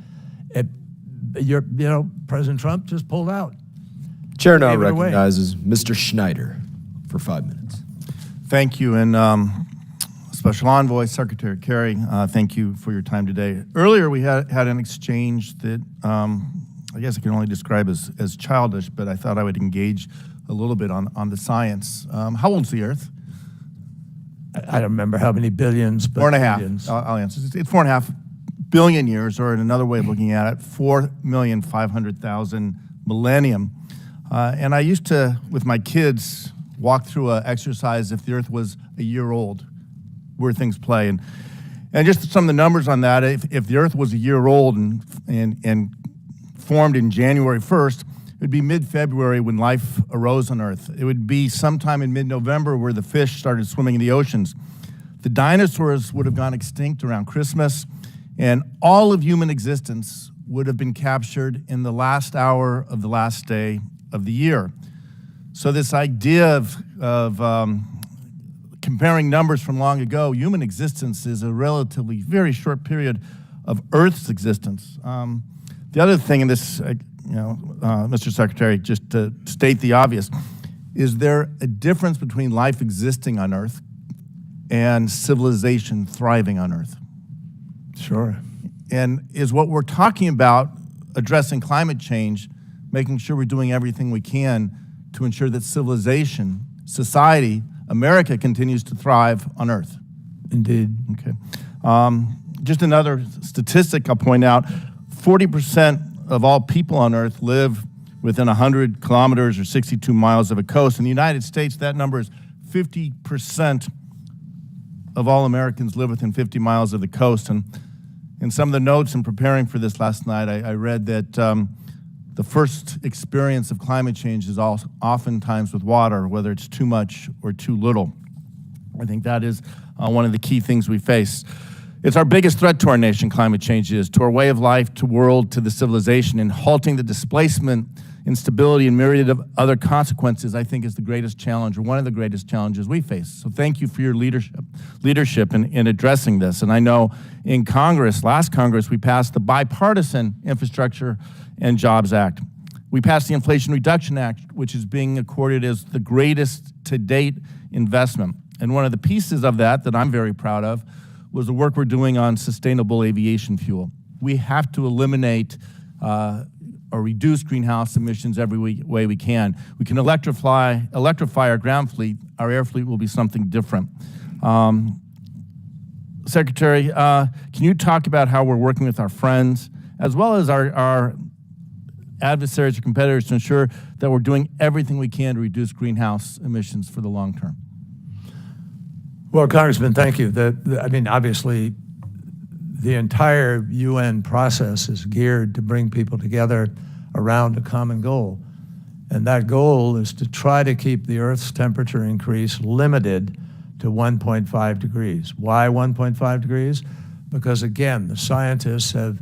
President Trump just pulled out. Chair now Gave it away. recognizes Mr. Schneider for 5 minutes. Thank you, and Special Envoy, Secretary Kerry, thank you for your time today. Earlier, we had an exchange that I guess I can only describe as childish, but I thought I would engage a little bit on the science. How old's the Earth? I don't remember how many billions, but 4.5. billions. I'll answer. It's 4.5 billion years, or in another way of looking at it, 4,500,000 millennium. And I used to, with my kids, walk through an exercise if the Earth was a year old, where things play. And just some of the numbers on that, if the Earth was a year old and formed in January 1st, it would be mid-February when life arose on Earth. It would be sometime in mid-November where the fish started swimming in the oceans. The dinosaurs would have gone extinct around Christmas, and all of human existence would have been captured in the last hour of the last day of the year. So this idea of comparing numbers from long ago, human existence is a relatively very short period of Earth's existence. The other thing in this, Mr. Secretary, just to state the obvious, is there a difference between life existing on Earth and civilization thriving on Earth? Sure. And is what we're talking about addressing climate change, making sure we're doing everything we can to ensure that civilization, society, America continues to thrive on Earth? Indeed. Okay. Just another statistic I'll point out, 40% of all people on Earth live within 100 kilometers or 62 miles of a coast. In the United States, that number is 50% of all Americans live within 50 miles of the coast. And in some of the notes in preparing for this last night, I read that the first experience of climate change is oftentimes with water, whether it's too much or too little. I think that is one of the key things we face. It's our biggest threat to our nation, climate change is, to our way of life, to world, to the civilization, and halting the displacement, instability, and myriad of other consequences, I think is the greatest challenge, or one of the greatest challenges we face. So thank you for your leadership in addressing this. And I know in Congress, last Congress, we passed the Bipartisan Infrastructure and Jobs Act. We passed the Inflation Reduction Act, which is being accorded as the greatest to date investment. And one of the pieces of that I'm very proud of was the work we're doing on sustainable aviation fuel. We have to eliminate or reduce greenhouse emissions every way we can. We can electrify our ground fleet. Our air fleet will be something different. Secretary, can you talk about how we're working with our friends, as well as our adversaries or competitors, to ensure that we're doing everything we can to reduce greenhouse emissions for the long term? Well, Congressman, thank you. Obviously, the entire UN process is geared to bring people together around a common goal. And that goal is to try to keep the Earth's temperature increase limited to 1.5 degrees. Why 1.5 degrees? Because, again, the scientists have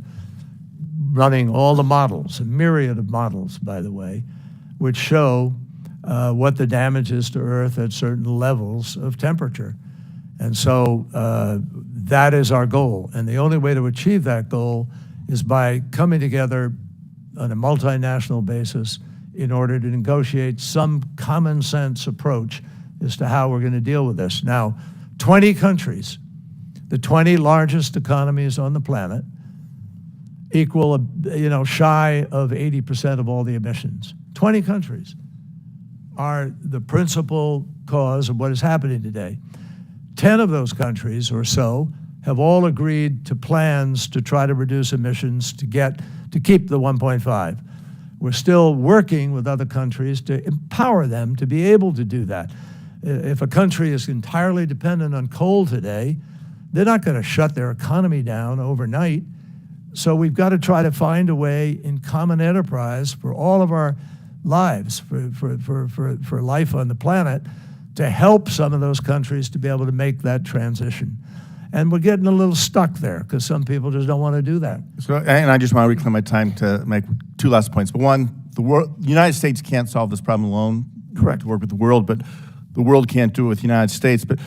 running all the models, a myriad of models, by the way, which show what the damage is to Earth at certain levels of temperature. And so that is our goal. And the only way to achieve that goal is by coming together on a multinational basis in order to negotiate some common sense approach as to how we're going to deal with this. Now, 20 countries, the 20 largest economies on the planet, equal, shy of 80% of all the emissions. 20 countries are the principal cause of what is happening today. 10 of those countries or so have all agreed to plans to try to reduce emissions to keep the 1.5. We're still working with other countries to empower them to be able to do that. If a country is entirely dependent on coal today, they're not going to shut their economy down overnight. So we've got to try to find a way in common enterprise for all of our lives, for life on the planet, to help some of those countries to be able to make that transition. And we're getting a little stuck there because some people just don't want to do that. So, and I just want to reclaim my time to make two last points. But one, the United States can't solve this problem alone. Correct. To work with the world, but the world can't do it with the United States. But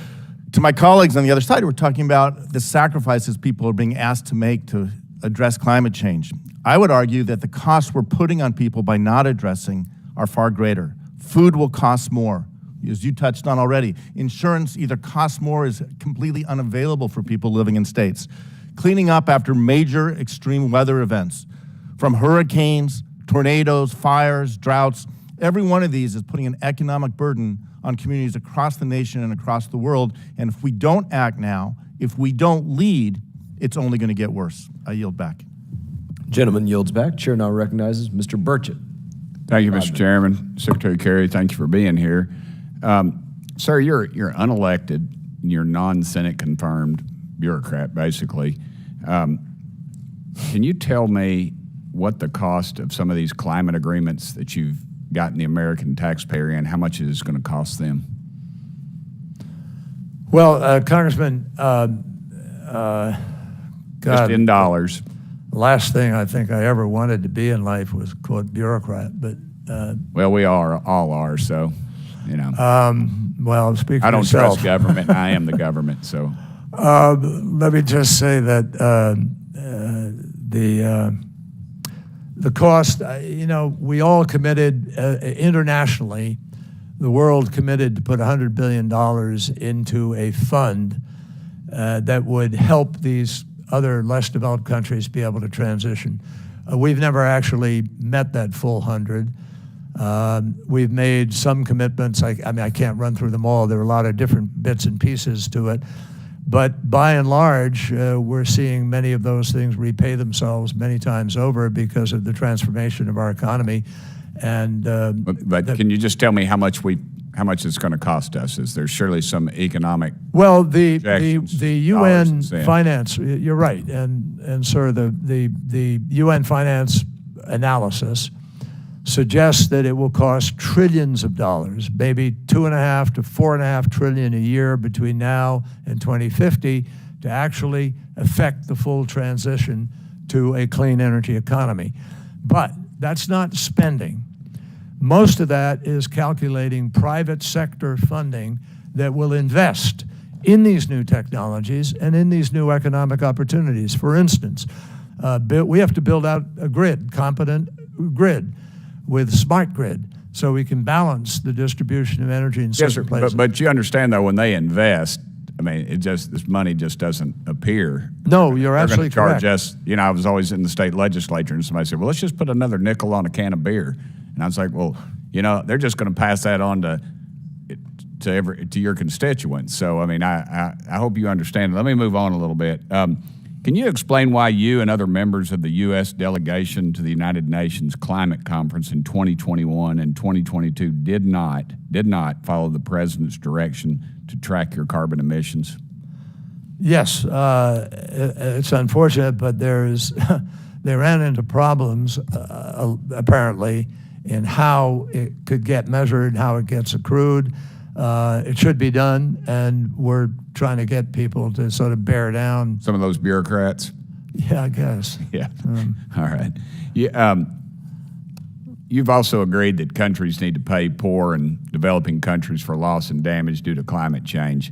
to my colleagues on the other side, we're talking about the sacrifices people are being asked to make to address climate change. I would argue that the costs we're putting on people by not addressing are far greater. Food will cost more, as you touched on already. Insurance either costs more or is completely unavailable for people living in states. Cleaning up after major extreme weather events, from hurricanes, tornadoes, fires, droughts, every one of these is putting an economic burden on communities across the nation and across the world. And if we don't act now, if we don't lead, it's only going to get worse. I yield back. Gentleman yields back. Chair now recognizes Mr. Burchett. Thank you, Mr. Chairman. Secretary Kerry, thank you for being here. Sir, you're unelected. You're non-Senate confirmed bureaucrat, basically. Can you tell me what the cost of some of these climate agreements that you've gotten the American taxpayer in, how much it is going to cost them? Well, Congressman, just in dollars. The last thing I think I ever wanted to be in life was, quote, bureaucrat, but... well, we all are, so, well, speak for I don't yourself. trust government. I am the government, so. Let me just say that the cost, we all committed internationally, the world committed to put $100 billion into a fund that would help these other less developed countries be able to transition. We've never actually met that full 100. We've made some commitments. I can't run through them all. There are a lot of different bits and pieces to it. But by and large, we're seeing many of those things repay themselves many times over because of the transformation of our economy. And but can you just tell me how much it's going to cost us? Is there surely some economic? Well, the UN finance. You're right, and sir, the UN finance analysis suggests that it will cost trillions of dollars, maybe $2.5 to $4.5 trillion a year between now and 2050, to actually effect the full transition to a clean energy economy. But that's not spending. Most of that is calculating private sector funding that will invest in these new technologies and in these new economic opportunities. For instance, we have to build out a competent grid with smart grid, so we can balance the distribution of energy in certain places. But you understand, though, when they invest, this money just doesn't appear. No, you're absolutely correct. They're going to charge us. I was always in the state legislature, and somebody said, well, let's just put another nickel on a can of beer. And I was like, well, they're just going to pass that on to your constituents. So, I hope you understand. Let me move on a little bit. Can you explain why you and other members of the U.S. delegation to the United Nations Climate Conference in 2021 and 2022 did not follow the President's direction to track your carbon emissions? Yes, it's unfortunate, but they ran into problems, apparently, in how it could get measured, how it gets accrued. It should be done, and we're trying to get people to sort of bear down. Some of those bureaucrats? Yeah, I guess. Yeah. All right. You've also agreed that countries need to pay poor and developing countries for loss and damage due to climate change.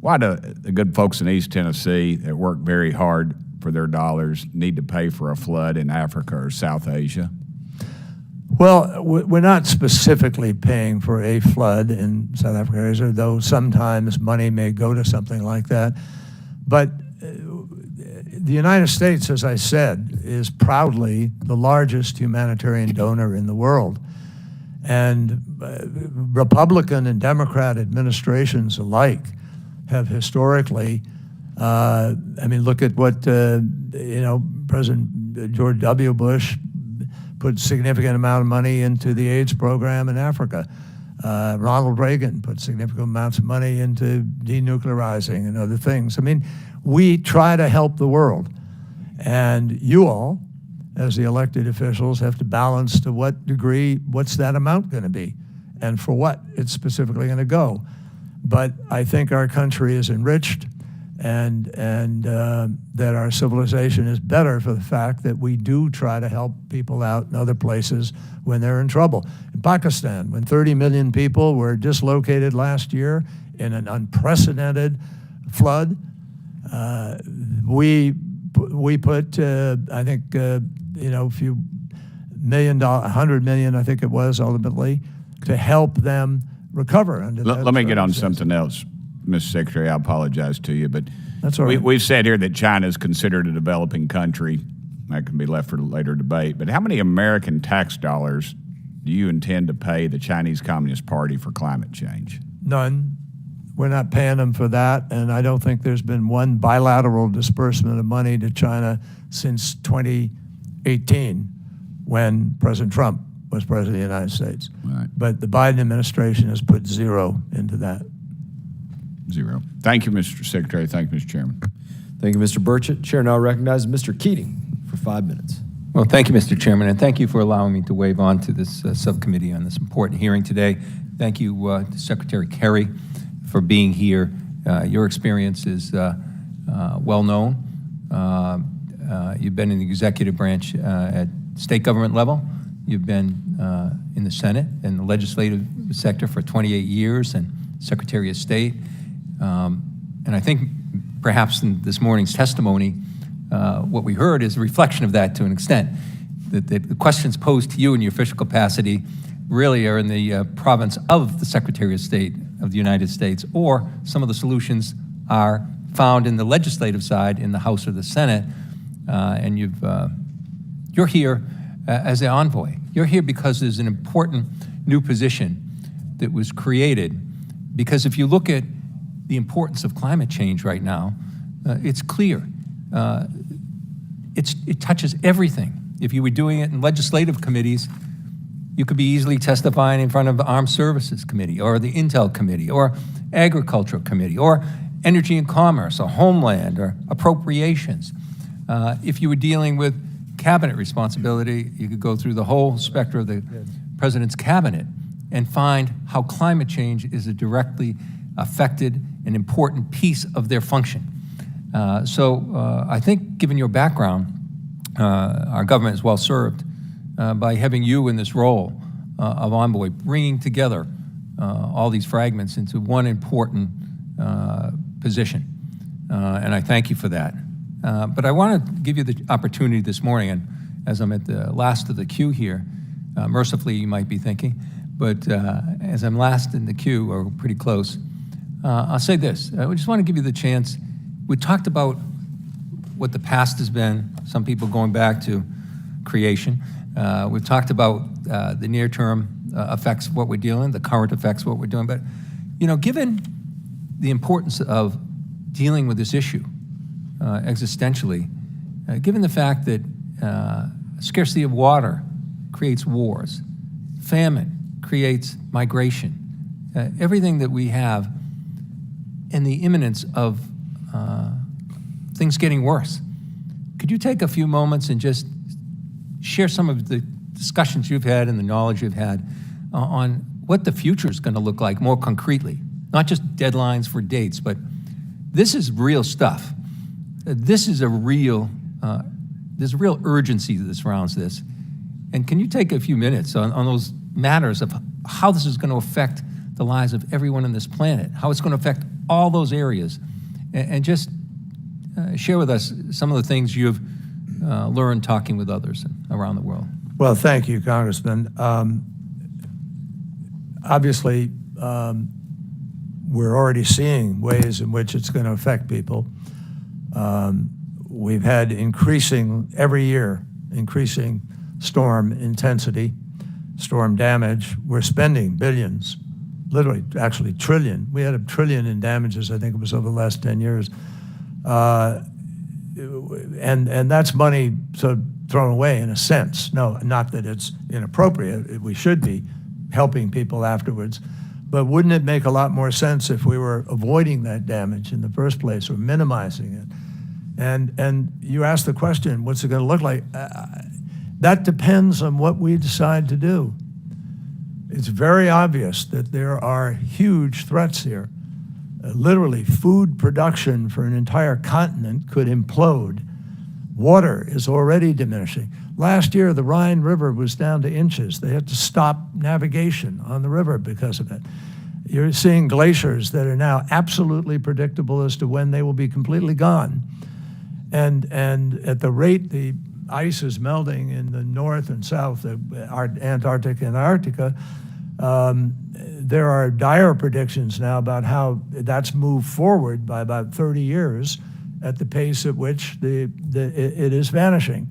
Why do the good folks in East Tennessee that work very hard for their dollars need to pay for a flood in Africa or South Asia? Well, we're not specifically paying for a flood in South Africa, though sometimes money may go to something like that. But the United States, as I said, is proudly the largest humanitarian donor in the world. And Republican and Democrat administrations alike have historically, look at what, President George W. Bush put significant amount of money into the AIDS program in Africa. Ronald Reagan put significant amounts of money into denuclearizing and other things. I mean, we try to help the world. And you all, as the elected officials, have to balance to what degree, what's that amount going to be, and for what it's specifically going to go. But I think our country is enriched, and that our civilization is better for the fact that we do try to help people out in other places when they're in trouble. In Pakistan, when 30 million people were dislocated last year in an unprecedented flood, we put, I think, a few $100 million, I think it was ultimately, to help them recover under that. Let me get on something else, Mr. Secretary. I apologize to you, but that's all right. We've said here that China is considered a developing country. That can be left for later debate. But how many American tax dollars do you intend to pay the Chinese Communist Party for climate change? None. We're not paying them for that, and I don't think there's been one bilateral disbursement of money to China since 2018, when President Trump was president of the United States. Right. But the Biden administration has put zero into that. Zero. Thank you, Mr. Secretary. Thank you, Mr. Chairman. Thank you, Mr. Burchett. Chair now recognizes Mr. Keating for 5 minutes. Well, thank you, Mr. Chairman, and thank you for allowing me to wave on to this subcommittee on this important hearing today. Thank you to Secretary Kerry for being here. Your experience is well known. You've been in the executive branch at state government level. You've been in the Senate and the legislative sector for 28 years and Secretary of State. And I think perhaps in this morning's testimony, what we heard is a reflection of that to an extent. That the questions posed to you in your official capacity really are in the province of the Secretary of State of the United States, or some of the solutions are found in the legislative side in the House or the Senate. And you're here as the envoy. You're here because there's an important new position that was created. Because if you look at the importance of climate change right now, it's clear. It touches everything. If you were doing it in legislative committees, you could be easily testifying in front of the Armed Services Committee or the Intel Committee or Agricultural Committee or Energy and Commerce or Homeland or Appropriations. If you were dealing with cabinet responsibility, you could go through the whole spectrum of the President's cabinet and find how climate change is a directly affected and important piece of their function. So I think given your background, our government is well served by having you in this role of envoy, bringing together all these fragments into one important position. And I thank you for that. But I want to give you the opportunity this morning, and as I'm at the last of the queue here, mercifully you might be thinking, but as I'm last in the queue, or pretty close, I'll say this. I just want to give you the chance. We talked about what the past has been, some people going back to creation. We've talked about the near-term effects of what we're dealing, the current effects of what we're doing. But, given the importance of dealing with this issue existentially, given the fact that scarcity of water creates wars, famine creates migration, everything that we have, and the imminence of things getting worse. Could you take a few moments and just share some of the discussions you've had and the knowledge you've had on what the future is going to look like more concretely? Not just deadlines for dates, but this is real stuff. This is a real, there's a real urgency that surrounds this. And can you take a few minutes on those matters of how this is going to affect the lives of everyone on this planet, how it's going to affect all those areas, and just share with us some of the things you've learned talking with others around the world. Well, thank you, Congressman. Obviously, we're already seeing ways in which it's going to affect people. We've had every year, increasing storm intensity, storm damage. We're spending billions, literally, actually trillion. We had $1 trillion in damages, I think it was over the last 10 years. And that's money sort of thrown away in a sense. No, not that it's inappropriate. We should be helping people afterwards. But wouldn't it make a lot more sense if we were avoiding that damage in the first place or minimizing it? And you asked the question, what's it going to look like? That depends on what we decide to do. It's very obvious that there are huge threats here. Literally, food production for an entire continent could implode. Water is already diminishing. Last year, the Rhine River was down to inches. They had to stop navigation on the river because of it. You're seeing glaciers that are now absolutely predictable as to when they will be completely gone. And at the rate the ice is melting in the north and south, Antarctica and Arctica, there are dire predictions now about how that's moved forward by about 30 years at the pace at which it is vanishing.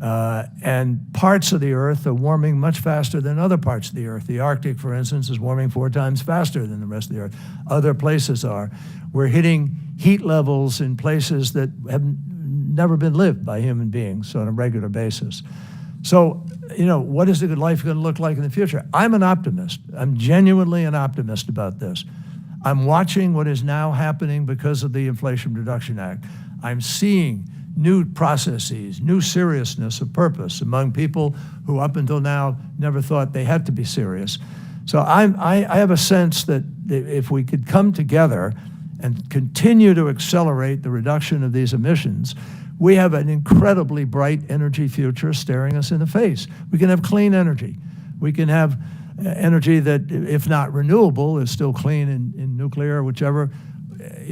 And parts of the Earth are warming much faster than other parts of the Earth. The Arctic, for instance, is warming 4 times faster than the rest of the Earth. Other places are. We're hitting heat levels in places that have never been lived by human beings on a regular basis. So, what is a good life going to look like in the future? I'm an optimist. I'm genuinely an optimist about this. I'm watching what is now happening because of the Inflation Reduction Act. I'm seeing new processes, new seriousness of purpose among people who up until now never thought they had to be serious. So I have a sense that if we could come together and continue to accelerate the reduction of these emissions, we have an incredibly bright energy future staring us in the face. We can have clean energy. We can have energy that, if not renewable, is still clean in nuclear, whichever.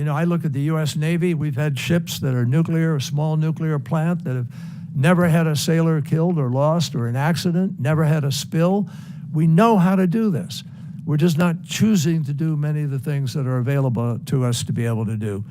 I look at the U.S. Navy. We've had ships that are nuclear, a small nuclear plant that have never had a sailor killed or lost or an accident, never had a spill. We know how to do this. We're just not choosing to do many of the things that are available to us to be able to do.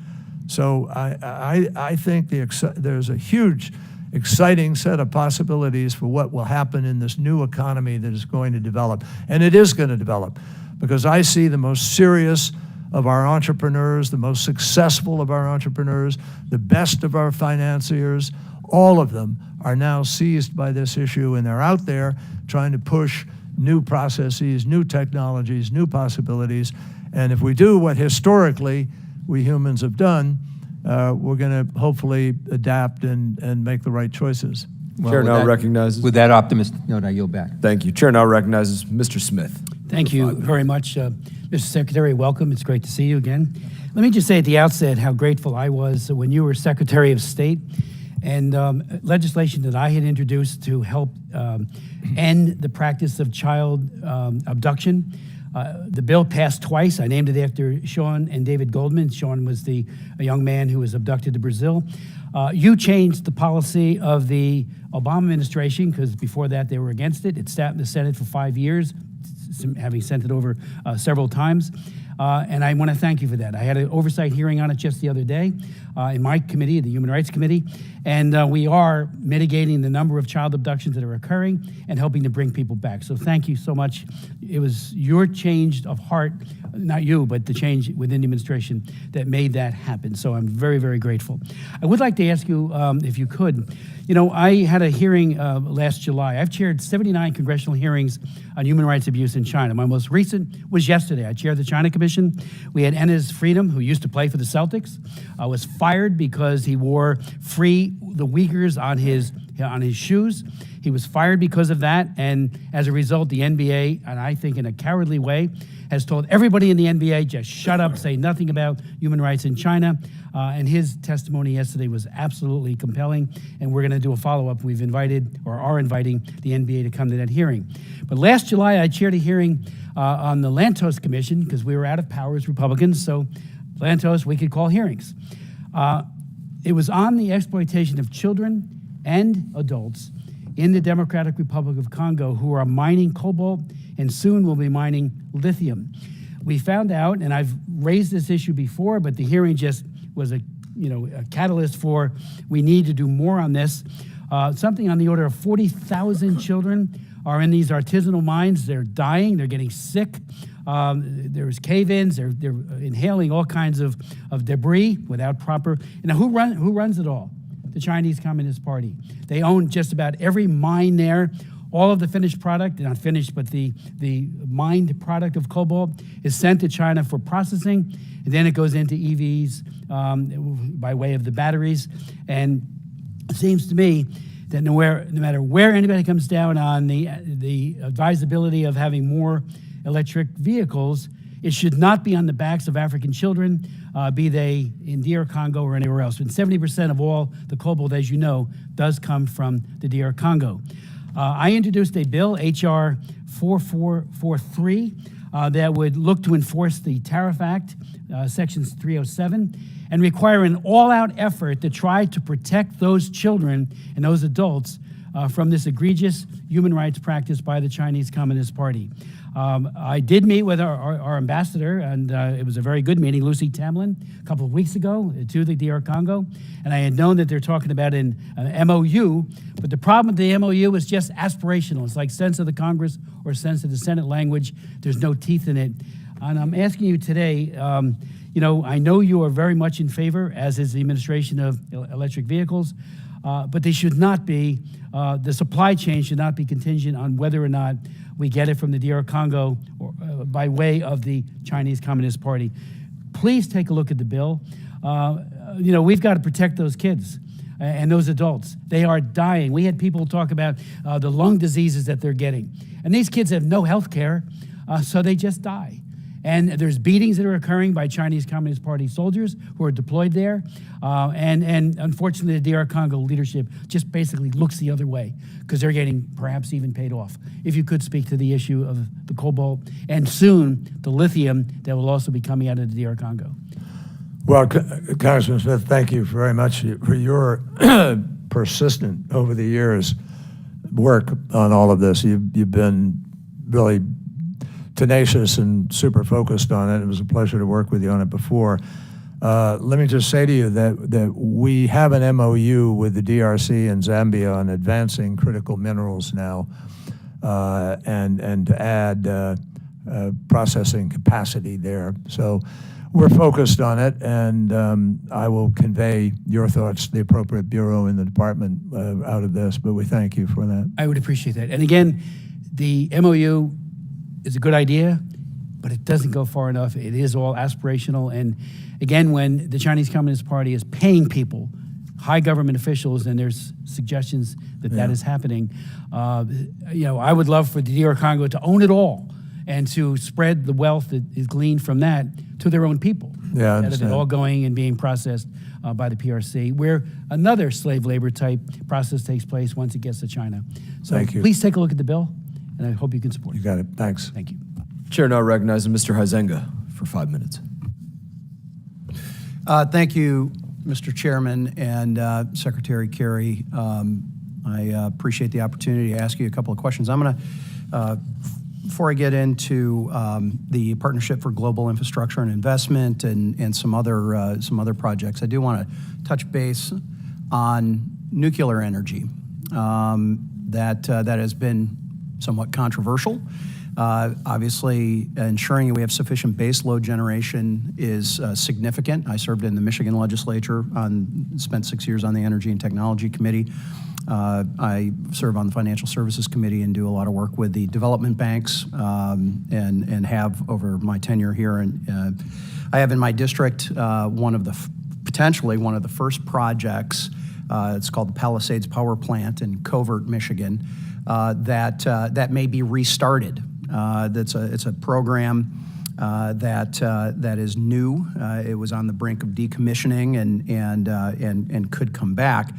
So I think there's a huge, exciting set of possibilities for what will happen in this new economy that is going to develop. And it is going to develop because I see the most serious of our entrepreneurs, the most successful of our entrepreneurs, the best of our financiers, all of them are now seized by this issue, and they're out there trying to push new processes, new technologies, new possibilities. And if we do what historically we humans have done, we're going to hopefully adapt and make the right choices. Chair now recognizes. With that optimistic note, I yield back. Thank you. Chair now recognizes Mr. Smith. Thank you very much, Mr. Secretary. Welcome. It's great to see you again. Let me just say at the outset how grateful I was when you were Secretary of State, and legislation that I had introduced to help end the practice of child abduction. The bill passed twice. I named it after Sean and David Goldman. Sean was a young man who was abducted to Brazil. You changed the policy of the Obama administration because before that they were against it. It sat in the Senate for 5 years, having sent it over several times. And I want to thank you for that. I had an oversight hearing on it just the other day in my committee, the Human Rights Committee, and we are mitigating the number of child abductions that are occurring and helping to bring people back. So thank you so much. It was your change of heart, not you, but the change within the administration that made that happen. So I'm very, very grateful. I would like to ask you, if you could, I had a hearing last July. I've chaired 79 congressional hearings on human rights abuse in China. My most recent was yesterday. I chaired the China Commission. We had Enes Freedom, who used to play for the Celtics, was fired because he wore Free the Uyghurs on his shoes. He was fired because of that, and as a result, the NBA, and I think in a cowardly way, has told everybody in the NBA, just shut up, say nothing about human rights in China. And his testimony yesterday was absolutely compelling, and we're going to do a follow-up. We've invited, or are inviting, the NBA to come to that hearing. But last July, I chaired a hearing on the Lantos Commission, because we were out of power as Republicans, so Lantos, we could call hearings. It was on the exploitation of children and adults in the Democratic Republic of Congo who are mining cobalt and soon will be mining lithium. We found out, and I've raised this issue before, but the hearing just was a catalyst for we need to do more on this. Something on the order of 40,000 children are in these artisanal mines. They're dying. They're getting sick. There's cave-ins. They're inhaling all kinds of debris without proper. Who runs it all? The Chinese Communist Party. They own just about every mine there. All of the finished product, not finished, but the mined product of cobalt is sent to China for processing, and then it goes into EVs by way of the batteries. And it seems to me that no matter where anybody comes down on the advisability of having more electric vehicles, it should not be on the backs of African children, be they in DR Congo or anywhere else. And 70% of all the cobalt, as you know, does come from the DR Congo. I introduced a bill, H.R. 4443, that would look to enforce the Tariff Act, Sections 307, and require an all-out effort to try to protect those children and those adults from this egregious human rights practice by the Chinese Communist Party. I did meet with our ambassador, and it was a very good meeting, Lucy Tamlin, a couple of weeks ago to the DR Congo, and I had known that they're talking about an MOU, but the problem with the MOU is just aspirational. It's like sense of the Congress or sense of the Senate language. There's no teeth in it. And I'm asking you today, I know you are very much in favor, as is the administration of electric vehicles, but they should not be, the supply chain should not be contingent on whether or not we get it from the DR Congo or, by way of the Chinese Communist Party. Please take a look at the bill. We've got to protect those kids and those adults. They are dying. We had people talk about the lung diseases that they're getting. And these kids have no health care, so they just die. And there's beatings that are occurring by Chinese Communist Party soldiers who are deployed there. And unfortunately, the DR Congo leadership just basically looks the other way because they're getting perhaps even paid off. If you could speak to the issue of the cobalt and soon the lithium that will also be coming out of the DR Congo. Well, Congressman Smith, thank you very much for your persistent, over the years, work on all of this. You've been really tenacious and super focused on it. It was a pleasure to work with you on it before. Let me just say to you that we have an MOU with the DRC and Zambia on advancing critical minerals now, and to add processing capacity there. So we're focused on it, and I will convey your thoughts to the appropriate bureau in the department out of this, but we thank you for that. I would appreciate that. And again, the MOU is a good idea, but it doesn't go far enough. It is all aspirational. And again, when the Chinese Communist Party is paying people, high government officials, and there's suggestions that that is happening, I would love for the DR Congo to own it all and to spread the wealth that is gleaned from that to their own people. Yeah, I instead of it all going and being processed by the PRC, where another slave labor type process takes place once it gets to China. So Thank you. Please take a look at the bill, and I hope you can support it. You got it. Thanks. Thank you. Chair now recognizes Mr. Huizenga for 5 minutes. Thank you, Mr. Chairman and Secretary Kerry. I appreciate the opportunity to ask you a couple of questions. I'm going to, before I get into the Partnership for Global Infrastructure and Investment and some other projects, I do want to touch base on nuclear energy. That has been somewhat controversial. Obviously, ensuring that we have sufficient base load generation is significant. I served in the Michigan legislature, spent 6 years on the Energy and Technology Committee. I serve on the Financial Services Committee and do a lot of work with the development banks and have over my tenure here. And I have in my district potentially one of the first projects. It's called the Palisades Power Plant in Covert, Michigan, that may be restarted. It's a program that is new. It was on the brink of decommissioning and could come back.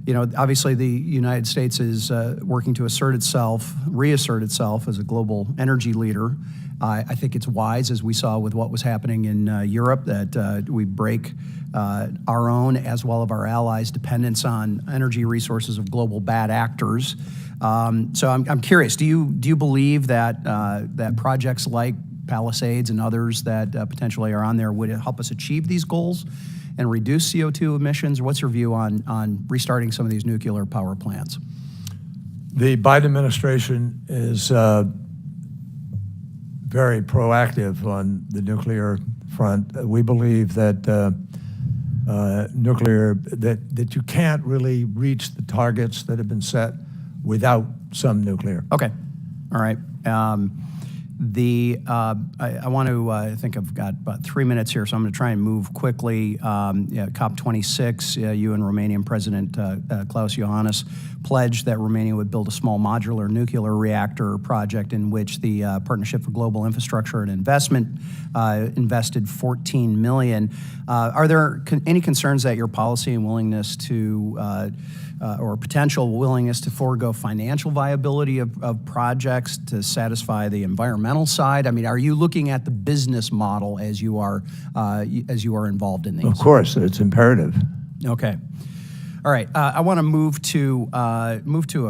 Obviously the United States is working to reassert itself as a global energy leader, I think it's wise, as we saw with what was happening in Europe, that we break our own as well as our allies' dependence on energy resources of global bad actors. So I'm curious, do you believe that that projects like Palisades and others that potentially are on there would help us achieve these goals and reduce CO2 emissions? Or what's your view on restarting some of these nuclear power plants? The Biden administration is very proactive on the nuclear front. We believe that that you can't really reach the targets that have been set without some nuclear. Okay, all right. I want to, I think I've got about 3 minutes here, so I'm going to try and move quickly. COP26, you and Romanian President Klaus Iohannis pledged that Romania would build a small modular nuclear reactor project in which the Partnership for Global Infrastructure and Investment invested $14 million. Are there any concerns that your policy and willingness to or potential willingness to forego financial viability of projects to satisfy the environmental side? I mean, are you looking at the business model as you are involved in these? Of course, it's imperative. Okay. All right. I want to move to a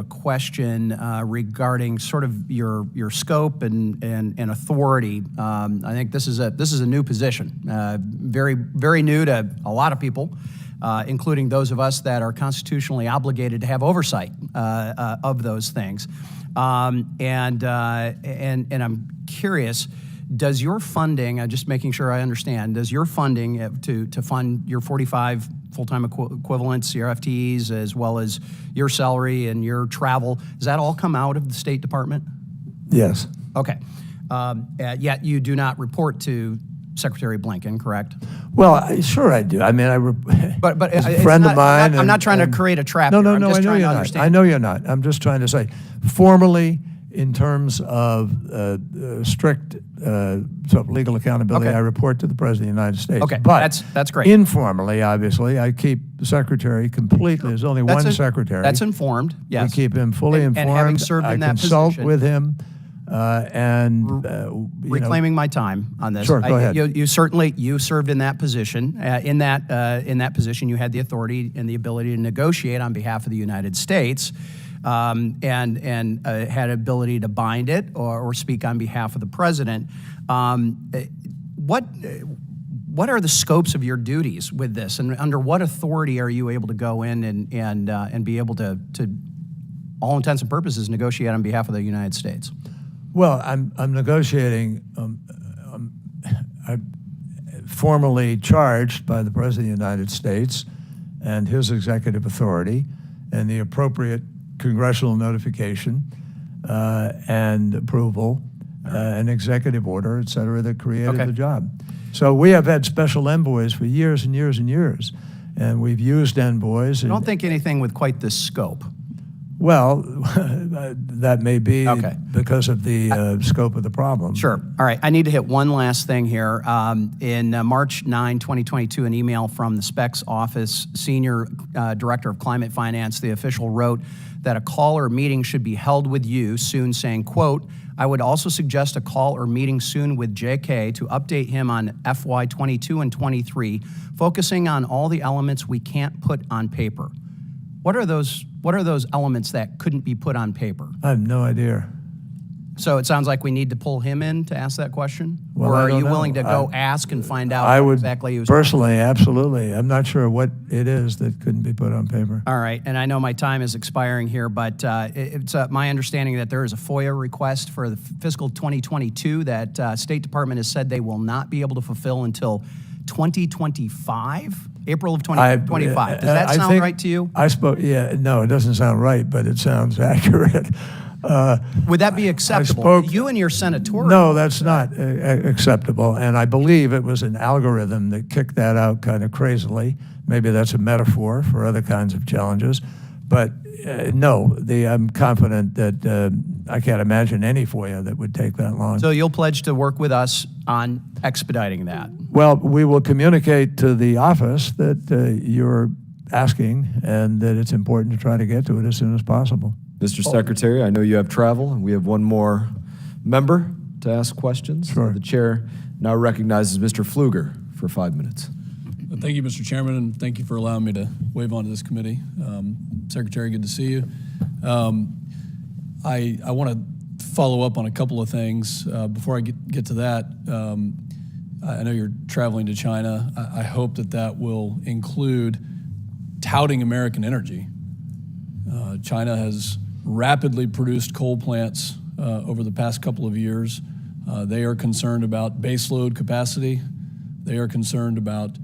question regarding sort of your scope and authority. I think this is a new position, very new to a lot of people. Including those of us that are constitutionally obligated to have oversight of those things. And I'm curious, does your funding, just making sure I understand, does your funding to fund your 45 full-time equivalents, your FTEs, as well as your salary and your travel, does that all come out of the State Department? Yes. Okay. Yet you do not report to Secretary Blinken, correct? Well, sure I do. I mean, but as a friend of mine. I'm not trying to create a trap. No, here. no, I'm no. just I know trying you're to not. understand. I know you're not. I'm just trying to say, formally, in terms of strict sort of legal accountability, Okay. I report to the President of the United States. Okay, But that's great. Informally, obviously, I keep the Secretary completely. There's only one Secretary. That's informed. Yes. We keep him fully informed. And having served in that consult position, with him. Reclaiming my time on this. Sure, go ahead. You certainly served in that position. In that position, you had the authority and the ability to negotiate on behalf of the United States, and had ability to bind it or speak on behalf of the president. What are the scopes of your duties with this, and under what authority are you able to go in and be able to all intents and purposes negotiate on behalf of the United States? Well, I'm negotiating. I'm formally charged by the President of the United States and his executive authority and the appropriate congressional notification and approval, an executive order, et cetera, that created the job. So we have had special envoys for years and years and years, and we've used envoys. I don't think anything with quite this scope. Well, that may be because of the scope of the problem. Sure. All right. I need to hit one last thing here. In March 9, 2022, an email from the SPEC's office, Senior Director of Climate Finance, the official wrote that a call or meeting should be held with you soon, saying, quote, I would also suggest a call or meeting soon with JK to update him on FY 22 and 23, focusing on all the elements we can't put on paper. What are those elements that couldn't be put on paper? I have no idea. So it sounds like we need to pull him in to ask that question? Well, or I are don't you know. willing to go ask and find out I would exactly he was personally, absolutely. I'm not sure what it is that couldn't be put on paper. All right, and I know my time is expiring here, but it's my understanding that there is a FOIA request for the fiscal 2022 that State Department has said they will not be able to fulfill until 2025? April of 2025. Does that sound right to you? No, it doesn't sound right, but it sounds accurate. Would that be acceptable? You and your senatorial. No, that's not acceptable, and I believe it was an algorithm that kicked that out kind of crazily. Maybe that's a metaphor for other kinds of challenges, but no, I'm confident that I can't imagine any FOIA that would take that long. So you'll pledge to work with us on expediting that? Well, we will communicate to the office that you're asking and that it's important to try to get to it as soon as possible. Mr. Secretary, I know you have travel, and we have one more member to ask questions. Sure. The chair now recognizes Mr. Pfluger for 5 minutes. Thank you, Mr. Chairman, and thank you for allowing me to wave onto this committee. Secretary, good to see you. I want to follow up on a couple of things. Before I get to that, I know you're traveling to China. I hope that will include touting American energy. China has rapidly produced coal plants over the past couple of years. They are concerned about baseload capacity. They are concerned about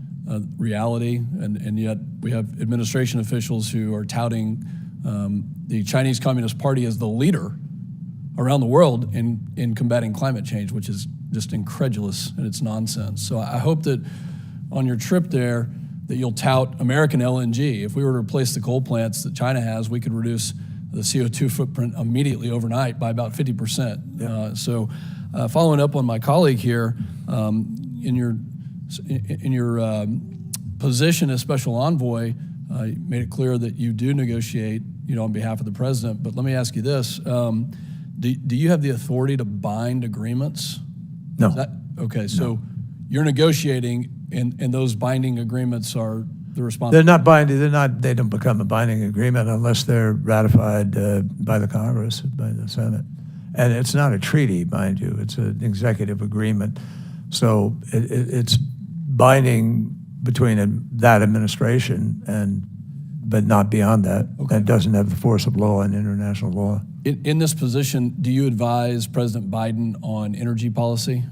reality, and yet we have administration officials who are touting the Chinese Communist Party as the leader around the world in combating climate change, which is just incredulous and it's nonsense. So I hope that on your trip there that you'll tout American LNG. If we were to replace the coal plants that China has, we could reduce the CO2 footprint immediately overnight by about 50%. Yeah. Following up on my colleague here, in your position as special envoy, you made it clear that you do negotiate, on behalf of the president. But let me ask you this: do you have the authority to bind agreements? No. Okay, so you're negotiating, and those binding agreements are the responsibility. They're not binding. They don't become a binding agreement unless they're ratified by the Congress, by the Senate. And it's not a treaty, mind you. It's an executive agreement. So it's binding between that administration but not beyond that. Okay. And it doesn't have the force of law and international law. In this position, do you advise President Biden on energy policy?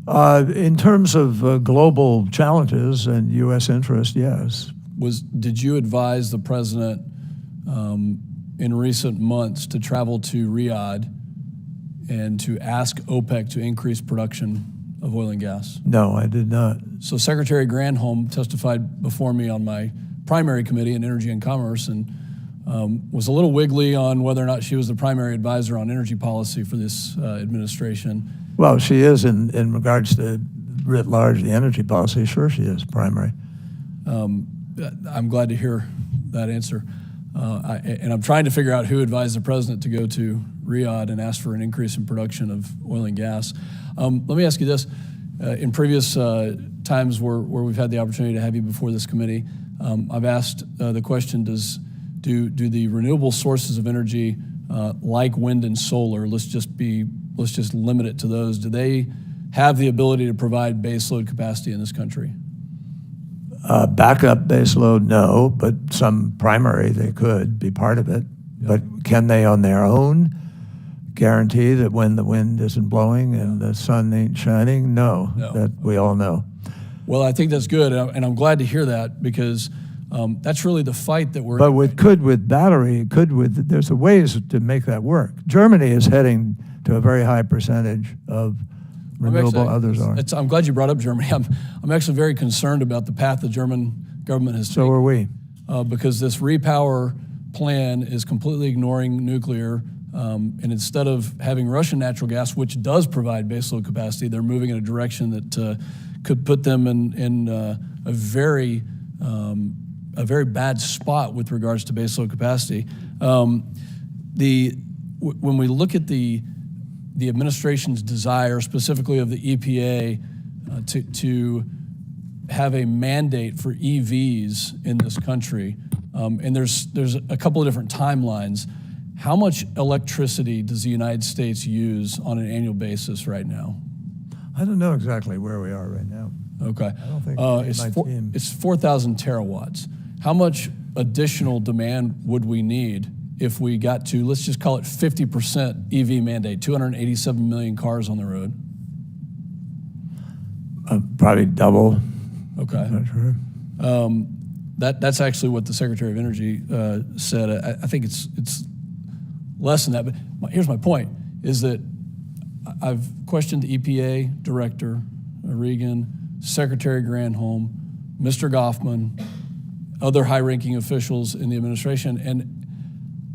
In terms of global challenges and U.S. interest, yes. Did you advise the president in recent months to travel to Riyadh and to ask OPEC to increase production of oil and gas? No, I did not. So Secretary Granholm testified before me on my primary committee in Energy and Commerce, and was a little wiggly on whether or not she was the primary advisor on energy policy for this administration. Well, she is in regards to writ large the energy policy. Sure, she is primary. I'm glad to hear that answer. And I'm trying to figure out who advised the president to go to Riyadh and ask for an increase in production of oil and gas. Let me ask you this. In previous times where we've had the opportunity to have you before this committee, I've asked the question, do the renewable sources of energy like wind and solar, let's just limit it to those, do they have the ability to provide baseload capacity in this country? Backup baseload, no, but some primary, they could be part of it. Yep. But can they on their own guarantee that when the wind isn't blowing and the sun ain't shining? No, that we all know. Well, I think that's good, and I'm glad to hear that, because that's really the fight that we're in. But with battery, there's ways to make that work. Germany is heading to a very high percentage of renewable, others are. I'm glad you brought up Germany. I'm actually very concerned about the path the German government has taken. So are we. Because this repower plan is completely ignoring nuclear, and instead of having Russian natural gas, which does provide baseload capacity, they're moving in a direction that could put them in a very bad spot with regards to baseload capacity. When we look at the administration's desire, specifically of the EPA, to have a mandate for EVs in this country, and there's a couple of different timelines. How much electricity does the United States use on an annual basis right now? I don't know exactly where we are right now. Okay. I don't think it's 4,000 terawatts. How much additional demand would we need if we got to, let's just call it 50% EV mandate, 287 million cars on the road? Probably double. Okay. I'm not sure. That's actually what the Secretary of Energy said. I think it's less than that. But here's my point, is that I've questioned the EPA Director, Regan, Secretary Granholm, Mr. Goffman, other high-ranking officials in the administration, and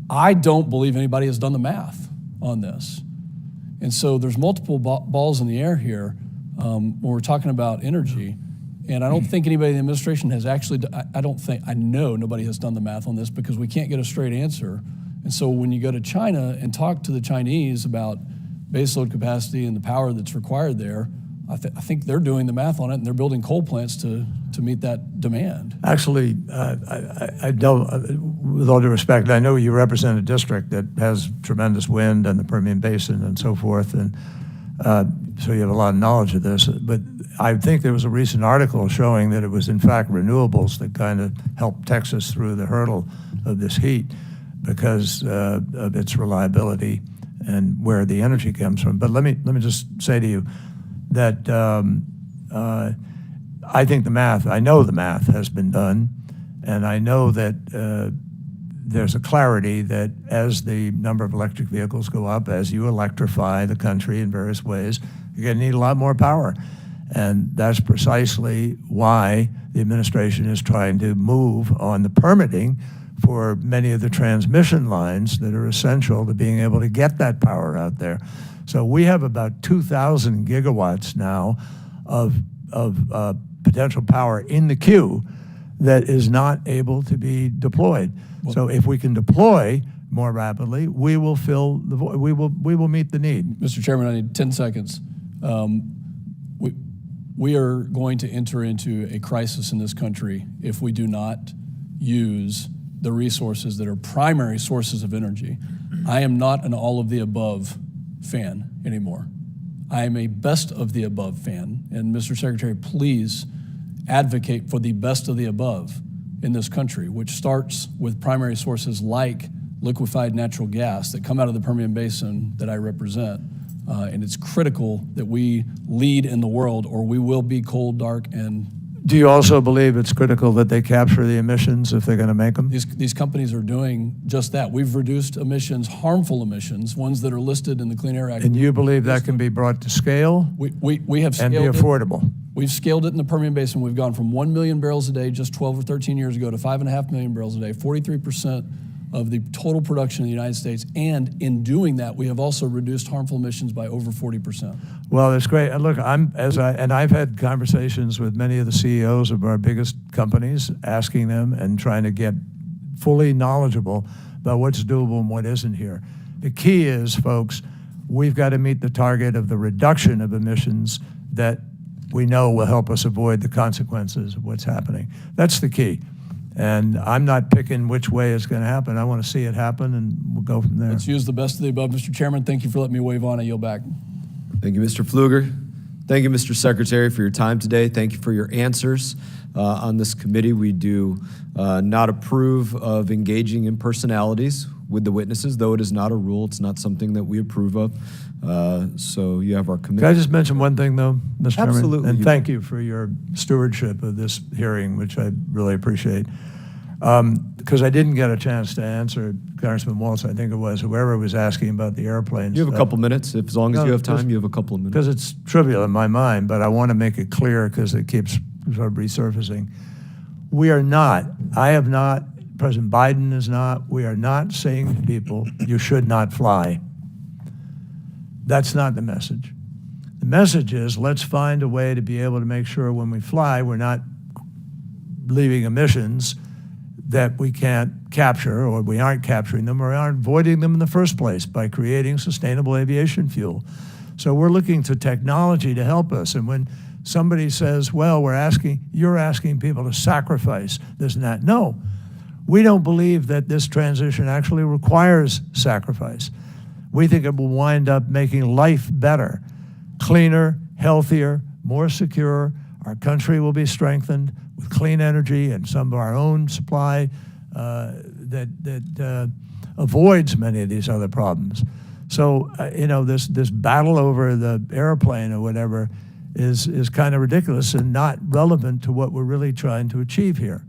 I don't believe anybody has done the math on this. And so there's multiple balls in the air here when we're talking about energy. And I don't think anybody in the administration has actually, I know nobody has done the math on this, because we can't get a straight answer. And so when you go to China and talk to the Chinese about baseload capacity and the power that's required there, I think they're doing the math on it, and they're building coal plants to meet that demand. Actually, I don't, with all due respect, I know you represent a district that has tremendous wind and the Permian Basin and so forth, and so you have a lot of knowledge of this. But I think there was a recent article showing that it was in fact renewables that kind of helped Texas through the hurdle of this heat because of its reliability and where the energy comes from. But let me just say to you that I think I know the math has been done, and I know that there's a clarity that as the number of electric vehicles go up, as you electrify the country in various ways, you're going to need a lot more power. And that's precisely why the administration is trying to move on the permitting for many of the transmission lines that are essential to being able to get that power out there. So we have about 2,000 gigawatts now of potential power in the queue that is not able to be deployed. So if we can deploy more rapidly, we will fill the void. We will meet the need. Mr. Chairman, I need 10 seconds. We are going to enter into a crisis in this country if we do not use the resources that are primary sources of energy. I am not an all of the above fan anymore. I am a best of the above fan. And Mr. Secretary, please advocate for the best of the above in this country, which starts with primary sources like liquefied natural gas that come out of the Permian Basin that I represent. And it's critical that we lead in the world, or we will be cold, dark, and... Do you also believe it's critical that they capture the emissions if they're going to make them? These companies are doing just that. We've reduced emissions, harmful emissions, ones that are listed in the Clean Air Act. And you believe that can be brought to scale we have and be affordable? We've scaled it in the Permian Basin. We've gone from 1 million barrels a day just 12 or 13 years ago to 5.5 million barrels a day, 43% of the total production in the United States. And in doing that, we have also reduced harmful emissions by over 40%. Well, that's great. And look, I've had conversations with many of the CEOs of our biggest companies, asking them and trying to get fully knowledgeable about what's doable and what isn't here. The key is, folks, we've got to meet the target of the reduction of emissions that we know will help us avoid the consequences of what's happening. That's the key. And I'm not picking which way it's going to happen. I want to see it happen, and we'll go from there. Let's use the best of the above. Mr. Chairman, thank you for letting me wave on. I yield back. Thank you, Mr. Pfluger. Thank you, Mr. Secretary, for your time today. Thank you for your answers on this committee. We do not approve of engaging in personalities with the witnesses, though it is not a rule. It's not something that we approve of. So you have our committee. Can I just mention one thing, though, Mr. Chairman? Absolutely. And thank you for your stewardship of this hearing, which I really appreciate. Because I didn't get a chance to answer Congressman Waltz, I think it was, whoever was asking about the airplanes. You have a couple minutes. As long as you have time, you have a couple of minutes. Because it's trivial in my mind, but I want to make it clear because it keeps sort of resurfacing. We are not, I have not, President Biden is not, we are not saying to people, you should not fly. That's not the message. The message is, let's find a way to be able to make sure when we fly, we're not leaving emissions that we can't capture, or we aren't capturing them, or aren't avoiding them in the first place by creating sustainable aviation fuel. So we're looking to technology to help us. And when somebody says, well, you're asking people to sacrifice this and that. No, we don't believe that this transition actually requires sacrifice. We think it will wind up making life better, cleaner, healthier, more secure. Our country will be strengthened with clean energy and some of our own supply that avoids many of these other problems. So, this battle over the airplane or whatever is kind of ridiculous and not relevant to what we're really trying to achieve here.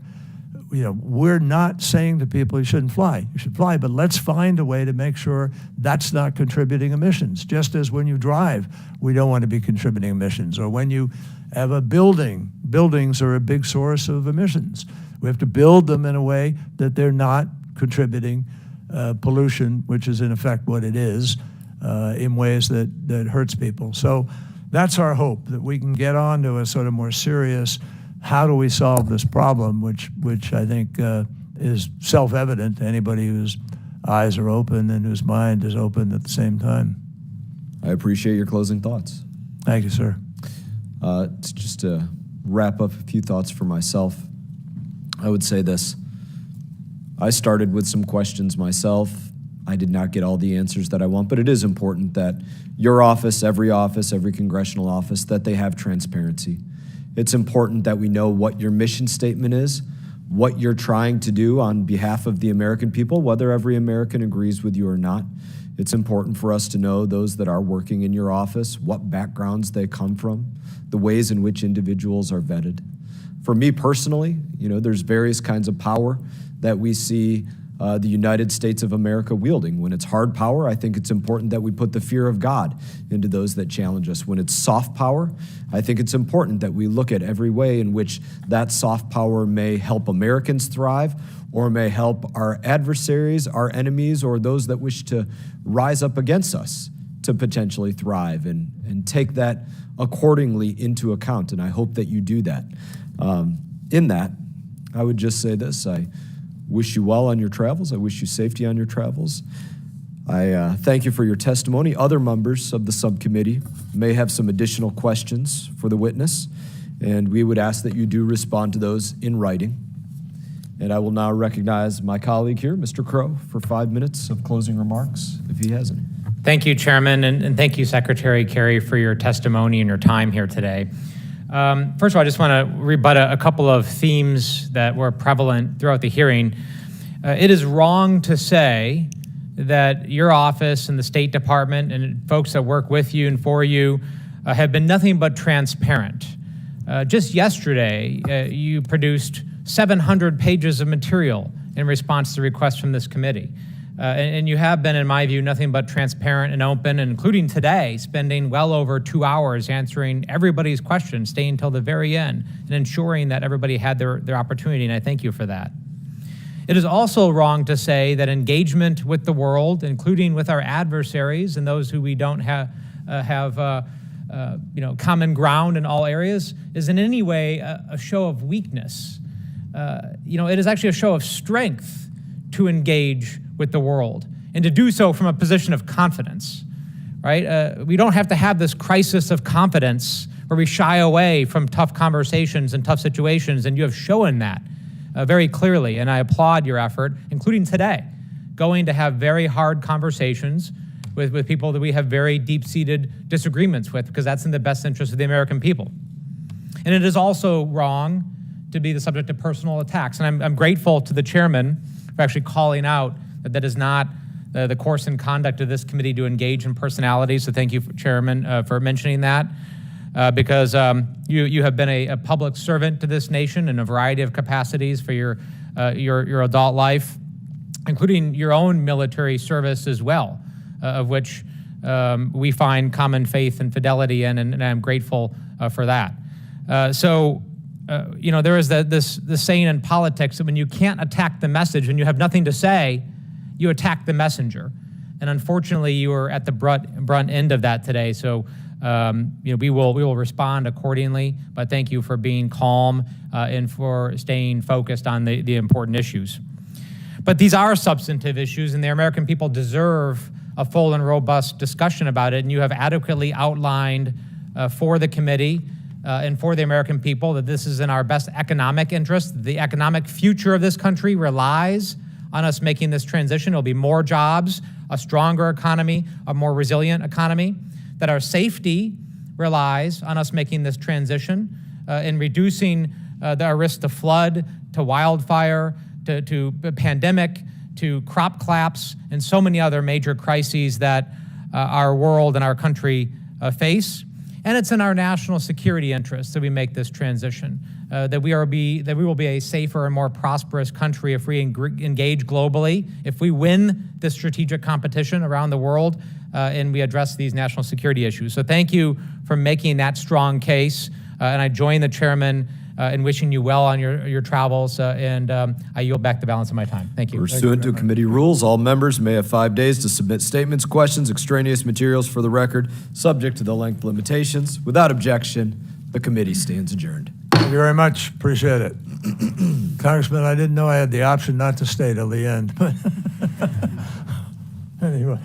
We're not saying to people you shouldn't fly. You should fly, but let's find a way to make sure that's not contributing emissions. Just as when you drive, we don't want to be contributing emissions. Or when you have a building, buildings are a big source of emissions. We have to build them in a way that they're not contributing pollution, which is in effect what it is, in ways that hurts people. So that's our hope, that we can get on to a sort of more serious, how do we solve this problem, which I think is self-evident to anybody whose eyes are open and whose mind is open at the same time. I appreciate your closing thoughts. Thank you, sir. Just to wrap up a few thoughts for myself, I would say this. I started with some questions myself. I did not get all the answers that I want, but it is important that your office, every congressional office, that they have transparency. It's important that we know what your mission statement is, what you're trying to do on behalf of the American people, whether every American agrees with you or not. It's important for us to know those that are working in your office, what backgrounds they come from, the ways in which individuals are vetted. For me personally, there's various kinds of power that we see the United States of America wielding. When it's hard power, I think it's important that we put the fear of God into those that challenge us. When it's soft power, I think it's important that we look at every way in which that soft power may help Americans thrive or may help our adversaries, our enemies, or those that wish to rise up against us to potentially thrive, and take that accordingly into account. And I hope that you do that. In that, I would just say this. I wish you well on your travels. I wish you safety on your travels. I thank you for your testimony. Other members of the subcommittee may have some additional questions for the witness, and we would ask that you do respond to those in writing. And I will now recognize my colleague here, Mr. Crow, for 5 minutes of closing remarks, if he has any. Thank you, Chairman, and thank you, Secretary Kerry, for your testimony and your time here today. First of all, I just want to rebut a couple of themes that were prevalent throughout the hearing. It is wrong to say that your office and the State Department and folks that work with you and for you have been nothing but transparent. Just yesterday, you produced 700 pages of material in response to requests from this committee. And you have been, in my view, nothing but transparent and open, and including today, spending well over 2 hours answering everybody's questions, staying until the very end, and ensuring that everybody had their opportunity, and I thank you for that. It is also wrong to say that engagement with the world, including with our adversaries and those who we don't have common ground in all areas, is in any way a show of weakness. It is actually a show of strength to engage with the world, and to do so from a position of confidence, right? We don't have to have this crisis of confidence where we shy away from tough conversations and tough situations, and you have shown that very clearly, and I applaud your effort, including today, going to have very hard conversations with people that we have very deep-seated disagreements with, because that's in the best interest of the American people. And it is also wrong to be the subject of personal attacks, and I'm grateful to the chairman for actually calling out that is not the course and conduct of this committee to engage in personalities. So thank you, Chairman, for mentioning that, because you have been a public servant to this nation in a variety of capacities for your adult life, including your own military service as well, of which we find common faith and fidelity in, and I'm grateful for that. There is this saying in politics that when you can't attack the message and you have nothing to say, you attack the messenger. And unfortunately, you are at the brunt end of that today. So, we will respond accordingly. But thank you for being calm and for staying focused on the important issues. But these are substantive issues, and the American people deserve a full and robust discussion about it. And you have adequately outlined for the committee and for the American people that this is in our best economic interest. The economic future of this country relies on us making this transition. It'll be more jobs, a stronger economy, a more resilient economy. That our safety relies on us making this transition and reducing our risk to flood, to wildfire, to pandemic, to crop collapse, and so many other major crises that our world and our country face. And it's in our national security interest that we make this transition, that we will be a safer and more prosperous country if we engage globally, if we win this strategic competition around the world, and we address these national security issues. So thank you for making that strong case, and I join the chairman in wishing you well on your travels, and I yield back the balance of my time. Thank you. Pursuant to committee rules, all members may have 5 days to submit statements, questions, extraneous materials for the record, subject to the length limitations. Without objection, the committee stands adjourned. Thank you very much. Appreciate it. Congressman, I didn't know I had the option not to stay till the end, but anyway.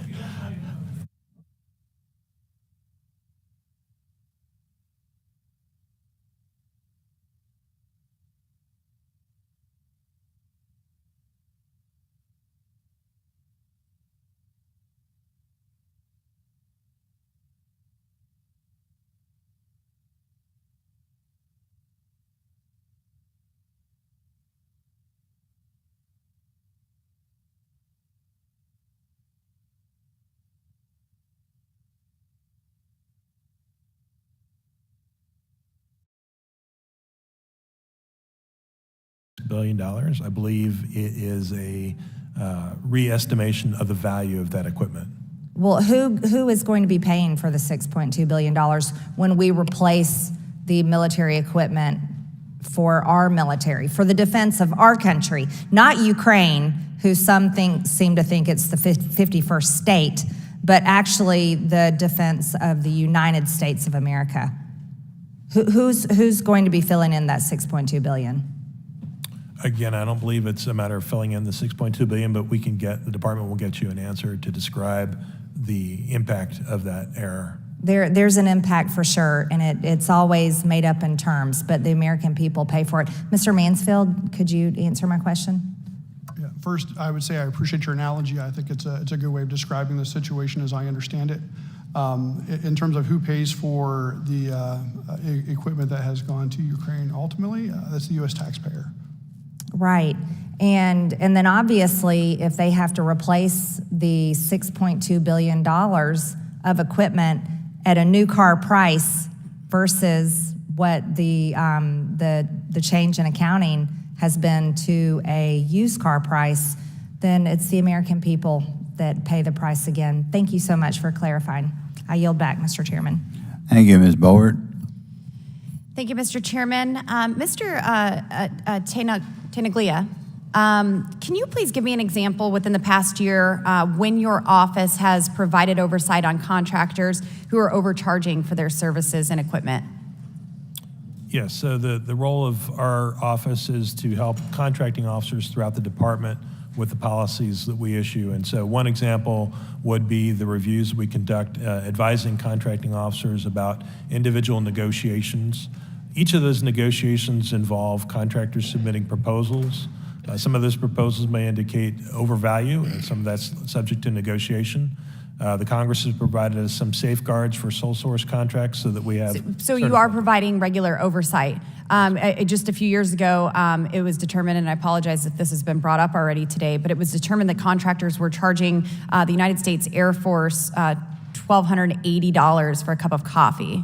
billion. I believe it is a re-estimation of the value of that equipment. Well, who is going to be paying for the $6.2 billion when we replace the military equipment for our military, for the defense of our country, not Ukraine, who some seem to think it's the 51st state, but actually the defense of the United States of America? Who's going to be filling in that $6.2 billion? Again, I don't believe it's a matter of filling in the $6.2 billion, but the department will get you an answer to describe the impact of that error. There's an impact for sure, and it's always made up in terms, but the American people pay for it. Mr. Mansfield, could you answer my question? Yeah, first, I would say I appreciate your analogy. I think it's a good way of describing the situation as I understand it. In terms of who pays for the equipment that has gone to Ukraine, ultimately, that's the U.S. taxpayer. Right. And then obviously, if they have to replace the $6.2 billion of equipment at a new car price versus what the change in accounting has been to a used car price, then it's the American people that pay the price again. Thank you so much for clarifying. I yield back, Mr. Chairman. Thank you, Ms. Boert. Thank you, Mr. Chairman. Mr. Tenaglia, can you please give me an example within the past year when your office has provided oversight on contractors who are overcharging for their services and equipment? Yes, so the role of our office is to help contracting officers throughout the department with the policies that we issue. And so one example would be the reviews we conduct advising contracting officers about individual negotiations. Each of those negotiations involve contractors submitting proposals. Some of those proposals may indicate overvalue, and some of that's subject to negotiation. The Congress has provided us some safeguards for sole source contracts so that we have... So you are providing regular oversight. Just a few years ago, it was determined, and I apologize if this has been brought up already today, but it was determined that contractors were charging the United States Air Force $1,280 for a cup of coffee.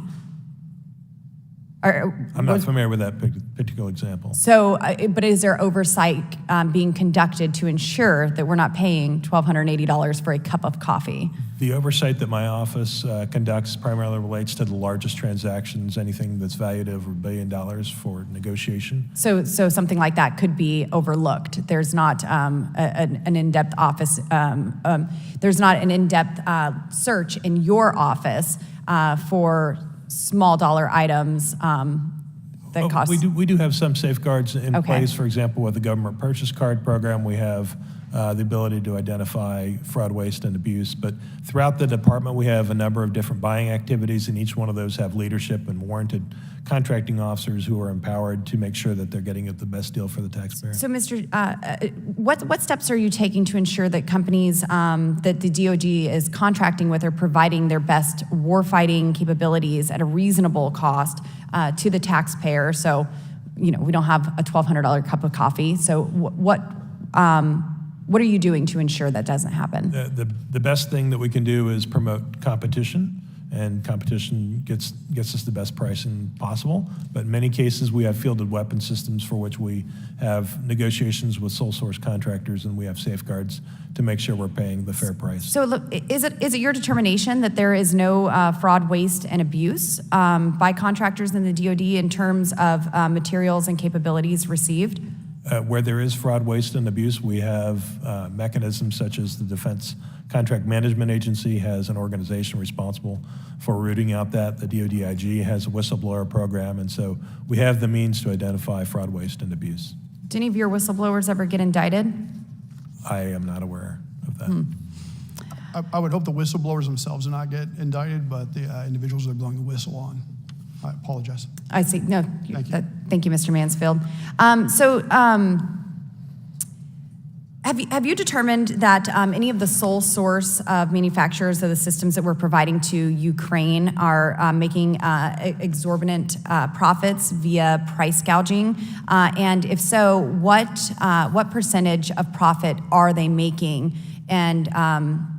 I'm not familiar with that particular example. So, but is there oversight being conducted to ensure that we're not paying $1,280 for a cup of coffee? The oversight that my office conducts primarily relates to the largest transactions, anything that's valued over $1 billion for negotiation. So something like that could be overlooked. There's not an in-depth office. There's not an in-depth search in your office for small dollar items that cost. We do have some safeguards in place. For example, with the government purchase card program, we have the ability to identify fraud, waste, and abuse. But throughout the department, we have a number of different buying activities, and each one of those have leadership and warranted contracting officers who are empowered to make sure that they're getting the best deal for the taxpayer. So, what steps are you taking to ensure that companies that the DoD is contracting with are providing their best warfighting capabilities at a reasonable cost to the taxpayer? So, we don't have a $1,200 cup of coffee. So, what are you doing to ensure that doesn't happen? The best thing that we can do is promote competition, and competition gets us the best pricing possible. But in many cases, we have fielded weapon systems for which we have negotiations with sole source contractors, and we have safeguards to make sure we're paying the fair price. So, look, is it your determination that there is no fraud, waste, and abuse by contractors in the DoD in terms of materials and capabilities received? Where there is fraud, waste, and abuse, we have mechanisms such as the Defense Contract Management Agency has an organization responsible for rooting out that. The DoDIG has a whistleblower program, and so we have the means to identify fraud, waste, and abuse. Do any of your whistleblowers ever get indicted? I am not aware of that. I would hope the whistleblowers themselves do not get indicted, but the individuals they're blowing the whistle on. I apologize. I see. No, thank you, Mr. Mansfield. Have you determined that any of the sole source of manufacturers of the systems that we're providing to Ukraine are making exorbitant profits via price gouging? And if so, what percentage of profit are they making? And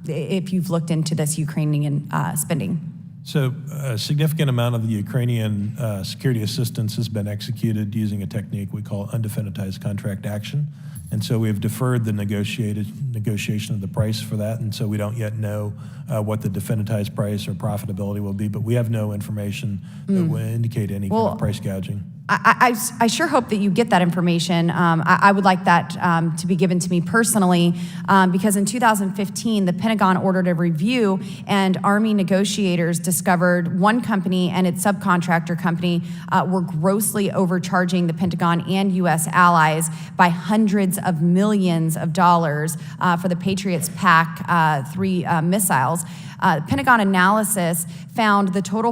if you've looked into this Ukrainian spending? So a significant amount of the Ukrainian security assistance has been executed using a technique we call undefinitized contract action. And so we've deferred the negotiation of the price for that, and so we don't yet know what the definitized price or profitability will be, but we have no information that will indicate any kind of price gouging. I sure hope that you get that information. I would like that to be given to me personally, because in 2015, the Pentagon ordered a review, and Army negotiators discovered one company and its subcontractor company were grossly overcharging the Pentagon and U.S. allies by hundreds of millions of dollars for the Patriot's PAC-3 missiles. Pentagon analysis found the total